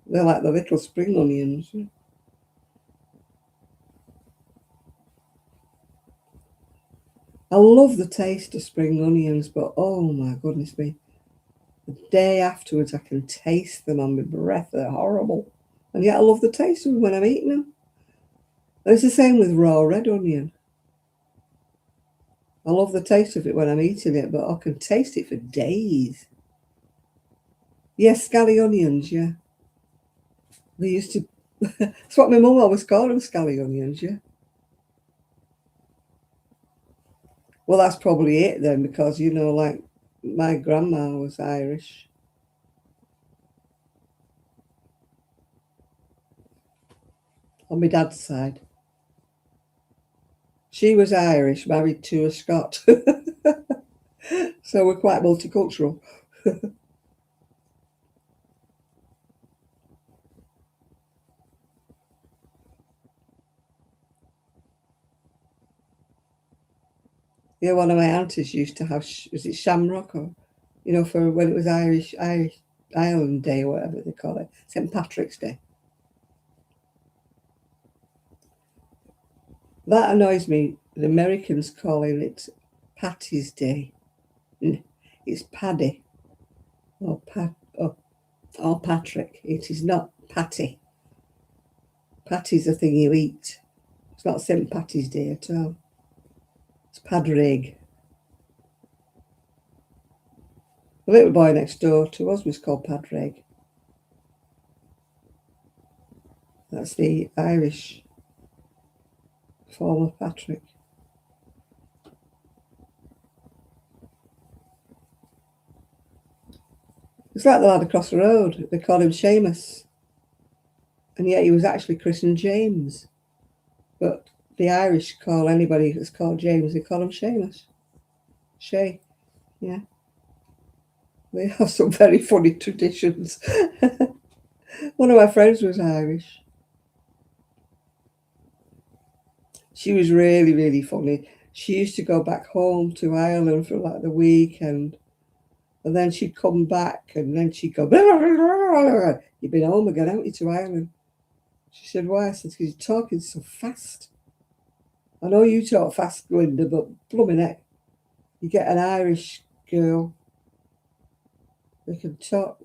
They're like the little spring onions. I love the taste of spring onions, but oh my goodness me. The day afterwards, I can taste them on my breath. They're horrible. And yet I love the taste of them when I'm eating them. And it's the same with raw red onion. I love the taste of it when I'm eating it, but I can taste it for days. Yes, scally onions, yeah. They used to, that's what my mum always called them, scally onions, yeah. Well, that's probably it then, because, you know, like my grandma was Irish. On my dad's side. She was Irish, married to a Scot. So we're quite multicultural. Yeah, one of my aunties used to have, was it shamrock or, you know, for when it was Irish Ireland Day or whatever they call it, St. Patrick's Day. That annoys me. The Americans calling it Patty's Day. It's Paddy or or Patrick. It is not Patty. Patty's a thing you eat. It's not St. Patty's Day at all. It's Padraig. The little boy next door to us was called Padraig. That's the Irish form of Patrick. It's like the lad across the road. They called him Seamus. And yet he was actually christened James. But the Irish call anybody that's called James, they call him Seamus. Shay, yeah. They have some very funny traditions. One of my friends was Irish. She was really, really funny. She used to go back home to Ireland for like the weekend, and then she'd come back, and then she'd go, blah, blah, blah, blah. You've been home again, haven't you, to Ireland? She said, why? I said, because you're talking so fast. I know you talk fast, Glinda, but blooming heck, you get an Irish girl that can talk.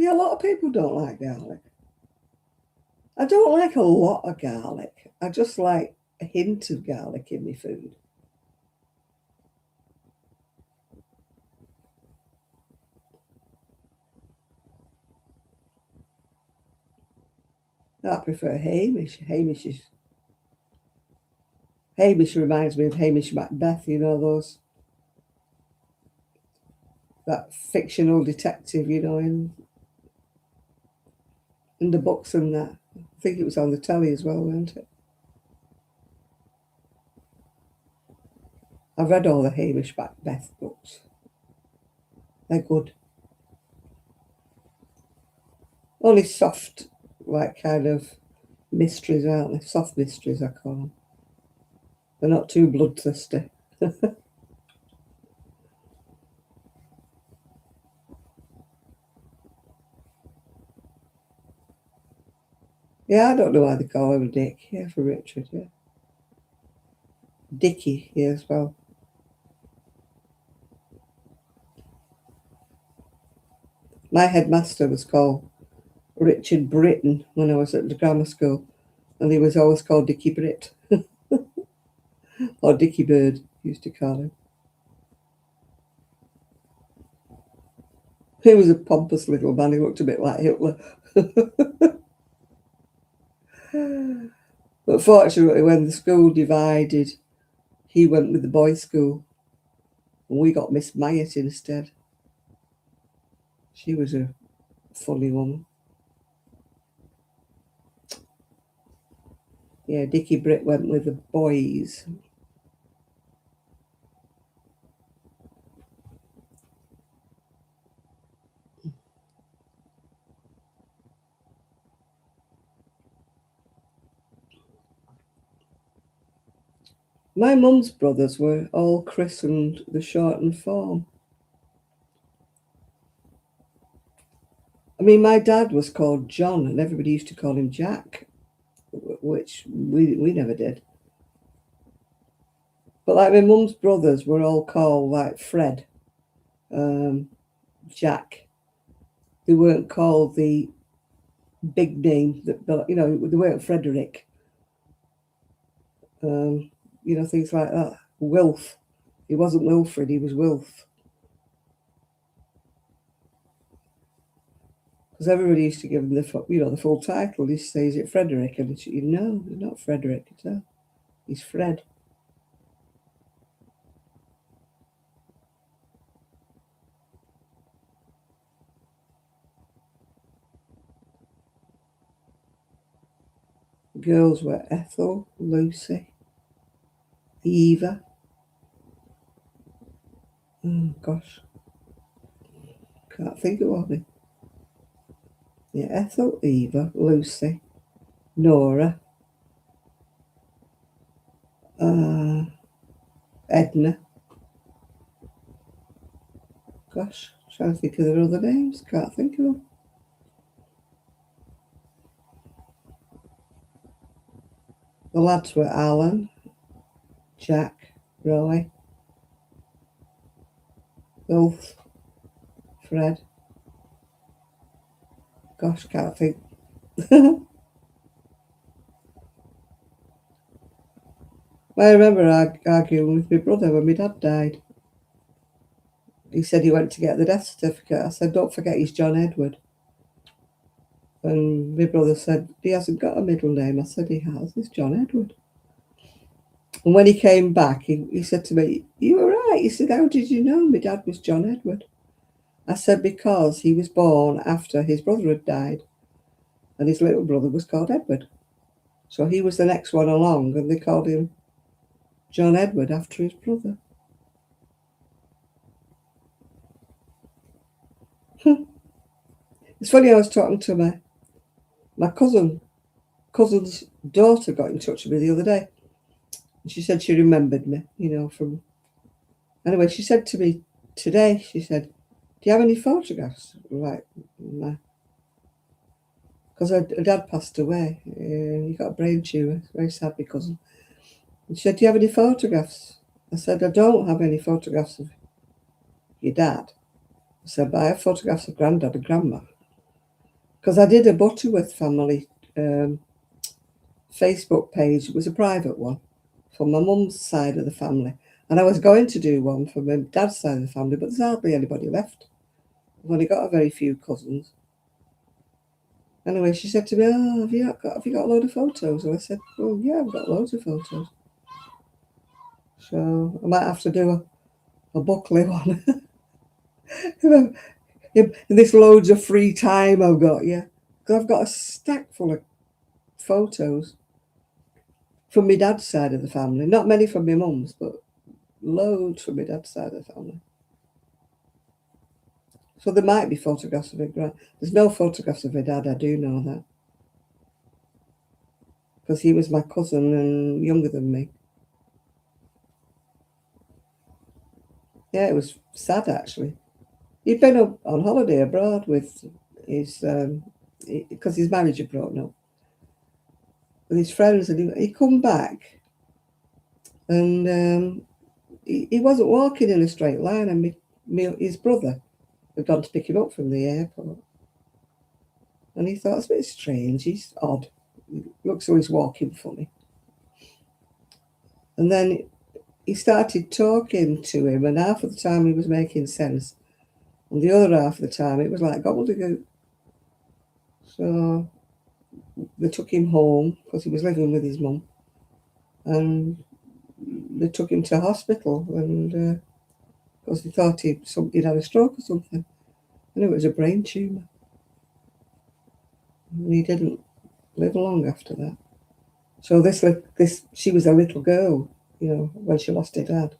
Yeah, a lot of people don't like garlic. I don't like a lot of garlic. I just like a hint of garlic in my food. I prefer Hamish. Hamish reminds me of Hamish Macbeth, you know, that fictional detective, you know, in the books and that. I think it was on the telly as well, wasn't it? I've read all the Hamish Macbeth books. They're good. Only soft, like kind of mysteries, aren't they? Soft mysteries, I call them. They're not too bloodthirsty. Yeah, I don't know why they call him Dick. Yeah, for Richard, yeah. Dickie, yeah, as well. My headmaster was called Richard Britton when I was at the grammar school, and he was always called Dickie Britt, or Dickie Bird, used to call him. He was a pompous little man. He looked a bit like Hitler. But fortunately, when the school divided, he went with the boys' school, and we got Miss Myatt instead. She was a funny woman. Yeah, Dickie Britt went with the boys. My mum's brothers were all christened the shortened form. I mean, my dad was called John, and everybody used to call him Jack, which we never did. But like my mum's brothers were all called like Fred, Jack. They weren't called the big name that, you know, they weren't Frederick. You know, things like that. Wilf. He wasn't Wilfred, he was Wilf. Because everybody used to give him the, you know, the full title. He used to say, "Is it Frederick?" And you know, he's not Frederick. He's Fred. The girls were Ethel, Lucy, Eva. Oh gosh, can't think of any. Yeah, Ethel, Eva, Lucy, Nora, Edna. Gosh, trying to think of their other names. Can't think of them. The lads were Alan, Jack, Roy, Ulf, Fred. Gosh, can't think. I remember arguing with my brother when my dad died. He said he went to get the death certificate. I said, don't forget he's John Edward. And my brother said, he hasn't got a middle name. I said, he has. It's John Edward. And when he came back, he said to me, you were right. He said, how did you know my dad was John Edward? I said, because he was born after his brother had died. And his little brother was called Edward. So he was the next one along, and they called him John Edward after his brother. It's funny, I was talking to my cousin's daughter got in touch with me the other day. And she said she remembered me, from... Anyway, she said to me today, she said, do you have any photographs? Like, no. Because her dad passed away. He got a brain tumour. Very sad, my cousin. And she said, do you have any photographs? I said, I don't have any photographs of your dad. I said, but I have photographs of Grandad and Grandma. Because I did a Butterworth family Facebook page. It was a private one for my mum's side of the family. And I was going to do one for my dad's side of the family, but there's hardly anybody left. I've only got a very few cousins. Anyway, she said to me, oh, have you got a load of photos? And I said, well, yeah, I've got loads of photos. So I might have to do a booklet one. In this loads of free time I've got, yeah. Because I've got a stack full of photos from my dad's side of the family. Not many from my mum's, but loads from my dad's side of the family. So there might be photographs of my grand. There's no photographs of my dad, I do know that. Because he was my cousin and younger than me. Yeah, it was sad, actually. He'd been up on holiday abroad with his... because his marriage had broken up. With his friends, and he come back, and he wasn't walking in a straight line, and his brother had gone to pick him up from the airport, and he thought, it's a bit strange, he's odd, looks like he's walking funny. And then he started talking to him, and half of the time he was making sense, and the other half of the time it was like gobbledygook. So they took him home because he was living with his mum, and they took him to hospital, and because they thought he'd had a stroke or something, and it was a brain tumour, and he didn't live long after that. So she was a little girl, when she lost her dad.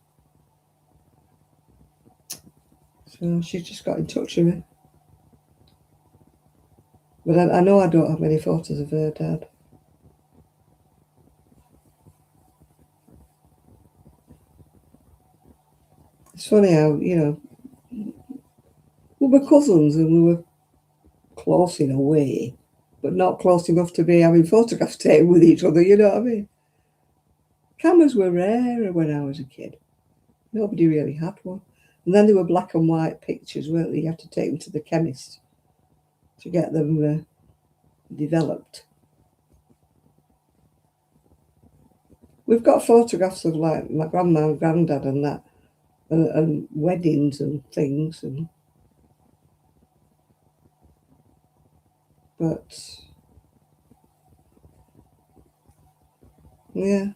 So she just got in touch with me. But I know I don't have many photos of her dad. It's funny how, we were cousins and we were close in a way, but not close enough to be having photographs taken with each other, you know what I mean? Cameras were rare when I was a kid. Nobody really had one. And then there were black and white pictures, weren't they? You had to take them to the chemist to get them developed. We've got photographs of like my grandma and granddad and that, and weddings and things, but yeah,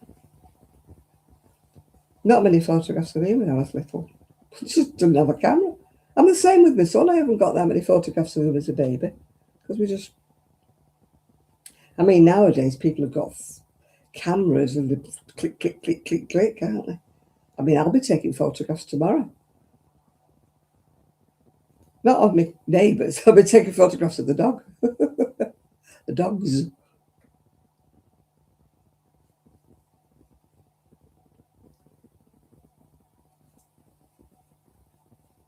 not many photographs of me when I was little. Just didn't have a camera. I'm the same with my son. I haven't got that many photographs of him as a baby because nowadays people have got cameras and they click, click, click, click, click, can't they? I'll be taking photographs tomorrow. Not of my neighbours. I'll be taking photographs of the dog. The dogs.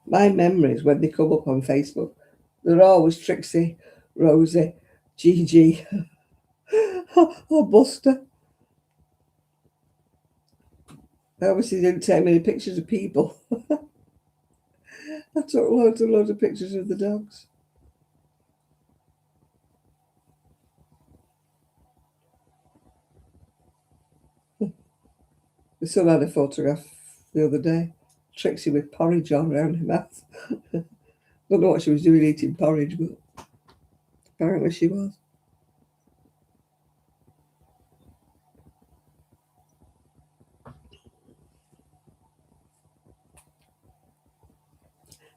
My memories, when they come up on Facebook, they're always Trixie, Rosie, Gigi, or Buster. I obviously didn't take many pictures of people. I took loads and loads of pictures of the dogs. My son had a photograph the other day. Trixie with porridge all around her mouth. Don't know what she was doing eating porridge, but apparently she was.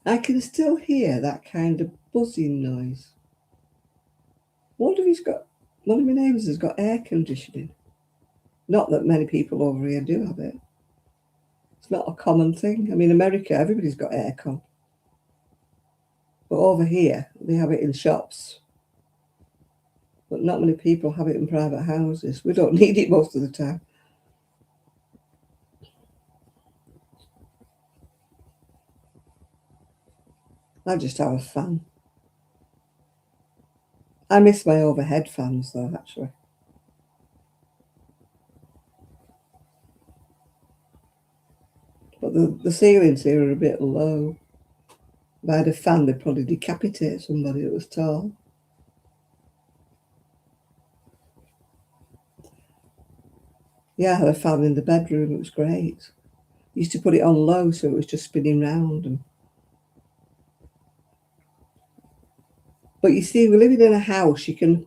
I can still hear that kind of buzzing noise. One of my neighbours has got air conditioning. Not that many people over here do have it. It's not a common thing. America, everybody's got aircon. But over here, they have it in shops. But not many people have it in private houses. We don't need it most of the time. I just have a fan. I miss my overhead fans though, actually. But the ceilings here are a bit low. If I had a fan, they'd probably decapitate somebody that was tall. Yeah, I had a fan in the bedroom. It was great. Used to put it on low so it was just spinning round. But you see, we're living in a house. We can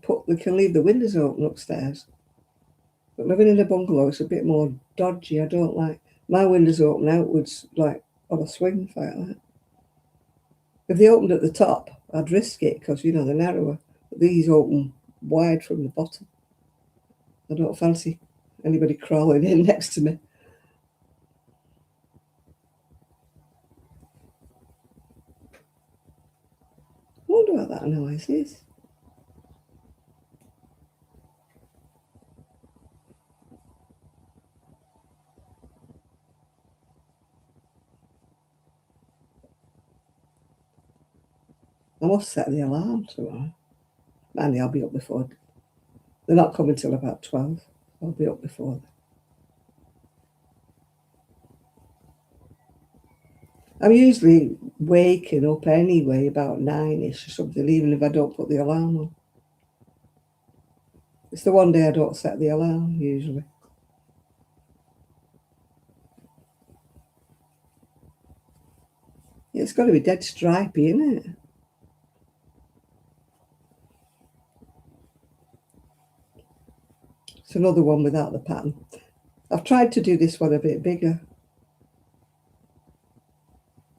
leave the windows open upstairs. But living in a bungalow, it's a bit more dodgy. I don't like my windows open outwards, like on a swing like that. If they opened at the top, I'd risk it because they're narrower. But these open wide from the bottom. I don't fancy anybody crawling in next to me. I wonder what that noise is. I must set the alarm tomorrow. Mandy, I'll be up before. They're not coming till about 12. I'll be up before then. I'm usually waking up anyway about 9ish or something, even if I don't put the alarm on. It's the one day I don't set the alarm, usually. It's got to be dead stripy, isn't it? It's another one without the pattern. I've tried to do this one a bit bigger.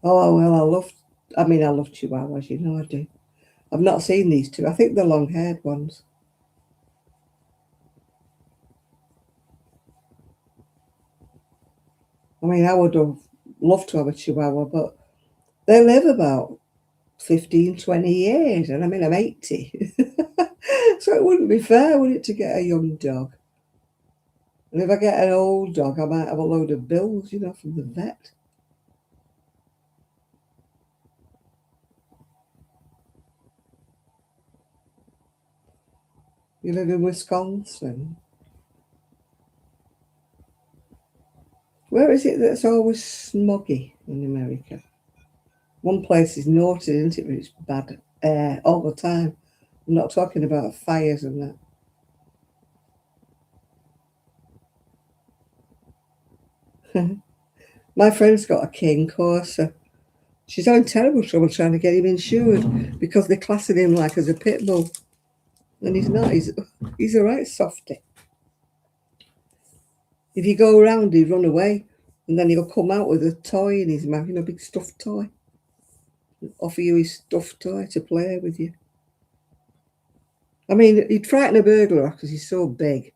Oh, well, I love chihuahuas, I do. I've not seen these two. I think they're long-haired ones. I would have loved to have a chihuahua, but they live about 15, 20 years, and I'm 80. So it wouldn't be fair, would it, to get a young dog? And if I get an old dog, I might have a load of bills, from the vet. You live in Wisconsin. Where is it that's always smoggy in America? One place is noted, isn't it, for its bad air all the time. I'm not talking about fires and that. My friend's got a king Corsa. She's having terrible trouble trying to get him insured because they're classing him like as a pit bull. And he's not. He's a right softy. If you go around, he'd run away. And then he'll come out with a toy in his mouth, a big stuffed toy. Offer you his stuffed toy to play with you. He'd frighten a burglar because he's so big.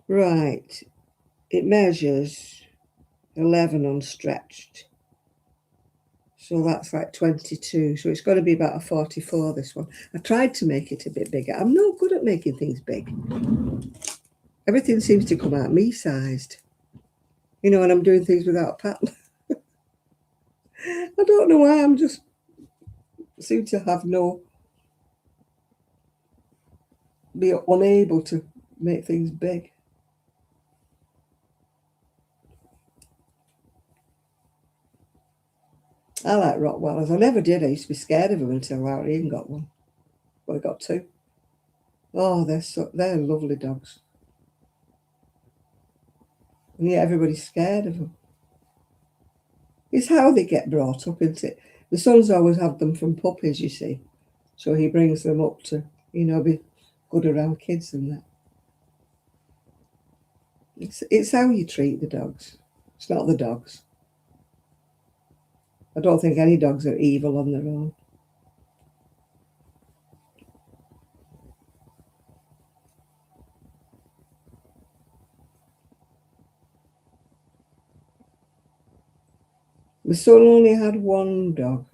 Right. It measures 11 unstretched. So that's like 22. So it's got to be about a 44, this one. I tried to make it a bit bigger. I'm no good at making things big. Everything seems to come out me-sized. When I'm doing things without a pattern. I don't know why. I'm just seem to have be unable to make things big. I like Rottweilers. I never did. I used to be scared of them until Larry got one. Well, I got two. Oh, they're lovely dogs. And yet everybody's scared of them. It's how they get brought up, isn't it? The sons always have them from puppies, you see. So he brings them up to, be good around kids and that. It's how you treat the dogs. It's not the dogs. I don't think any dogs are evil on their own. My son only had one dog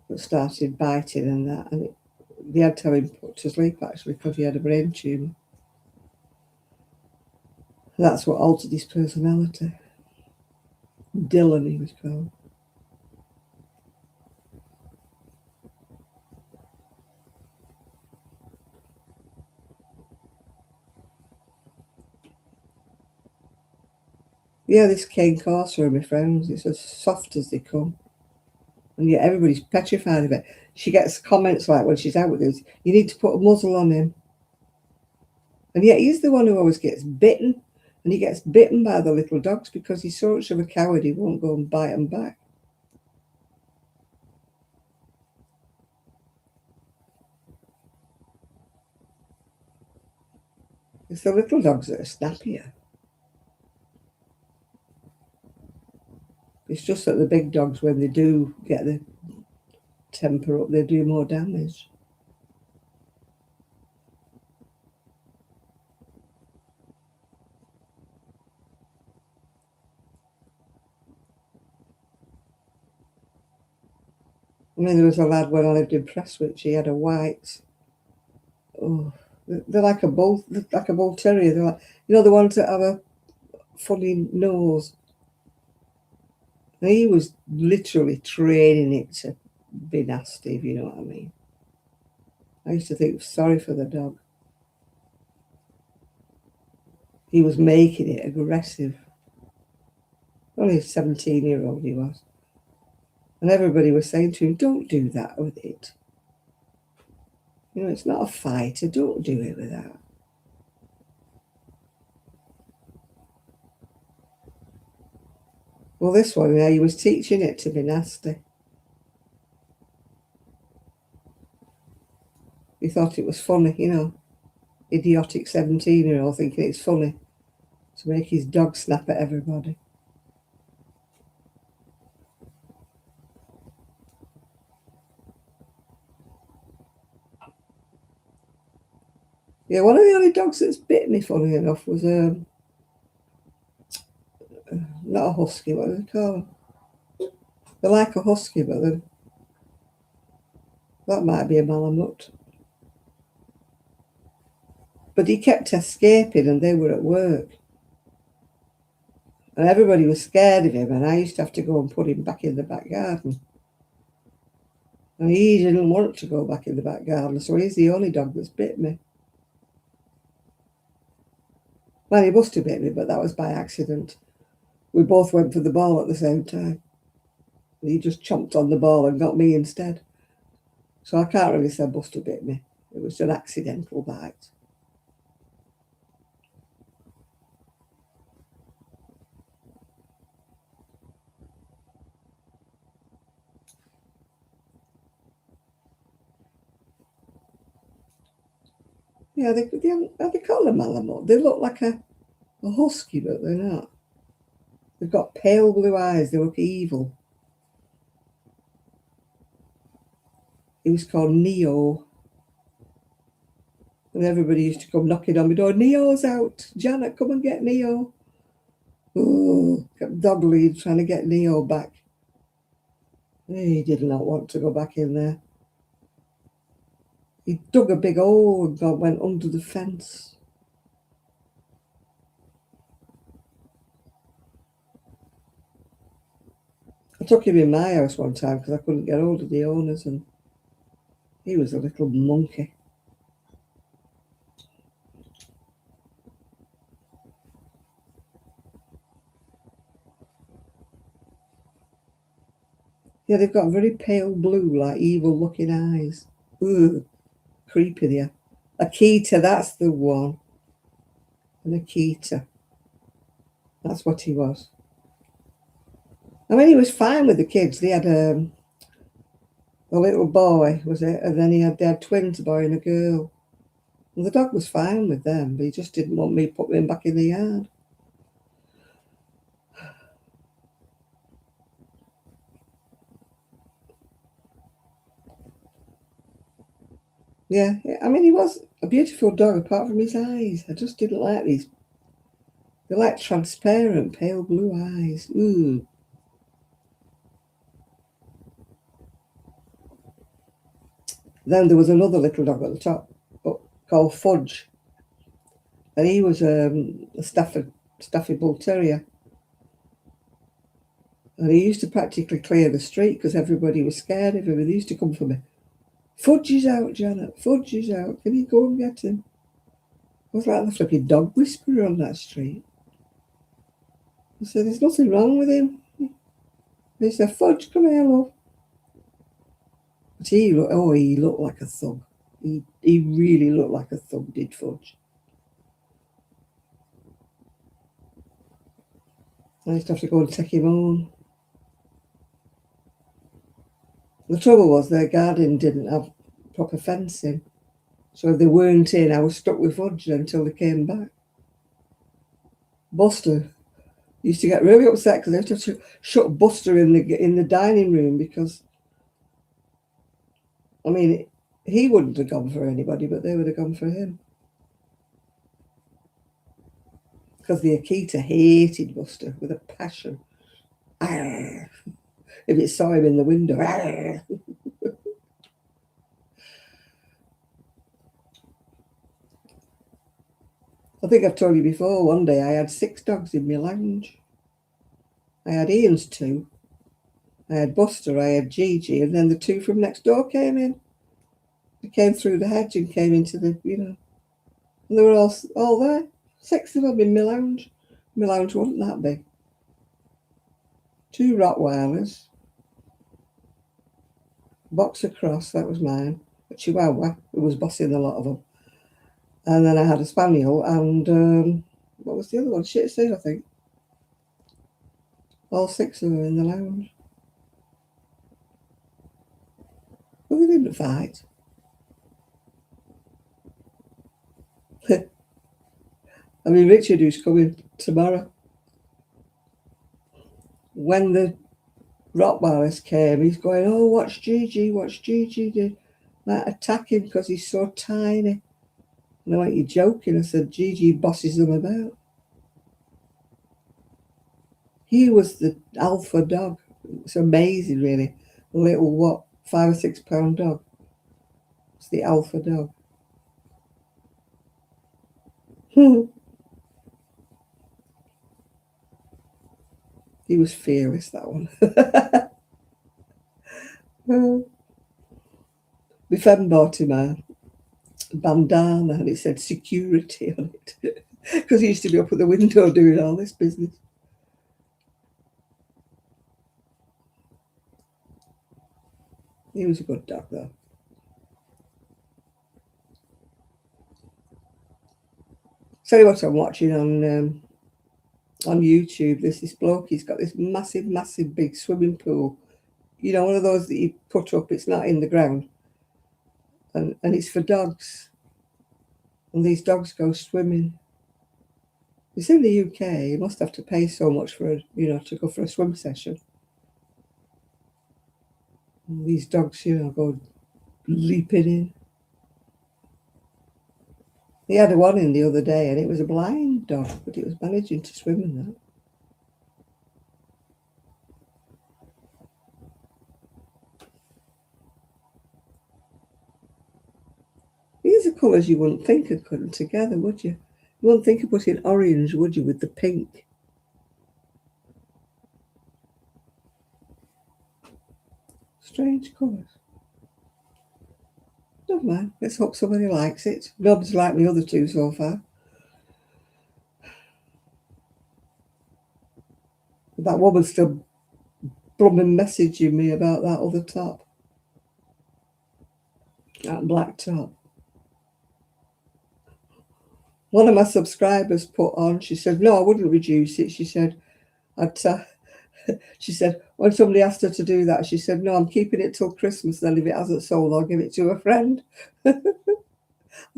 that started biting and that, and they had to have him put to sleep actually because he had a brain tumour. That's what altered his personality. Dylan, he was called. Yeah, this cane corso are my friends. It's as soft as they come. And yet everybody's petrified of it. She gets comments like when she's out with us, you need to put a muzzle on him. And yet he's the one who always gets bitten. And he gets bitten by the little dogs because he's so much of a coward he won't go and bite them back. It's the little dogs that are snappier. It's just that the big dogs, when they do get the temper up, they do more damage. I mean, there was a lad when I lived in Prestwich, he had a white, oh, they're like a bull terrier. They're like, you know, the ones that have a funny nose. And he was literally training it to be nasty, if you know what I mean. I used to think sorry for the dog. He was making it aggressive. Only a 17-year-old he was. And everybody was saying to him, don't do that with it. You know, it's not a fighter. Don't do it with that. Well, this one, yeah, he was teaching it to be nasty. He thought it was funny, you know. Idiotic 17-year-old thinking it's funny to make his dog snap at everybody. Yeah, one of the only dogs that's bit me, funny enough, was not a husky, what do they call them? They're like a husky, but that might be a Malamute. But he kept escaping and they were at work. And everybody was scared of him, and I used to have to go and put him back in the back garden. And he didn't want to go back in the back garden, so he's the only dog that's bit me. Well, he must have bit me, but that was by accident. We both went for the ball at the same time. He just chomped on the ball and got me instead. So I can't really say Buster bit me. It was an accidental bite. Yeah, they call them Malamute. They look like a husky, but they're not. They've got pale blue eyes. They look evil. He was called Neo. And everybody used to come knocking on my door. Neo's out. Janet, come and get Neo. Oh, kept dog lead trying to get Neo back. He did not want to go back in there. He dug a big hole and went under the fence. I took him in my house one time because I couldn't get hold of the owners, and he was a little monkey. Yeah, they've got very pale blue, like evil-looking eyes. Ugh, creepy they are. Akita, that's the one. An Akita. That's what he was. I mean, he was fine with the kids. They had a little boy, was it? And then they had twins, a boy and a girl. And the dog was fine with them, but he just didn't want me putting him back in the yard. Yeah, I mean, he was a beautiful dog apart from his eyes. I just didn't like these. They're like transparent, pale blue eyes. Ooh. Then there was another little dog at the top called Fudge. And he was a Stafford Bull Terrier. And he used to practically clear the street because everybody was scared of him. And they used to come for me. Fudge is out, Janet. Fudge is out. Can you go and get him? I was like the flipping dog whisperer on that street. I said, there's nothing wrong with him. They said, Fudge, come here, love. But he looked like a thug. He really looked like a thug, did Fudge. I used to have to go and take him home. The trouble was their garden didn't have proper fencing. So if they weren't in, I was stuck with Fudge until they came back. Buster used to get really upset because they had to shut Buster in the dining room because, I mean, he wouldn't have gone for anybody, but they would have gone for him. Because the Akita hated Buster with a passion. Arr. If it saw him in the window. Arr. I think I've told you before, one day I had 6 dogs in my lounge. I had Ian's 2. I had Buster, I had Gigi, and then the 2 from next door came in. They came through the hedge and came into the, and they were all there. 6 of them in my lounge. My lounge wasn't that big. 2 Rottweilers. Boxer Cross, that was mine. A Chihuahua, who was bossing a lot of them. And then I had a Spaniel and, what was the other one? Shih Tzu, I think. All 6 of them in the lounge. But they didn't fight. I mean, Richard, who's coming tomorrow, when the Rottweilers came, he's going, oh, watch Gigi did. Might attack him because he's so tiny. And I went, you're joking. I said, Gigi bosses them about. He was the alpha dog. It's amazing, really. A little, 5 or 6 pound dog. It's the alpha dog. He was fearless, that one. My friend bought him a bandana and it said security on it because he used to be up at the window doing all this business. He was a good dog, though. Tell you what I'm watching on YouTube. There's this bloke. He's got this massive big swimming pool. One of those that you put up. It's not in the ground, and it's for dogs. And these dogs go swimming. It's in the UK. You must have to pay so much for to go for a swim session. And these dogs, go leaping in. He had one in the other day, and it was a blind dog, but it was managing to swim in that. These are colours you wouldn't think of putting together, would you? You wouldn't think of putting orange, would you, with the pink? Strange colours. Never mind. Let's hope somebody likes it. Nobody's liked the other 2 so far. That woman's still brumming messaging me about that other top. That black top. One of my subscribers put on, she said, no, I wouldn't reduce it. She said, she said, when somebody asked her to do that, she said, no, I'm keeping it till Christmas. Then if it hasn't sold, I'll give it to a friend. I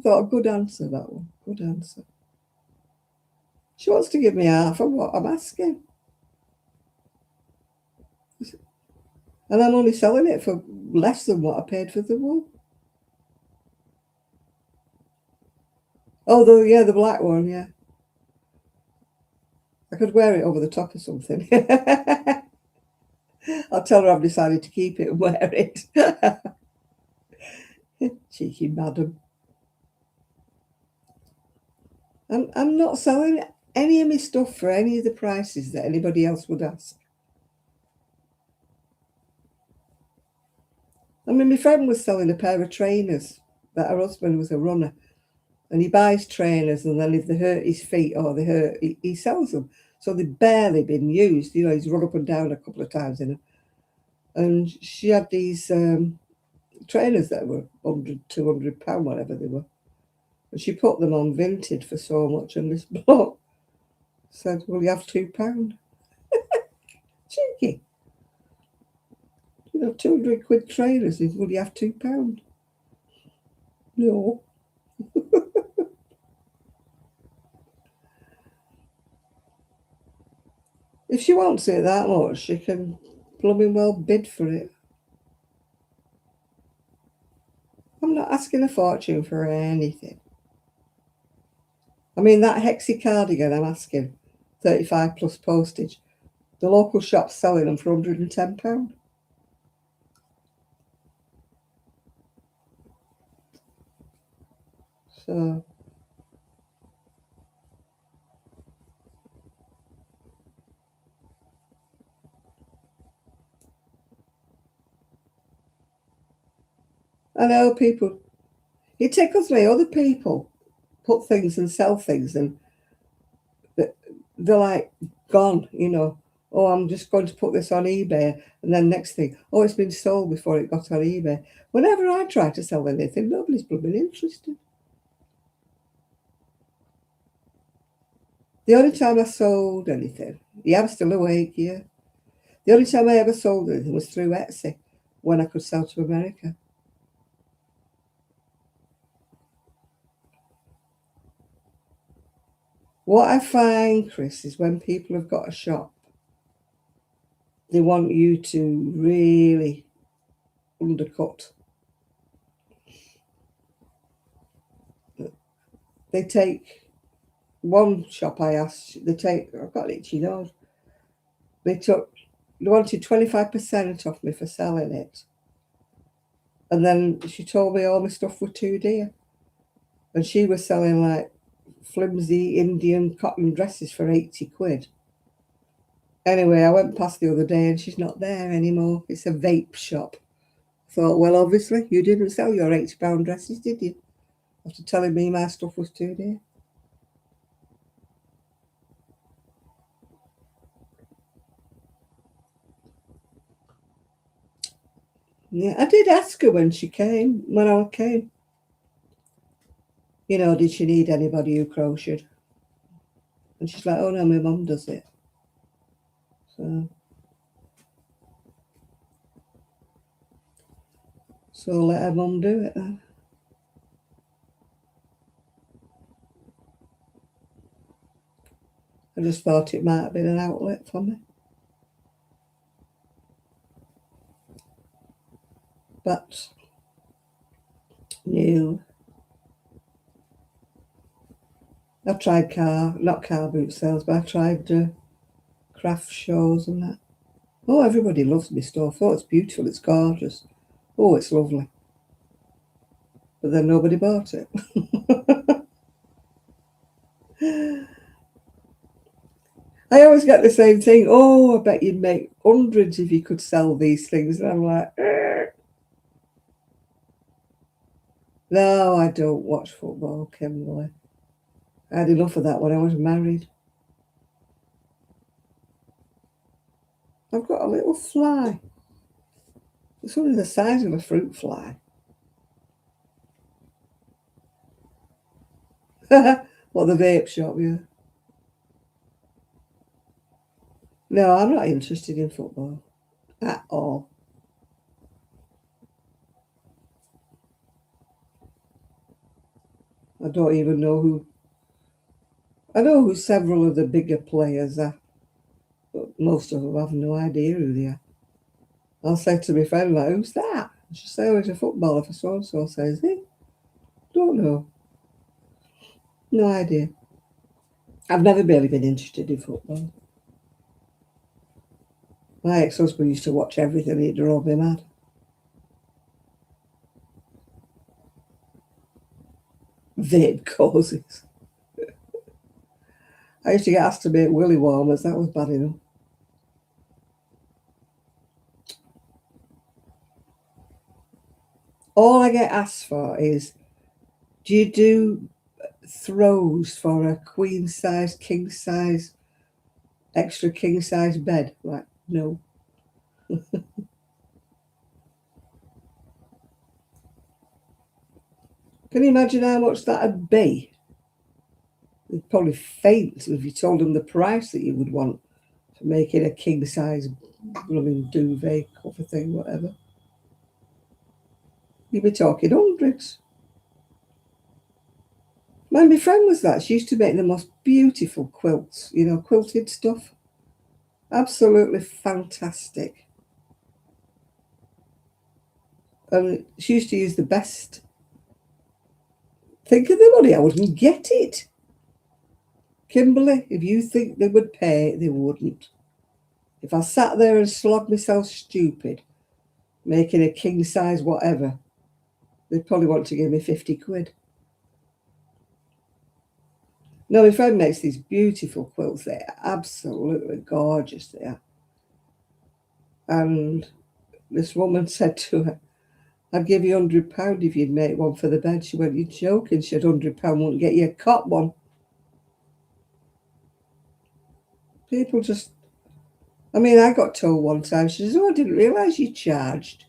thought, a good answer, that one. Good answer. She wants to give me half of what I'm asking. And I'm only selling it for less than what I paid for the wool. Oh, the black one, yeah. I could wear it over the top or something. I'll tell her I've decided to keep it and wear it. Cheeky madam. I'm not selling any of my stuff for any of the prices that anybody else would ask. I mean, my friend was selling a pair of trainers that her husband was a runner. And he buys trainers, and then if they hurt his feet or they hurt, he sells them. So they've barely been used. You know, he's run up and down a couple of times in them. And she had these trainers that were £100, £200, whatever they were. And she put them on Vinted for so much. And this bloke said, "Will you have £2?" Cheeky. You know, 200 quid trainers. Will you have £2? No. If she wants it that much, she can blooming well bid for it. I'm not asking a fortune for anything. I mean, that Hexy cardigan I'm asking, 35 plus postage. The local shop's selling them for £110. So, I know people, it tickles me, other people put things and sell things and they're like gone, you know. Oh, I'm just going to put this on eBay. And then next thing, oh, it's been sold before it got on eBay. Whenever I try to sell anything, nobody's blooming interested. The only time I sold anything, yeah, I'm still awake, yeah. The only time I ever sold anything was through Etsy when I could sell to America. What I find, Chris, is when people have got a shop, they want you to really undercut. They take one shop I asked, I've got an itchy nose. They wanted 25% off me for selling it. And then she told me all my stuff were too dear. And she was selling like flimsy Indian cotton dresses for 80 quid. Anyway, I went past the other day and she's not there anymore. It's a vape shop. Thought, well, obviously, you didn't sell your £80 dresses, did you? After telling me my stuff was too dear. Yeah, I did ask her when I came. You know, did she need anybody who crocheted? And she's like, oh no, my mum does it. So let her mum do it then. I just thought it might have been an outlet for me. But no. I've tried not car boot sales, but I've tried craft shows and that. Oh, everybody loves my stuff. Oh, it's beautiful, it's gorgeous. Oh, it's lovely. But then nobody bought it. I always get the same thing. Oh, I bet you'd make hundreds if you could sell these things. And I'm like, no, I don't watch football, Kimberly. I had enough of that when I was married. I've got a little fly. It's only the size of a fruit fly. What, the vape shop, yeah. No, I'm not interested in football at all. I don't even know who. I know who several of the bigger players are, but most of them have no idea who they are. I'll say to my friend, like, who's that? And she'll say, oh, he's a footballer for so and so. Says, he? Don't know. No idea. I've never really been interested in football. My ex-husband used to watch everything. It drove me mad. vape causes. I used to get asked to make willy warmers. That was bad enough. All I get asked for is, do you do throws for a queen size, king size, extra king size bed? Like, no. Can you imagine how much that'd be? They'd probably faint if you told them the price that you would want for making a king size blooming duvet cover thing, whatever. You'd be talking hundreds. My friend was that. She used to make the most beautiful quilts, you know, quilted stuff. Absolutely fantastic. And she used to use the best. Think of the money, I wouldn't get it. Kimberly, if you think they would pay, they wouldn't. If I sat there and slogged myself stupid, making a king size whatever, they'd probably want to give me 50 quid. No, my friend makes these beautiful quilts. They're absolutely gorgeous, they are. And this woman said to her, I'd give you £100 if you'd make one for the bed. She went, you're joking. She said, £100 won't get you a cot one. People just, I mean, I got told one time, she says, oh, I didn't realise you charged.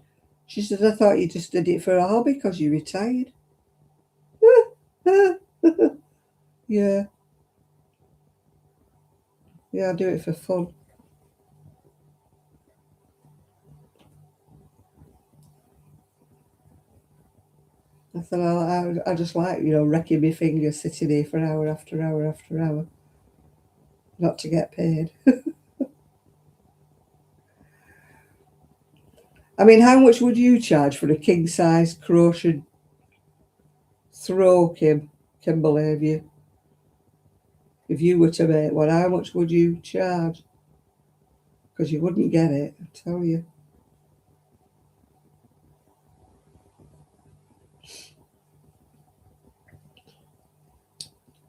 She said, I thought you just did it for a hobby because you retired. Yeah. Yeah, I do it for fun. I thought, I just like, you know, wrecking my fingers, sitting here for hour after hour after hour, not to get paid. I mean, how much would you charge for a king-size crochet throw, Kimberly, if you were to make one? How much would you charge? Because you wouldn't get it, I tell you.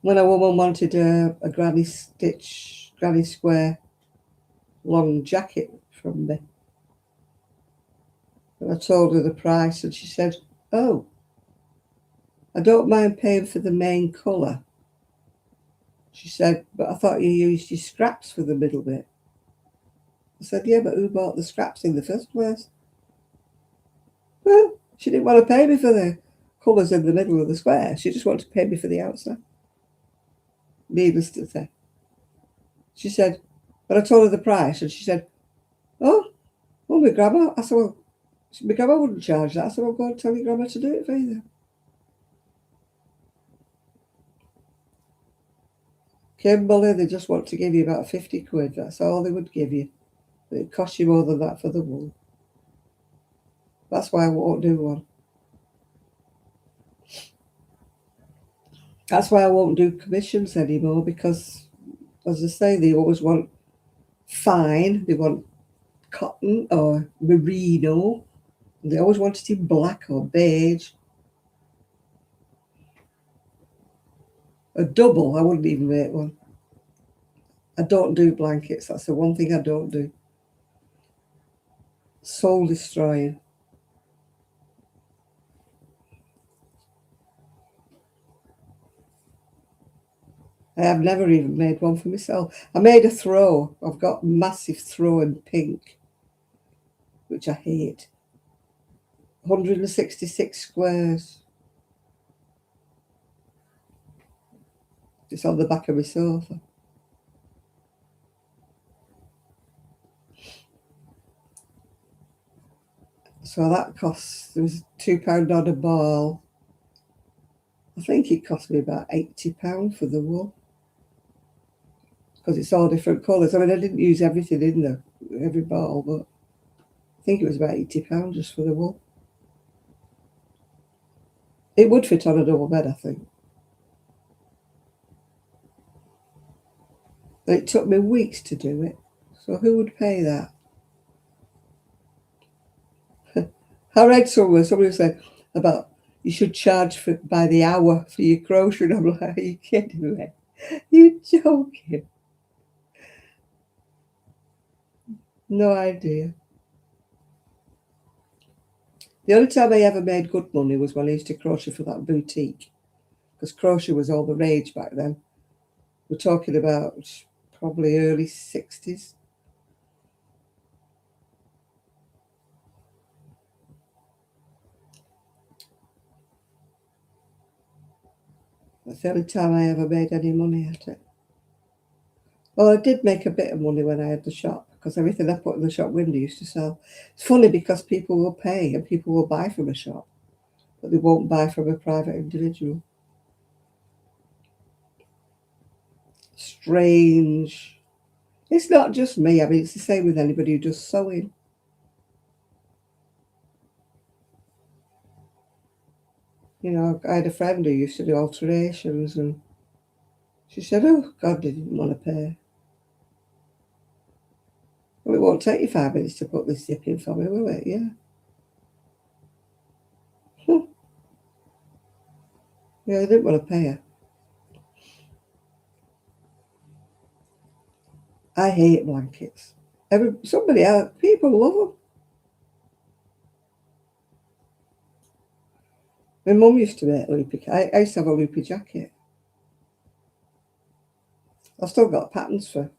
When a woman wanted a granny square long jacket from me, and I told her the price, and she said, oh, I don't mind paying for the main colour. She said, but I thought you used your scraps for the middle bit. I said, yeah, but who bought the scraps in the first place? Well, she didn't want to pay me for the colours in the middle of the square. She just wanted to pay me for the outside. Needless to say. She said, but I told her the price, and she said, oh, my grandma. I said, well, my grandma wouldn't charge that. I said, well, go and tell your grandma to do it for you then. Kimberly, they just want to give you about 50 quid. That's all they would give you. But it costs you more than that for the wool. That's why I won't do one. That's why I won't do commissions anymore, because, as I say, they always want fine. They want cotton or merino. They always want it in black or beige. A double, I wouldn't even make one. I don't do blankets. That's the one thing I don't do. Soul destroying. I have never even made one for myself. I made a throw. I've got massive throw in pink, which I hate. 166 squares. It's on the back of my sofa. So that costs, there was £2 on a ball. I think it cost me about £80 for the wool, because it's all different colours. I mean, I didn't use everything in every ball, but I think it was about £80 just for the wool. It would fit on a double bed, I think. But it took me weeks to do it. So who would pay that? I read somewhere, somebody said about you should charge by the hour for your crochet. And I'm like, are you kidding me? You're joking. No idea. The only time I ever made good money was when I used to crochet for that boutique, because crochet was all the rage back then. We're talking about probably early 60s. That's the only time I ever made any money at it. Well, I did make a bit of money when I had the shop, because everything I put in the shop window used to sell. It's funny because people will pay and people will buy from a shop, but they won't buy from a private individual. Strange. It's not just me. I mean, it's the same with anybody who does sewing. You know, I had a friend who used to do alterations, and she said, oh, God, they didn't want to pay. Well, it won't take you 5 minutes to put this zip in for me, will it? Yeah. Yeah, they didn't want to pay her. I hate blankets. Somebody else, people love them. My mum used to make loopy. I used to have a loopy jacket. I've still got patterns for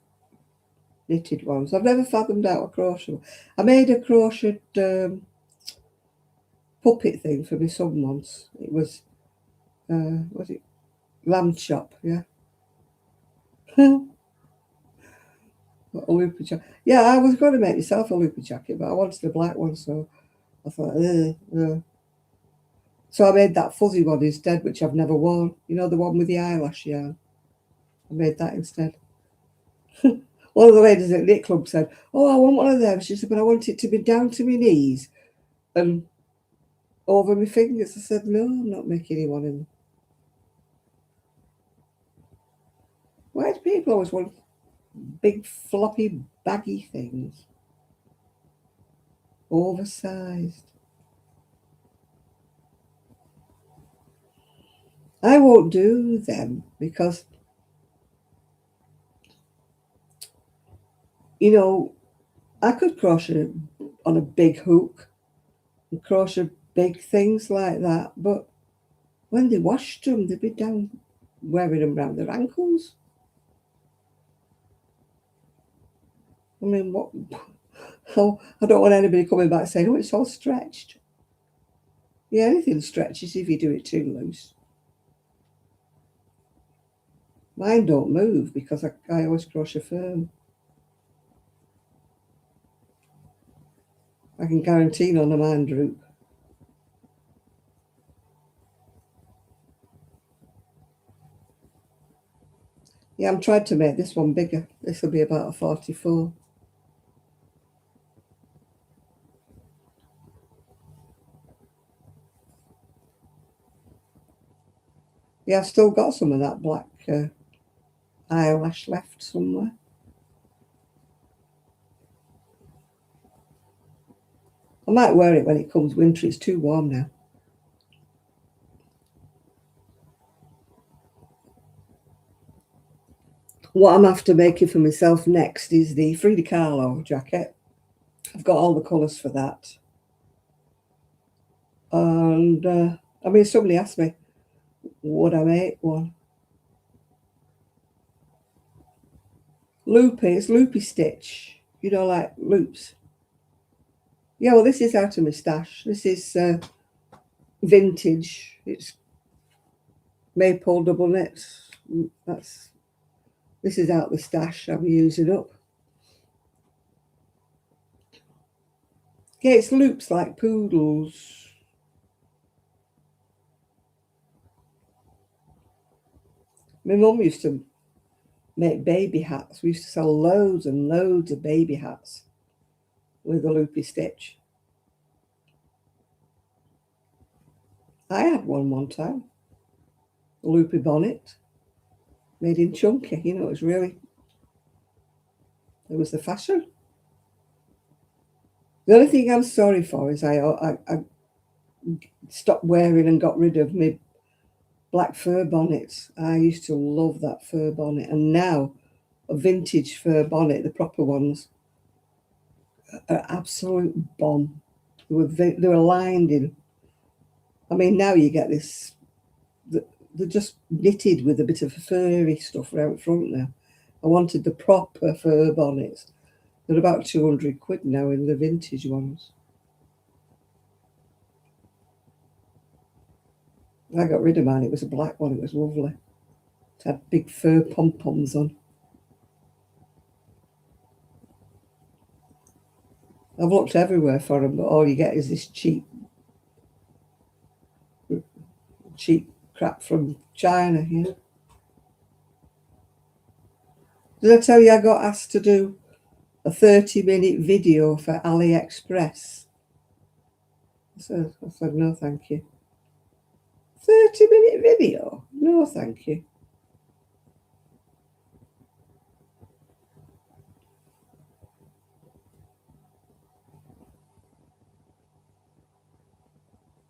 knitted ones. I've never fathomed out a crochet. I made a crocheted puppet thing for my son once. It was it lamb chop? Yeah. A loopy jacket. Yeah, I was going to make myself a loopy jacket, but I wanted a black one, so I thought, So I made that fuzzy one instead, which I've never worn. You know, the one with the eyelash yarn. I made that instead. One of the ladies at the knit club said, oh, I want one of them. She said, but I want it to be down to my knees and over my fingers. I said, no, I'm not making any one of them. Why do people always want big, floppy, baggy things? Oversized. I won't do them because, you know, I could crochet on a big hook and crochet big things like that, but when they washed them, they'd be down wearing them around their ankles. I mean, what? Oh, I don't want anybody coming back saying, oh, it's all stretched. Yeah, anything stretches if you do it too loose. Mine don't move because I always crochet firm. I can guarantee none of mine droop. Yeah, I'm trying to make this one bigger. This will be about a 44. Yeah, I've still got some of that black eyelash left somewhere. I might wear it when it comes winter. It's too warm now. What I'm after making for myself next is the Frida Kahlo jacket. I've got all the colours for that. And, I mean, somebody asked me, would I make one? Loopy, it's loopy stitch. You know, like loops. Yeah, well, this is out of my stash. This is vintage. It's maple double knits. This is out the stash I'm using up. Yeah, it's loops like poodles. My mum used to make baby hats. We used to sell loads and loads of baby hats with a loopy stitch. I had one time, a loopy bonnet, made in chunky. You know, it was the fashion. The only thing I'm sorry for is I stopped wearing and got rid of my black fur bonnets. I used to love that fur bonnet, and now a vintage fur bonnet, the proper ones, are absolute bomb. They were lined in. I mean, now you get this. They're just knitted with a bit of furry stuff out front now. I wanted the proper fur bonnets. They're about 200 quid now in the vintage ones. I got rid of mine. It was a black one. It was lovely. It had big fur pom-poms on. I've looked everywhere for them, but all you get is this cheap crap from China, you know. Did I tell you I got asked to do a 30-minute video for AliExpress? I said, no, thank you. 30-minute video? No, thank you.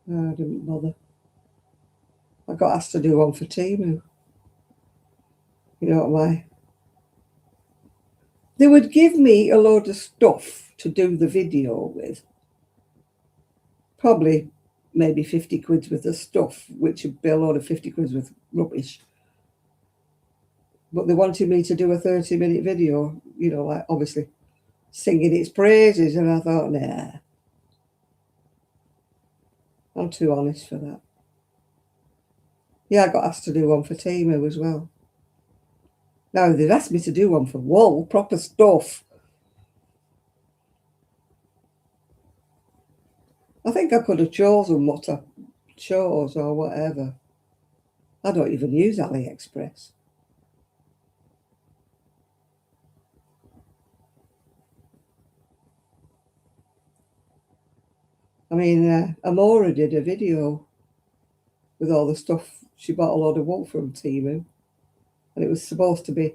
No, I didn't bother. I got asked to do one for Temu. You know why? They would give me a load of stuff to do the video with. Probably maybe 50 quid worth of stuff, which would be a load of 50 quid worth of rubbish. But they wanted me to do a 30-minute video, you know, like obviously singing its praises. And I thought, nah, I'm too honest for that. Yeah, I got asked to do one for Temu as well. Now, they'd asked me to do one for wool, proper stuff. I think I could have chosen what I chose or whatever. I don't even use AliExpress. I mean, Amora did a video with all the stuff. She bought a load of wool from Temu. And it was supposed to be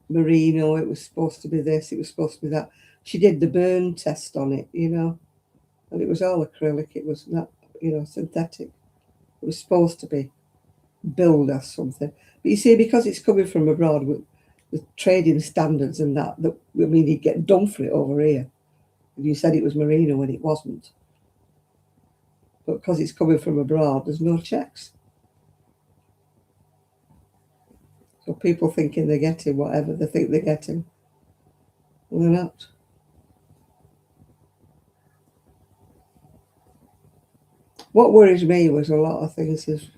merino, it was supposed to be this, it was supposed to be that. She did the burn test on it, you know, and it was all acrylic, it was not, you know, synthetic. It was supposed to be billed as something. But you see, because it's coming from abroad with the trading standards and that I mean, you'd get done for it over here. If you said it was merino when it wasn't. But because it's coming from abroad, there's no checks. So people thinking they're getting whatever they think they're getting, well, they're not. What worries me was a lot of things is,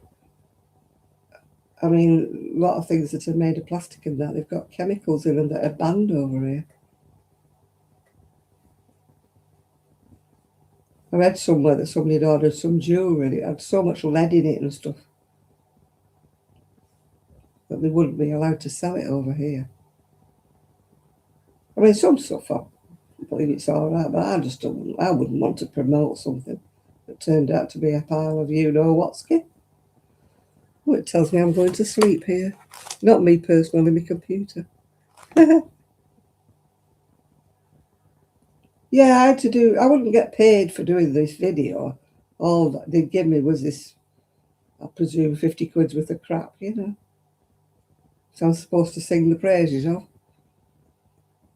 I mean, a lot of things that are made of plastic and that, they've got chemicals in them that are banned over here. I read somewhere that somebody had ordered some jewellery and it had so much lead in it and stuff that they wouldn't be allowed to sell it over here. I mean, some stuff I believe it's all right, but I wouldn't want to promote something that turned out to be a pile of you-know-whatski. Oh, it tells me I'm going to sleep here. Not me personally, my computer. Yeah, I wouldn't get paid for doing this video. All that they'd give me was this, I presume, 50 quid's worth of crap, you know. So I'm supposed to sing the praises of.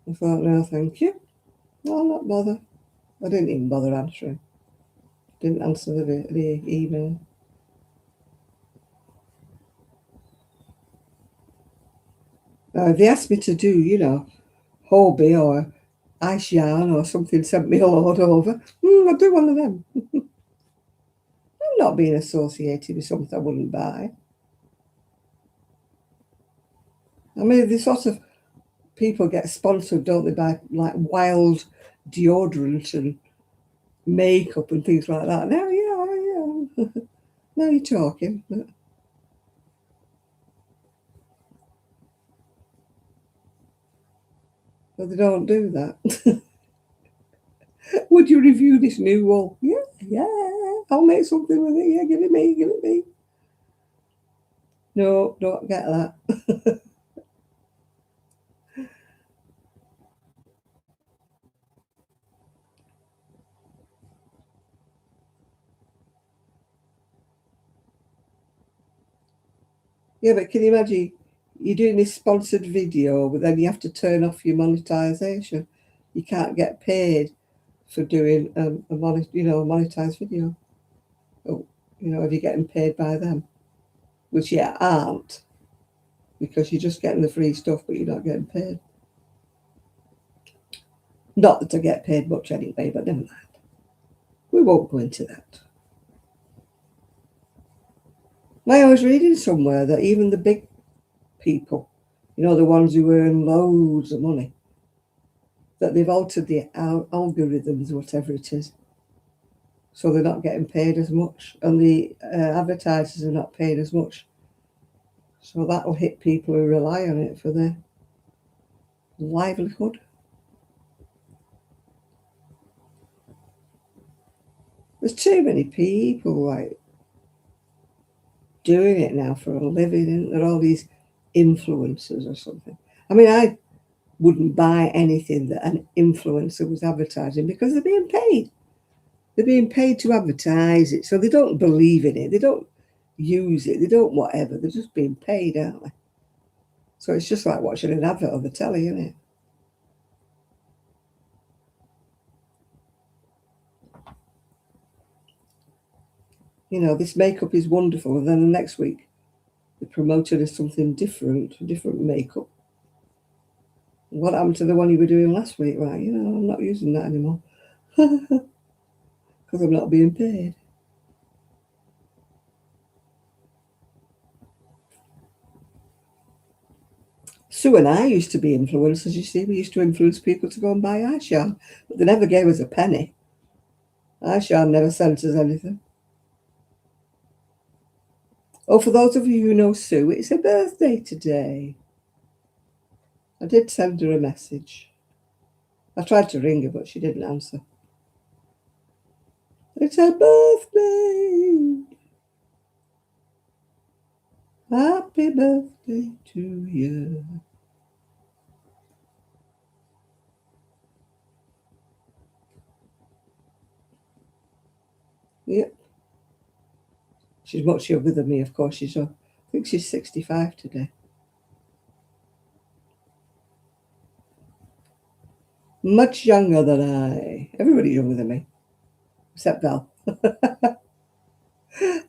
I thought, no, thank you. I'll not bother. I didn't even bother answering. Didn't answer the email. Now, if they asked me to do, you know, Hobie or Ice Yarn or something, sent me a load over, I'd do one of them. I'm not being associated with something I wouldn't buy. I mean, the sort of people get sponsored, don't they, by like wild deodorant and makeup and things like that. Now, yeah. Now you're talking. But they don't do that. Would you review this new wool? Yeah. I'll make something with it. Yeah, give it me. No, don't get that. Yeah, but can you imagine you're doing this sponsored video, but then you have to turn off your monetization. You can't get paid for doing a monetized video. Oh, if you're getting paid by them, which you aren't, because you're just getting the free stuff, but you're not getting paid. Not that I get paid much anyway, but never mind. We won't go into that. I was reading somewhere that even the big people, the ones who earn loads of money, that they've altered the algorithms, whatever it is, so they're not getting paid as much, and the advertisers are not paid as much. So that will hit people who rely on it for their livelihood. There's too many people like doing it now for a living, and there are all these influencers or something. I mean, I wouldn't buy anything that an influencer was advertising because they're being paid. They're being paid to advertise it, so they don't believe in it. They don't use it. They don't whatever. They're just being paid, aren't they? So it's just like watching an advert on the telly, isn't it? This makeup is wonderful, and then the next week they promoted as something different makeup. What happened to the one you were doing last week? Right, I'm not using that anymore because I'm not being paid. Sue and I used to be influencers, you see. We used to influence people to go and buy eyeshadow, but they never gave us a penny. Eyeshadow never sent us anything. Oh, for those of you who know Sue, it's her birthday today. I did send her a message. I tried to ring her, but she didn't answer. It's her birthday. Happy birthday to you. Yep. She's much younger than me, of course. I think she's 65 today. Much younger than I. Everybody's younger than me, except Val. I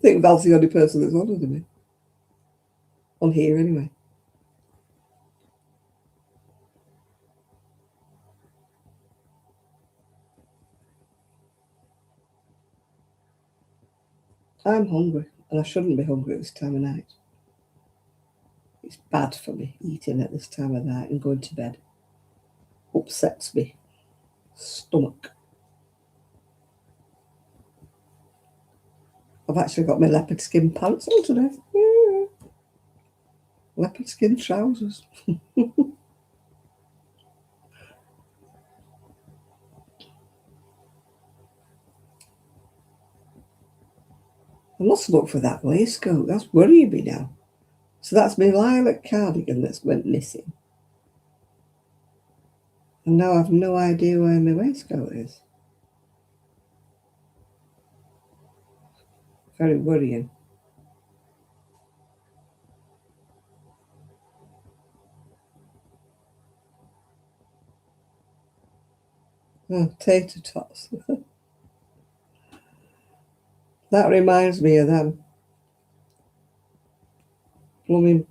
think Val's the only person that's older than me. On here, anyway. I'm hungry, and I shouldn't be hungry at this time of night. It's bad for me eating at this time of night and going to bed. Upsets me stomach. I've actually got my leopard skin pants on today. Yeah. Leopard skin trousers. I must look for that waistcoat. That's worrying me now. So that's my lilac cardigan that's went missing. And now I've no idea where my waistcoat is. Very worrying. Oh, tater tots. That reminds me of them. Blooming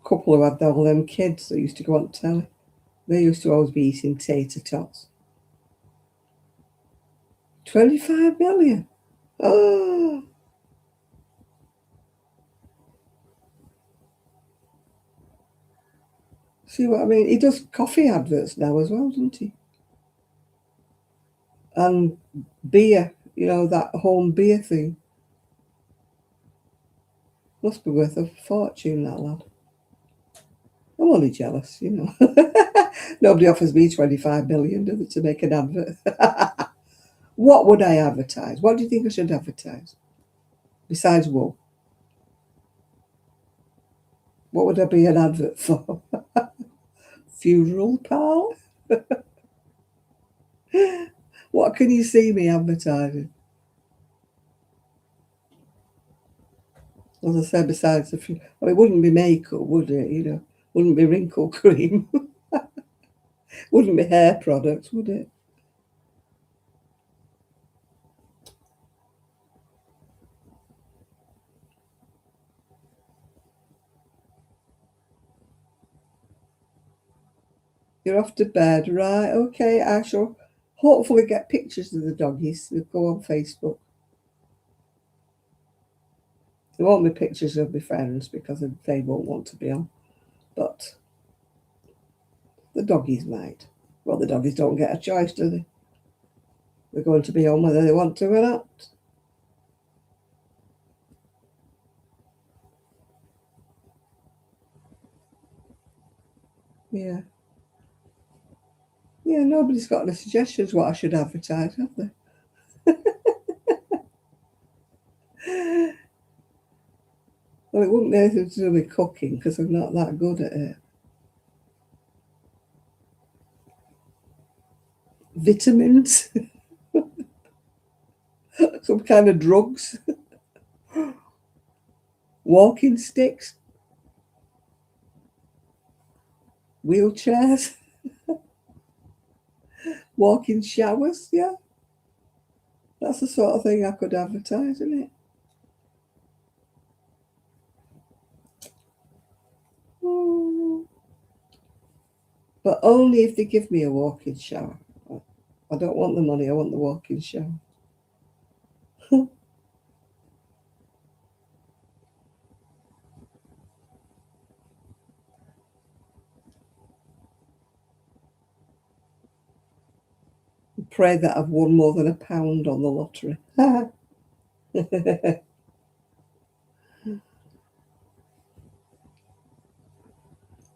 couple who had all them kids that used to go on telly. They used to always be eating tater tots. 25 million. Oh. See what I mean? He does coffee adverts now as well, doesn't he? And beer, that home beer thing. Must be worth a fortune, that lad. I'm only jealous, Nobody offers me 25 million, do they, to make an advert? What would I advertise? What do you think I should advertise? Besides wool? What would I be an advert for? Funeral parlour? What can you see me advertising? As I said, besides a few, well, it wouldn't be makeup, would it? You know, wouldn't be wrinkle cream, wouldn't be hair products, would it? You're off to bed, right? Okay, I shall hopefully get pictures of the doggies that go on Facebook. There won't be pictures of my friends because they won't want to be on, but the doggies might. Well, the doggies don't get a choice, do they? They're going to be on whether they want to or not. Yeah. Yeah, nobody's got any suggestions what I should advertise, have they? Well, it wouldn't be anything to do with cooking because I'm not that good at it. Vitamins, some kind of drugs, walking sticks, wheelchairs, walking showers. Yeah, that's the sort of thing I could advertise, isn't it? But only if they give me a walking shower. I don't want the money, I want the walking shower. Pray that I've won more than £1 on the lottery.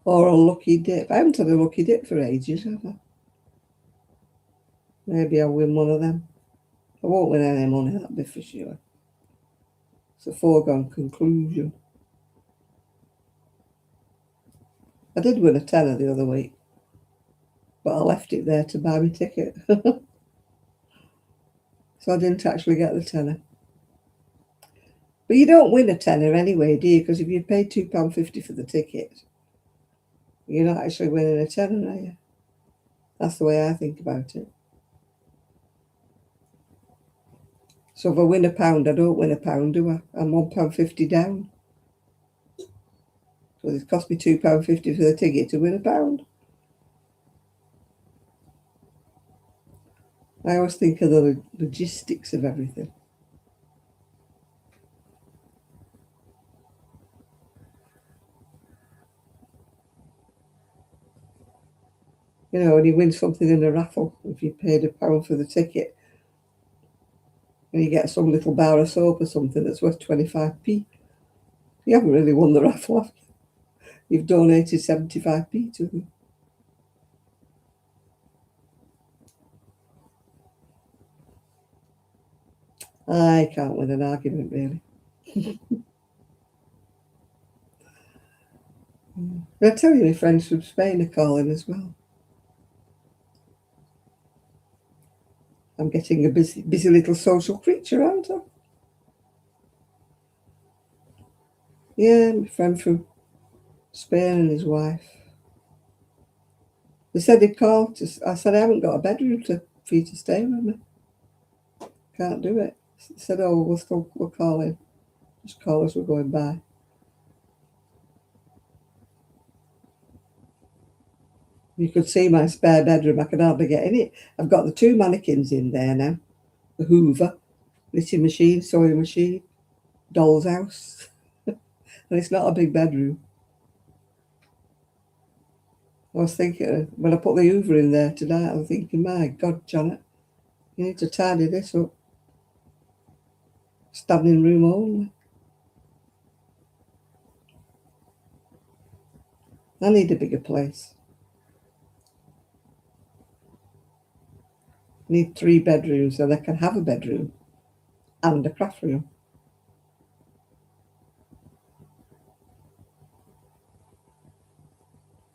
Or a lucky dip. I haven't had a lucky dip for ages, have I? Maybe I'll win one of them. I won't win any money, that'll be for sure. It's a foregone conclusion. I did win a tenner the other week, but I left it there to buy my ticket. So I didn't actually get the tenner. But you don't win a tenner anyway, do you? Because if you pay £2.50 for the ticket, you're not actually winning a tenner, are you? That's the way I think about it. So if I win £1, I don't win £1, do I? I'm £1.50 down. So it cost me £2.50 for the ticket to win £1. I always think of the logistics of everything. You know, when you win something in a raffle, if you paid £1 for the ticket, and you get some little bar of soap or something that's worth 25p, you haven't really won the raffle, have you? You've donated 75p to them. I can't win an argument, really. But I tell you, my friends from Spain are calling as well. I'm getting a busy little social creature, aren't I? Yeah, my friend from Spain and his wife. They said they'd call. I said, I haven't got a bedroom for you to stay with me. Can't do it. They said, oh, we'll call in. Just call us, we're going by. You could see my spare bedroom. I can hardly get in it. I've got the 2 mannequins in there now. The Hoover, knitting machine, sewing machine, doll's house. And it's not a big bedroom. I was thinking, when I put the Hoover in there tonight, I was thinking, my God, Janet, you need to tidy this up. Standing room only. I need a bigger place. I need 3 bedrooms so they can have a bedroom and a craft room.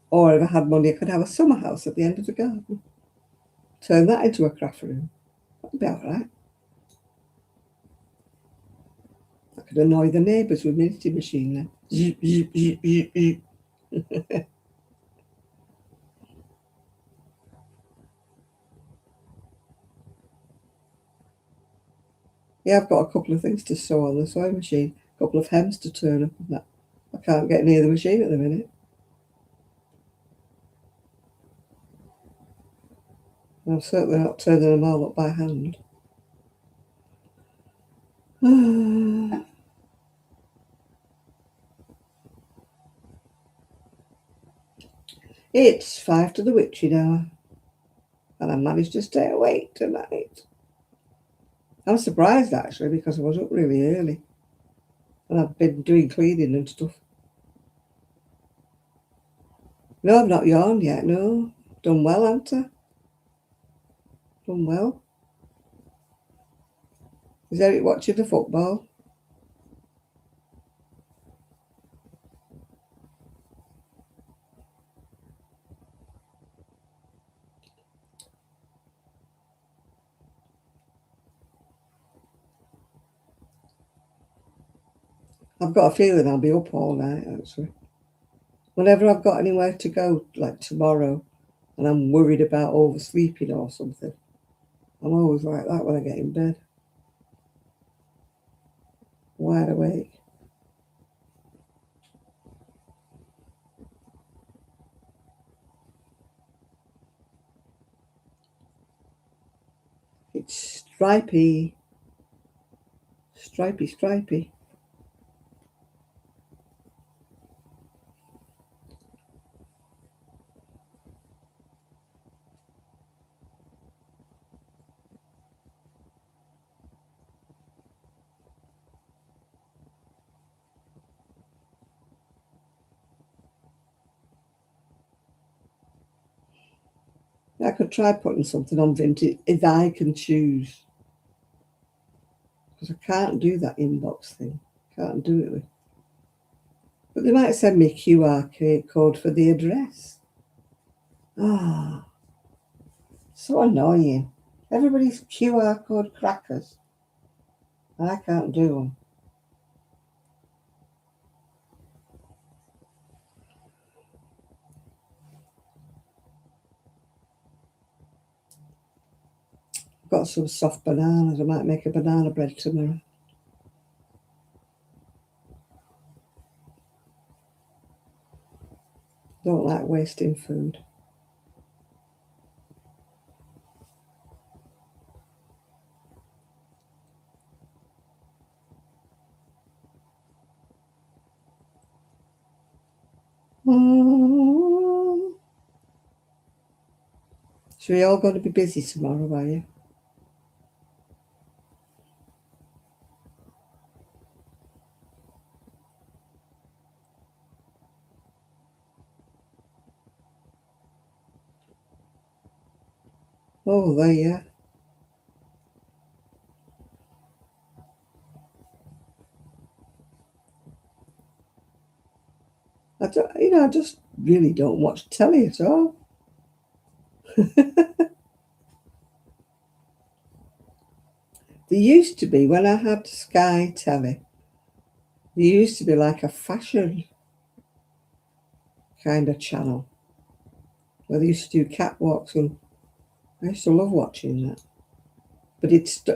Or if I had money, I could have a summer house at the end of the garden. Turn that into a craft room. That'd be all right. could annoy the neighbours with my knitting machine then. Zip, zip, zip, zip, zip. Yeah, I've got a couple of things to sew on the sewing machine. A couple of hems to turn up and that. I can't get near the machine at the minute. I'm certainly not turning them all up by hand. It's 5 to the witching hour, and I managed to stay awake tonight. I'm surprised actually because I was up really early, and I've been doing cleaning and stuff. No, I've not yawned yet. No, done well, haven't I? Done well. Is Eric watching the football? I've got a feeling I'll be up all night actually. Whenever I've got anywhere to go, like tomorrow, and I'm worried about oversleeping or something, I'm always like that when I get in bed. Wide awake. It's stripy. Stripy, stripy. I could try putting something on Vinted if I can choose. Because I can't do that inbox thing. Can't do it with. But they might send me a QR code for the address. Ah, so annoying. Everybody's QR code crackers. I can't do them. I've got some soft bananas. I might make a banana bread tomorrow. Don't like wasting food. So you're all going to be busy tomorrow, are you? Oh, there you are. I just really don't watch telly at all. There used to be, when I had Sky Telly, there used to be like a fashion kind of channel where they used to do catwalks, and I used to love watching that. But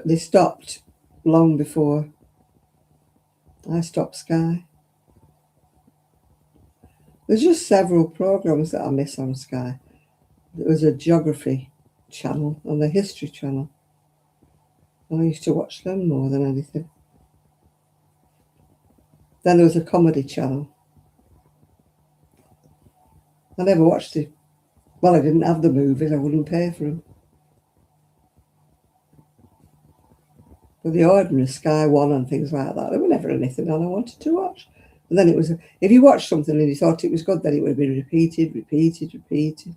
they stopped long before I stopped Sky. There's just several programs that I miss on Sky. There was a geography channel and a history channel. And I used to watch them more than anything. Then there was a comedy channel. I never watched it. Well, I didn't have the movies. I wouldn't pay for them. But the ordinary Sky One and things like that, there were never anything on I wanted to watch. And then it was, if you watched something and you thought it was good, then it would be repeated, repeated, repeated.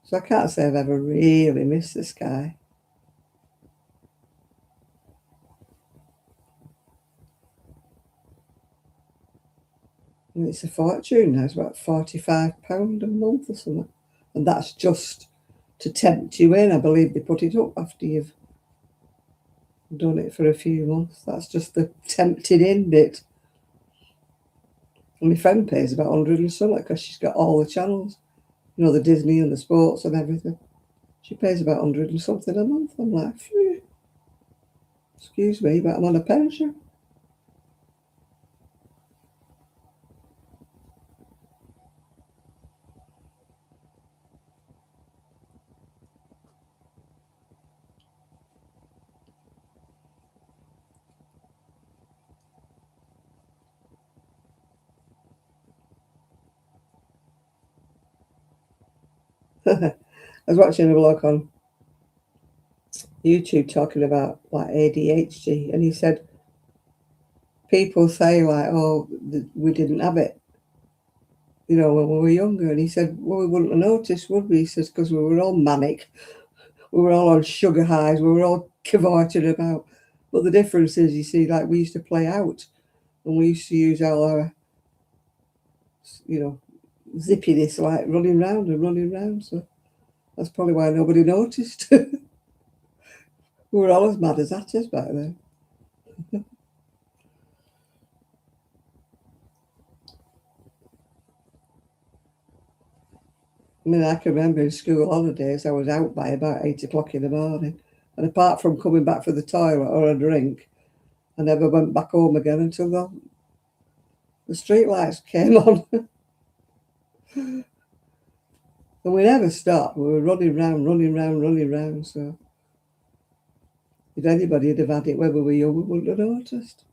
So I can't say I've ever really missed the Sky. And it's a fortune now. It's about £45 a month or something. And that's just to tempt you in. I believe they put it up after you've done it for a few months. That's just the tempted in bit. And my friend pays about 100 and something because she's got all the channels, you know, the Disney and the sports and everything. She pays about 100 and something a month. I'm like, phew, excuse me, but I'm on a pension. I was watching a vlog on YouTube talking about like ADHD, and he said people say like, "Oh, we didn't have it, you know, when we were younger." And he said, "Well, we wouldn't have noticed, would we?" He says, "Because we were all manic, we were all on sugar highs, we were all cavorting about." But the difference is, you see, like we used to play out, and we used to use all our, you know, zippiness, like running round and running round. So that's probably why nobody noticed. We were all as mad as hatters back then. I mean, I can remember in school holidays, I was out by about 8 o'clock in the morning. And apart from coming back for the toilet or a drink, I never went back home again until the street lights came on. And we never stopped. We were running round, running round, running round. So if anybody had have had it when we were young, we wouldn't have noticed.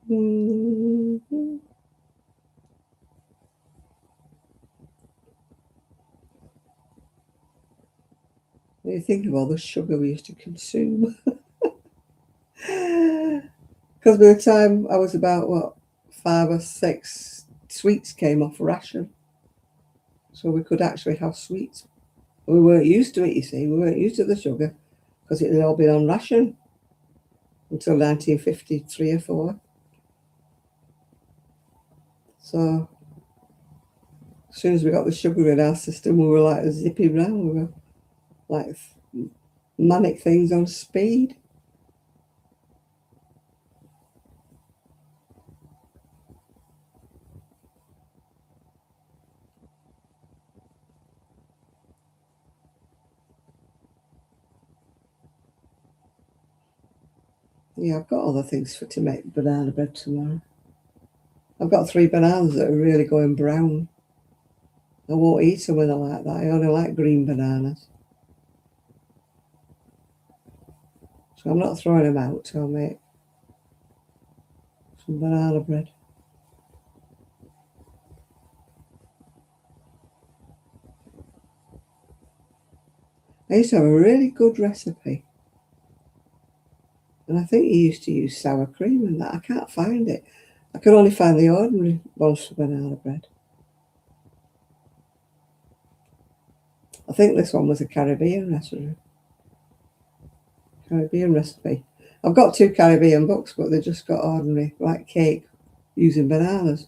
Mm-hmm. When you think of all the sugar we used to consume. Because by the time I was about, what, 5 or 6, sweets came off ration. So we could actually have sweets. We weren't used to it, you see. We weren't used to the sugar because it had all been on ration until 1953 or 4. So as soon as we got the sugar in our system, we were like zipping round. We were like manic things on speed. Yeah, I've got other things to make banana bread tomorrow. I've got 3 bananas that are really going brown. I won't eat them when they're like that. I only like green bananas. So I'm not throwing them out. I'll make some banana bread. I used to have a really good recipe. And I think you used to use sour cream in that. I can't find it. I can only find the ordinary ones for banana bread. I think this one was a Caribbean recipe. I've got 2 Caribbean books, but they just got ordinary, like cake, using bananas.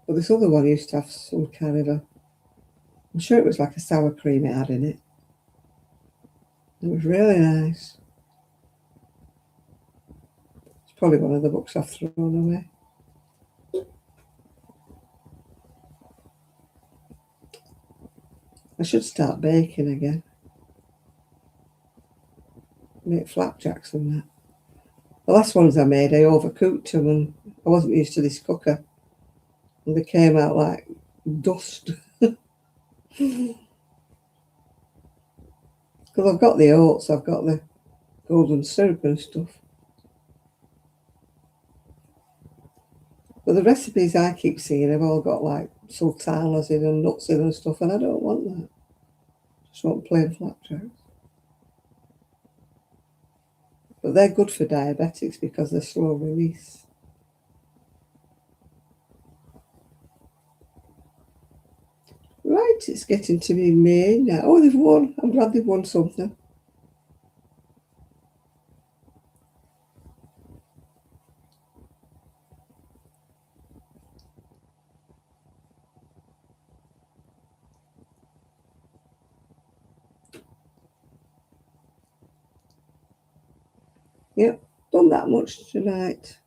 But this other one used to have some kind of I'm sure it was like a sour cream it had in it. It was really nice. It's probably one of the books I've thrown away. I should start baking again. Make flapjacks and that. The last ones I made, I overcooked them and I wasn't used to this cooker. And they came out like dust. Because I've got the oats, I've got the golden syrup and stuff. But the recipes I keep seeing have all got like sultanas in and nuts in and stuff, and I don't want that. I just want plain flapjacks. But they're good for diabetics because they're slow release. Right, it's getting to be May now. Oh, they've won. I'm glad they've won something. Yep, done that much tonight.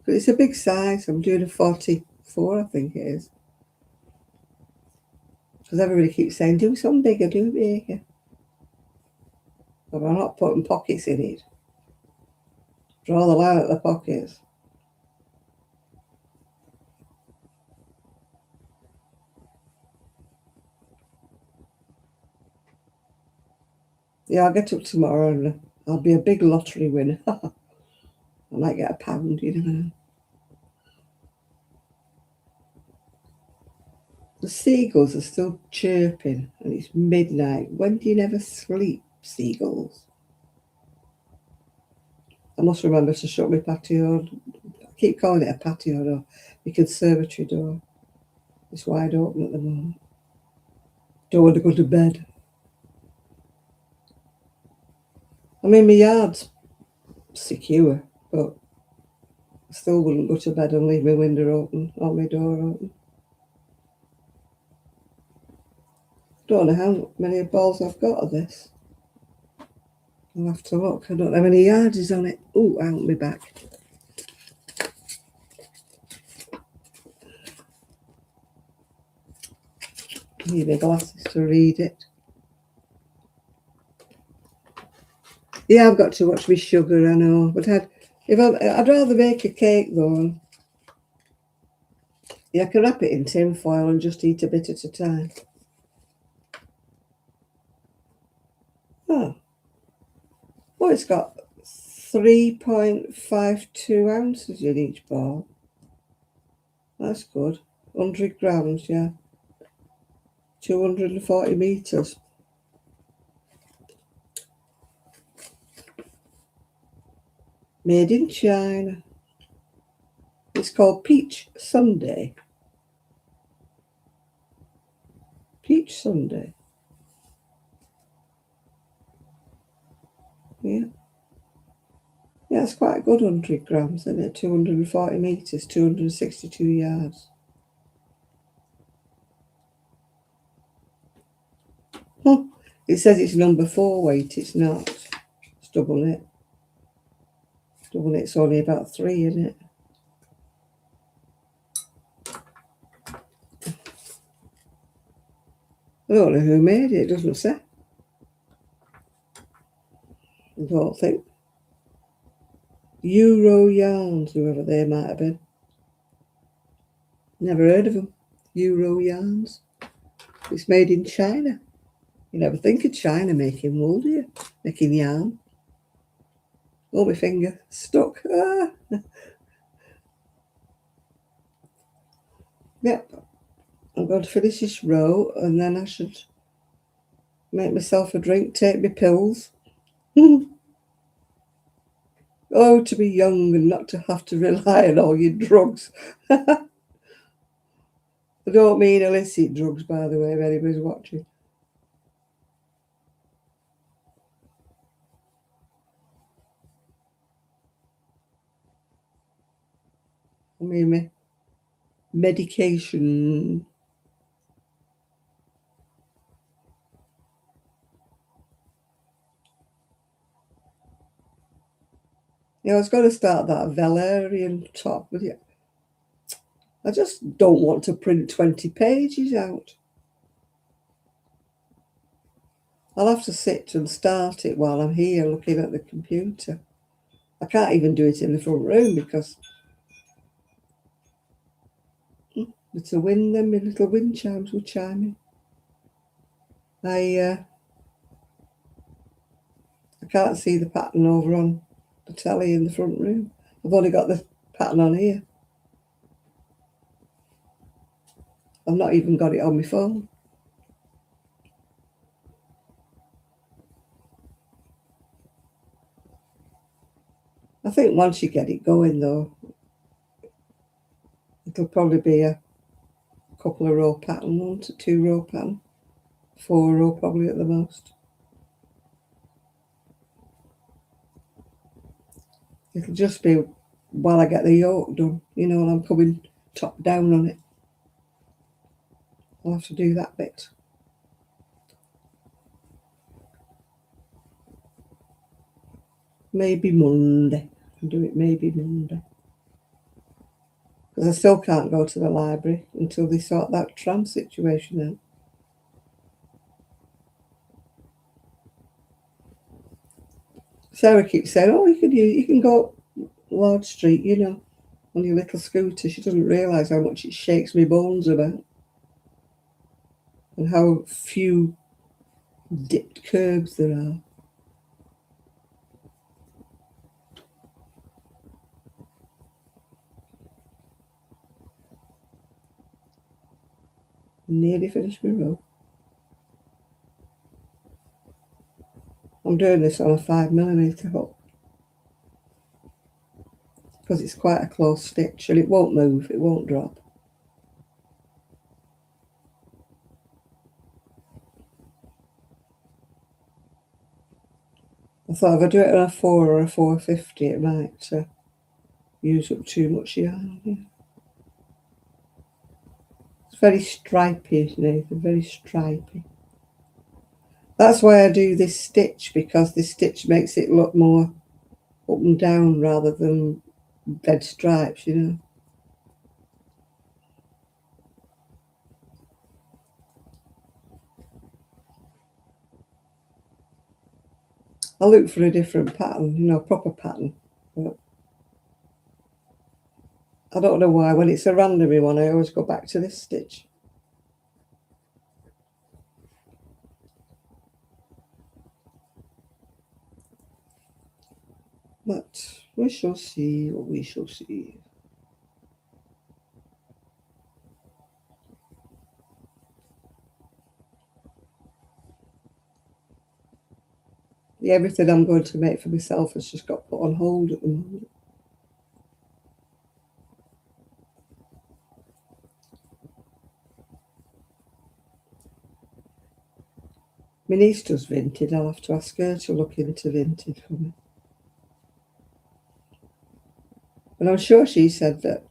But it's a big size. I'm doing a 44, I think it is. Because everybody keeps saying, do something bigger, do it bigger. But I'm not putting pockets in it. Draw the line at the pockets. Yeah, I'll get up tomorrow and I'll be a big lottery winner. I might get £1, you never know. The seagulls are still chirping and it's midnight. When do you never sleep, seagulls? I must remember to shut my patio. I keep calling it a patio door. My conservatory door. It's wide open at the moment. Don't want to go to bed. I mean, my yard's secure, but I still wouldn't go to bed and leave my window open or my door open. Don't know how many balls I've got of this. I'll have to look. I don't know how many yards is on it. Oh, out my back. Need my glasses to read it. Yeah, I've got to watch my sugar, I know. But I'd rather make a cake though. Yeah, I can wrap it in tin foil and just eat a bit at a time. Oh, it's got 3.52 ounces in each ball. That's good. 100 grams, yeah. 240 metres. Made in China. It's called Peach Sundae. Peach Sundae. Yeah. Yeah, it's quite a good 100 grams, isn't it? 240 metres, 262 yards. It says it's number 4 weight. It's not. It's double it. Double it's only about 3, isn't it? I don't know who made it. It doesn't say. I don't think. Euro Yarns, whoever they might have been. Never heard of them. Euro Yarns. It's made in China. You never think of China making wool, do you? Making yarn. Oh, my finger stuck. Ah. Yep. I'm going to finish this row and then I should make myself a drink, take my pills. Oh, to be young and not to have to rely on all your drugs. I don't mean illicit drugs, by the way, if anybody's watching. I mean, medication. Yeah, I was going to start that Valerian top, but yeah, I just don't want to print 20 pages out. I'll have to sit and start it while I'm here looking at the computer. I can't even do it in the front room because it's a wind, then my little wind chimes will chime in. I can't see the pattern over on the telly in the front room. I've only got the pattern on here. I've not even got it on my phone. I think once you get it going though, it'll probably be a couple of row pattern, 1 to 2 row pattern, 4 row probably at the most. It'll just be while I get the yoke done, you know, and I'm coming top down on it. I'll have to do that bit. Maybe Monday. I'll do it maybe Monday. Because I still can't go to the library until they sort that tram situation out. Sarah keeps saying, oh, you can go Lord Street, you know, on your little scooter. She doesn't realise how much it shakes me bones about. And how few dipped curbs there are. Nearly finished my row. I'm doing this on a 5mm hook because it's quite a close stitch and it won't move, it won't drop. I thought if I do it on a 4 or a 450 it might use up too much yarn. Yeah. It's very stripy, Nathan, very stripy. That's why I do this stitch, because this stitch makes it look more up and down rather than dead stripes, you know. I look for a different pattern, you know, a proper pattern. But I don't know why, when it's a randomly one, I always go back to this stitch. But we shall see what we shall see. Yeah, everything I'm going to make for myself has just got put on hold at the moment. My niece does Vinted. I'll have to ask her to look into Vinted for me. And I'm sure she said that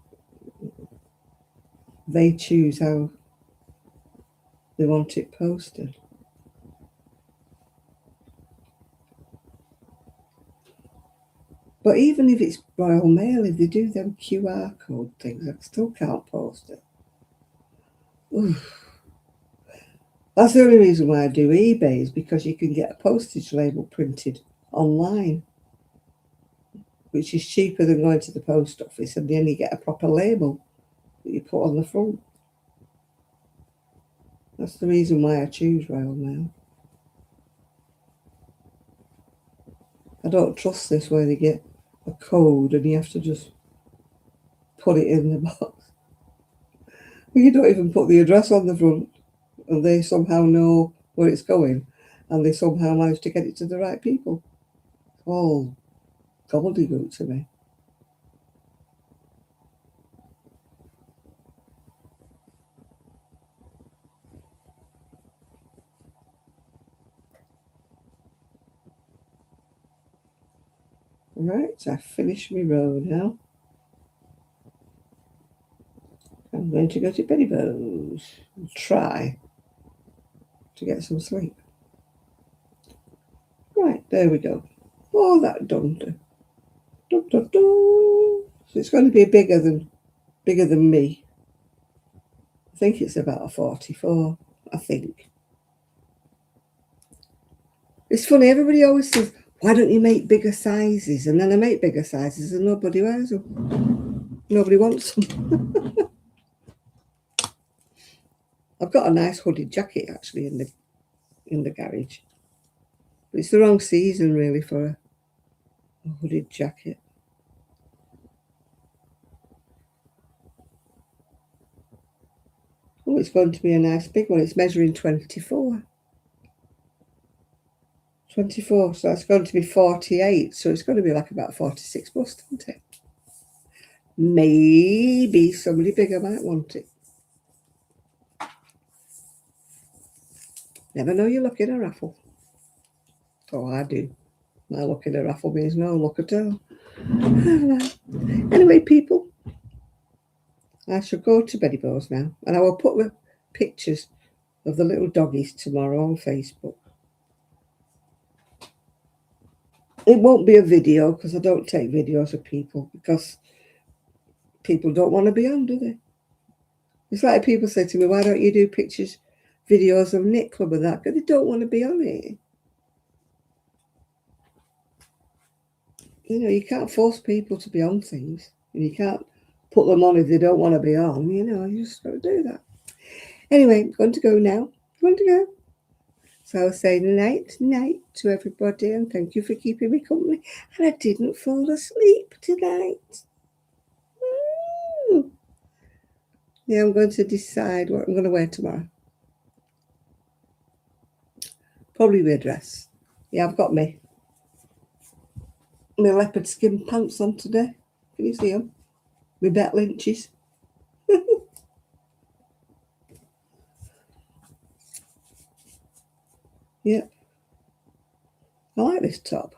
they choose how they want it posted. But even if it's Royal Mail, if they do them QR code things, I still can't post it. Oof. That's the only reason why I do eBay, is because you can get a postage label printed online, which is cheaper than going to the post office, and then you get a proper label that you put on the front. That's the reason why I choose Royal Mail. I don't trust this where they get a code and you have to just put it in the box. You don't even put the address on the front, and they somehow know where it's going, and they somehow manage to get it to the right people. All gobbledygook to me. Right, I've finished my row now. I'm going to go to Betty Bo's and try to get some sleep. Right, there we go. Oh, that done. Dun, dun, dun. So it's going to be bigger than me. I think it's about a 44, I think. It's funny, everybody always says, why don't you make bigger sizes? And then I make bigger sizes and nobody wears them. Nobody wants them. I've got a nice hooded jacket actually in the garage. But it's the wrong season really for a hooded jacket. Oh, it's going to be a nice big one. It's measuring 24. 24, so it's going to be 48. So it's going to be like about 46 bust, isn't it? Maybe somebody bigger might want it. Never know your luck in a raffle. Oh, I do. My luck in a raffle means no luck at all. Anyway, people, I shall go to Betty Bo's now, and I will put the pictures of the little doggies tomorrow on Facebook. It won't be a video because I don't take videos of people because people don't want to be on, do they? It's like people say to me, why don't you do pictures, videos of Knit Club and that? Because they don't want to be on it. You know, you can't force people to be on things. And you can't put them on if they don't want to be on. You know, you just got to do that. Anyway, I'm going to go now. Going to go. So I'll say night to everybody and thank you for keeping me company. And I didn't fall asleep tonight. Yeah, I'm going to decide what I'm going to wear tomorrow. Probably wear a dress. Yeah, I've got my leopard skin pants on today. Can you see them? My Bet Lynches. Yeah. I like this top.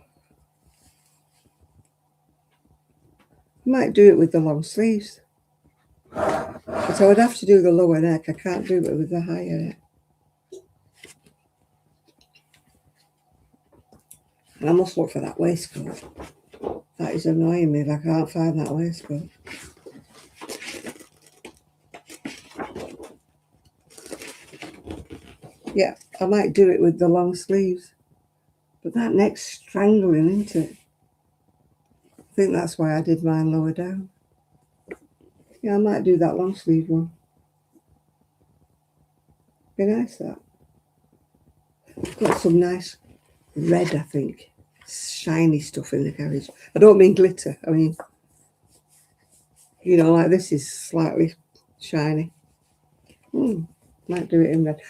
I might do it with the long sleeves. But I would have to do the lower neck. I can't do it with the higher neck. And I must look for that waistcoat. That is annoying me. I can't find that waistcoat. Yeah, I might do it with the long sleeves. But that neck's strangling, isn't it? I think that's why I did mine lower down. Yeah, I might do that long sleeve one. Be nice, that. Got some nice red, I think. Shiny stuff in the carriage. I don't mean glitter. I mean, you know, like this is slightly shiny. Might do it in red.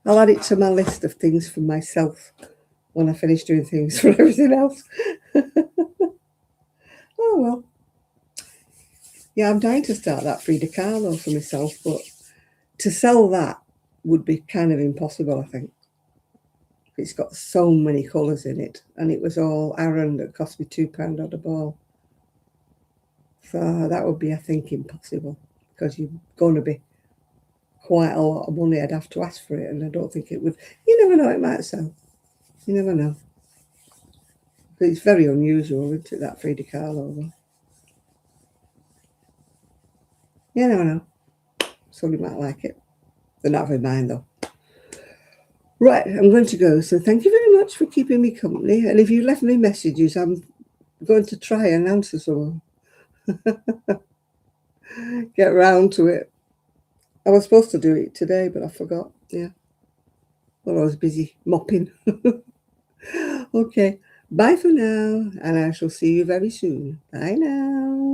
I'll add it to my list of things for myself when I finish doing things for everything else. Oh, well. Yeah, I'm dying to start that Frida Kahlo for myself, but to sell that would be kind of impossible, I think. It's got so many colours in it, and it was all Aran that cost me £2 on a ball. So that would be, I think, impossible, because you're going to be quite a lot of money. I'd have to ask for it, and I don't think it would. You never know, it might sell. You never know. But it's very unusual, isn't it, that Frida Kahlo one? You never know. Somebody might like it. They're not having mine, though. Right, I'm going to go. So thank you very much for keeping me company. And if you left me messages, I'm going to try and answer some of them. Get round to it. I was supposed to do it today, but I forgot. Yeah. Well, I was busy mopping. Okay. Bye for now. And I shall see you very soon. Bye now.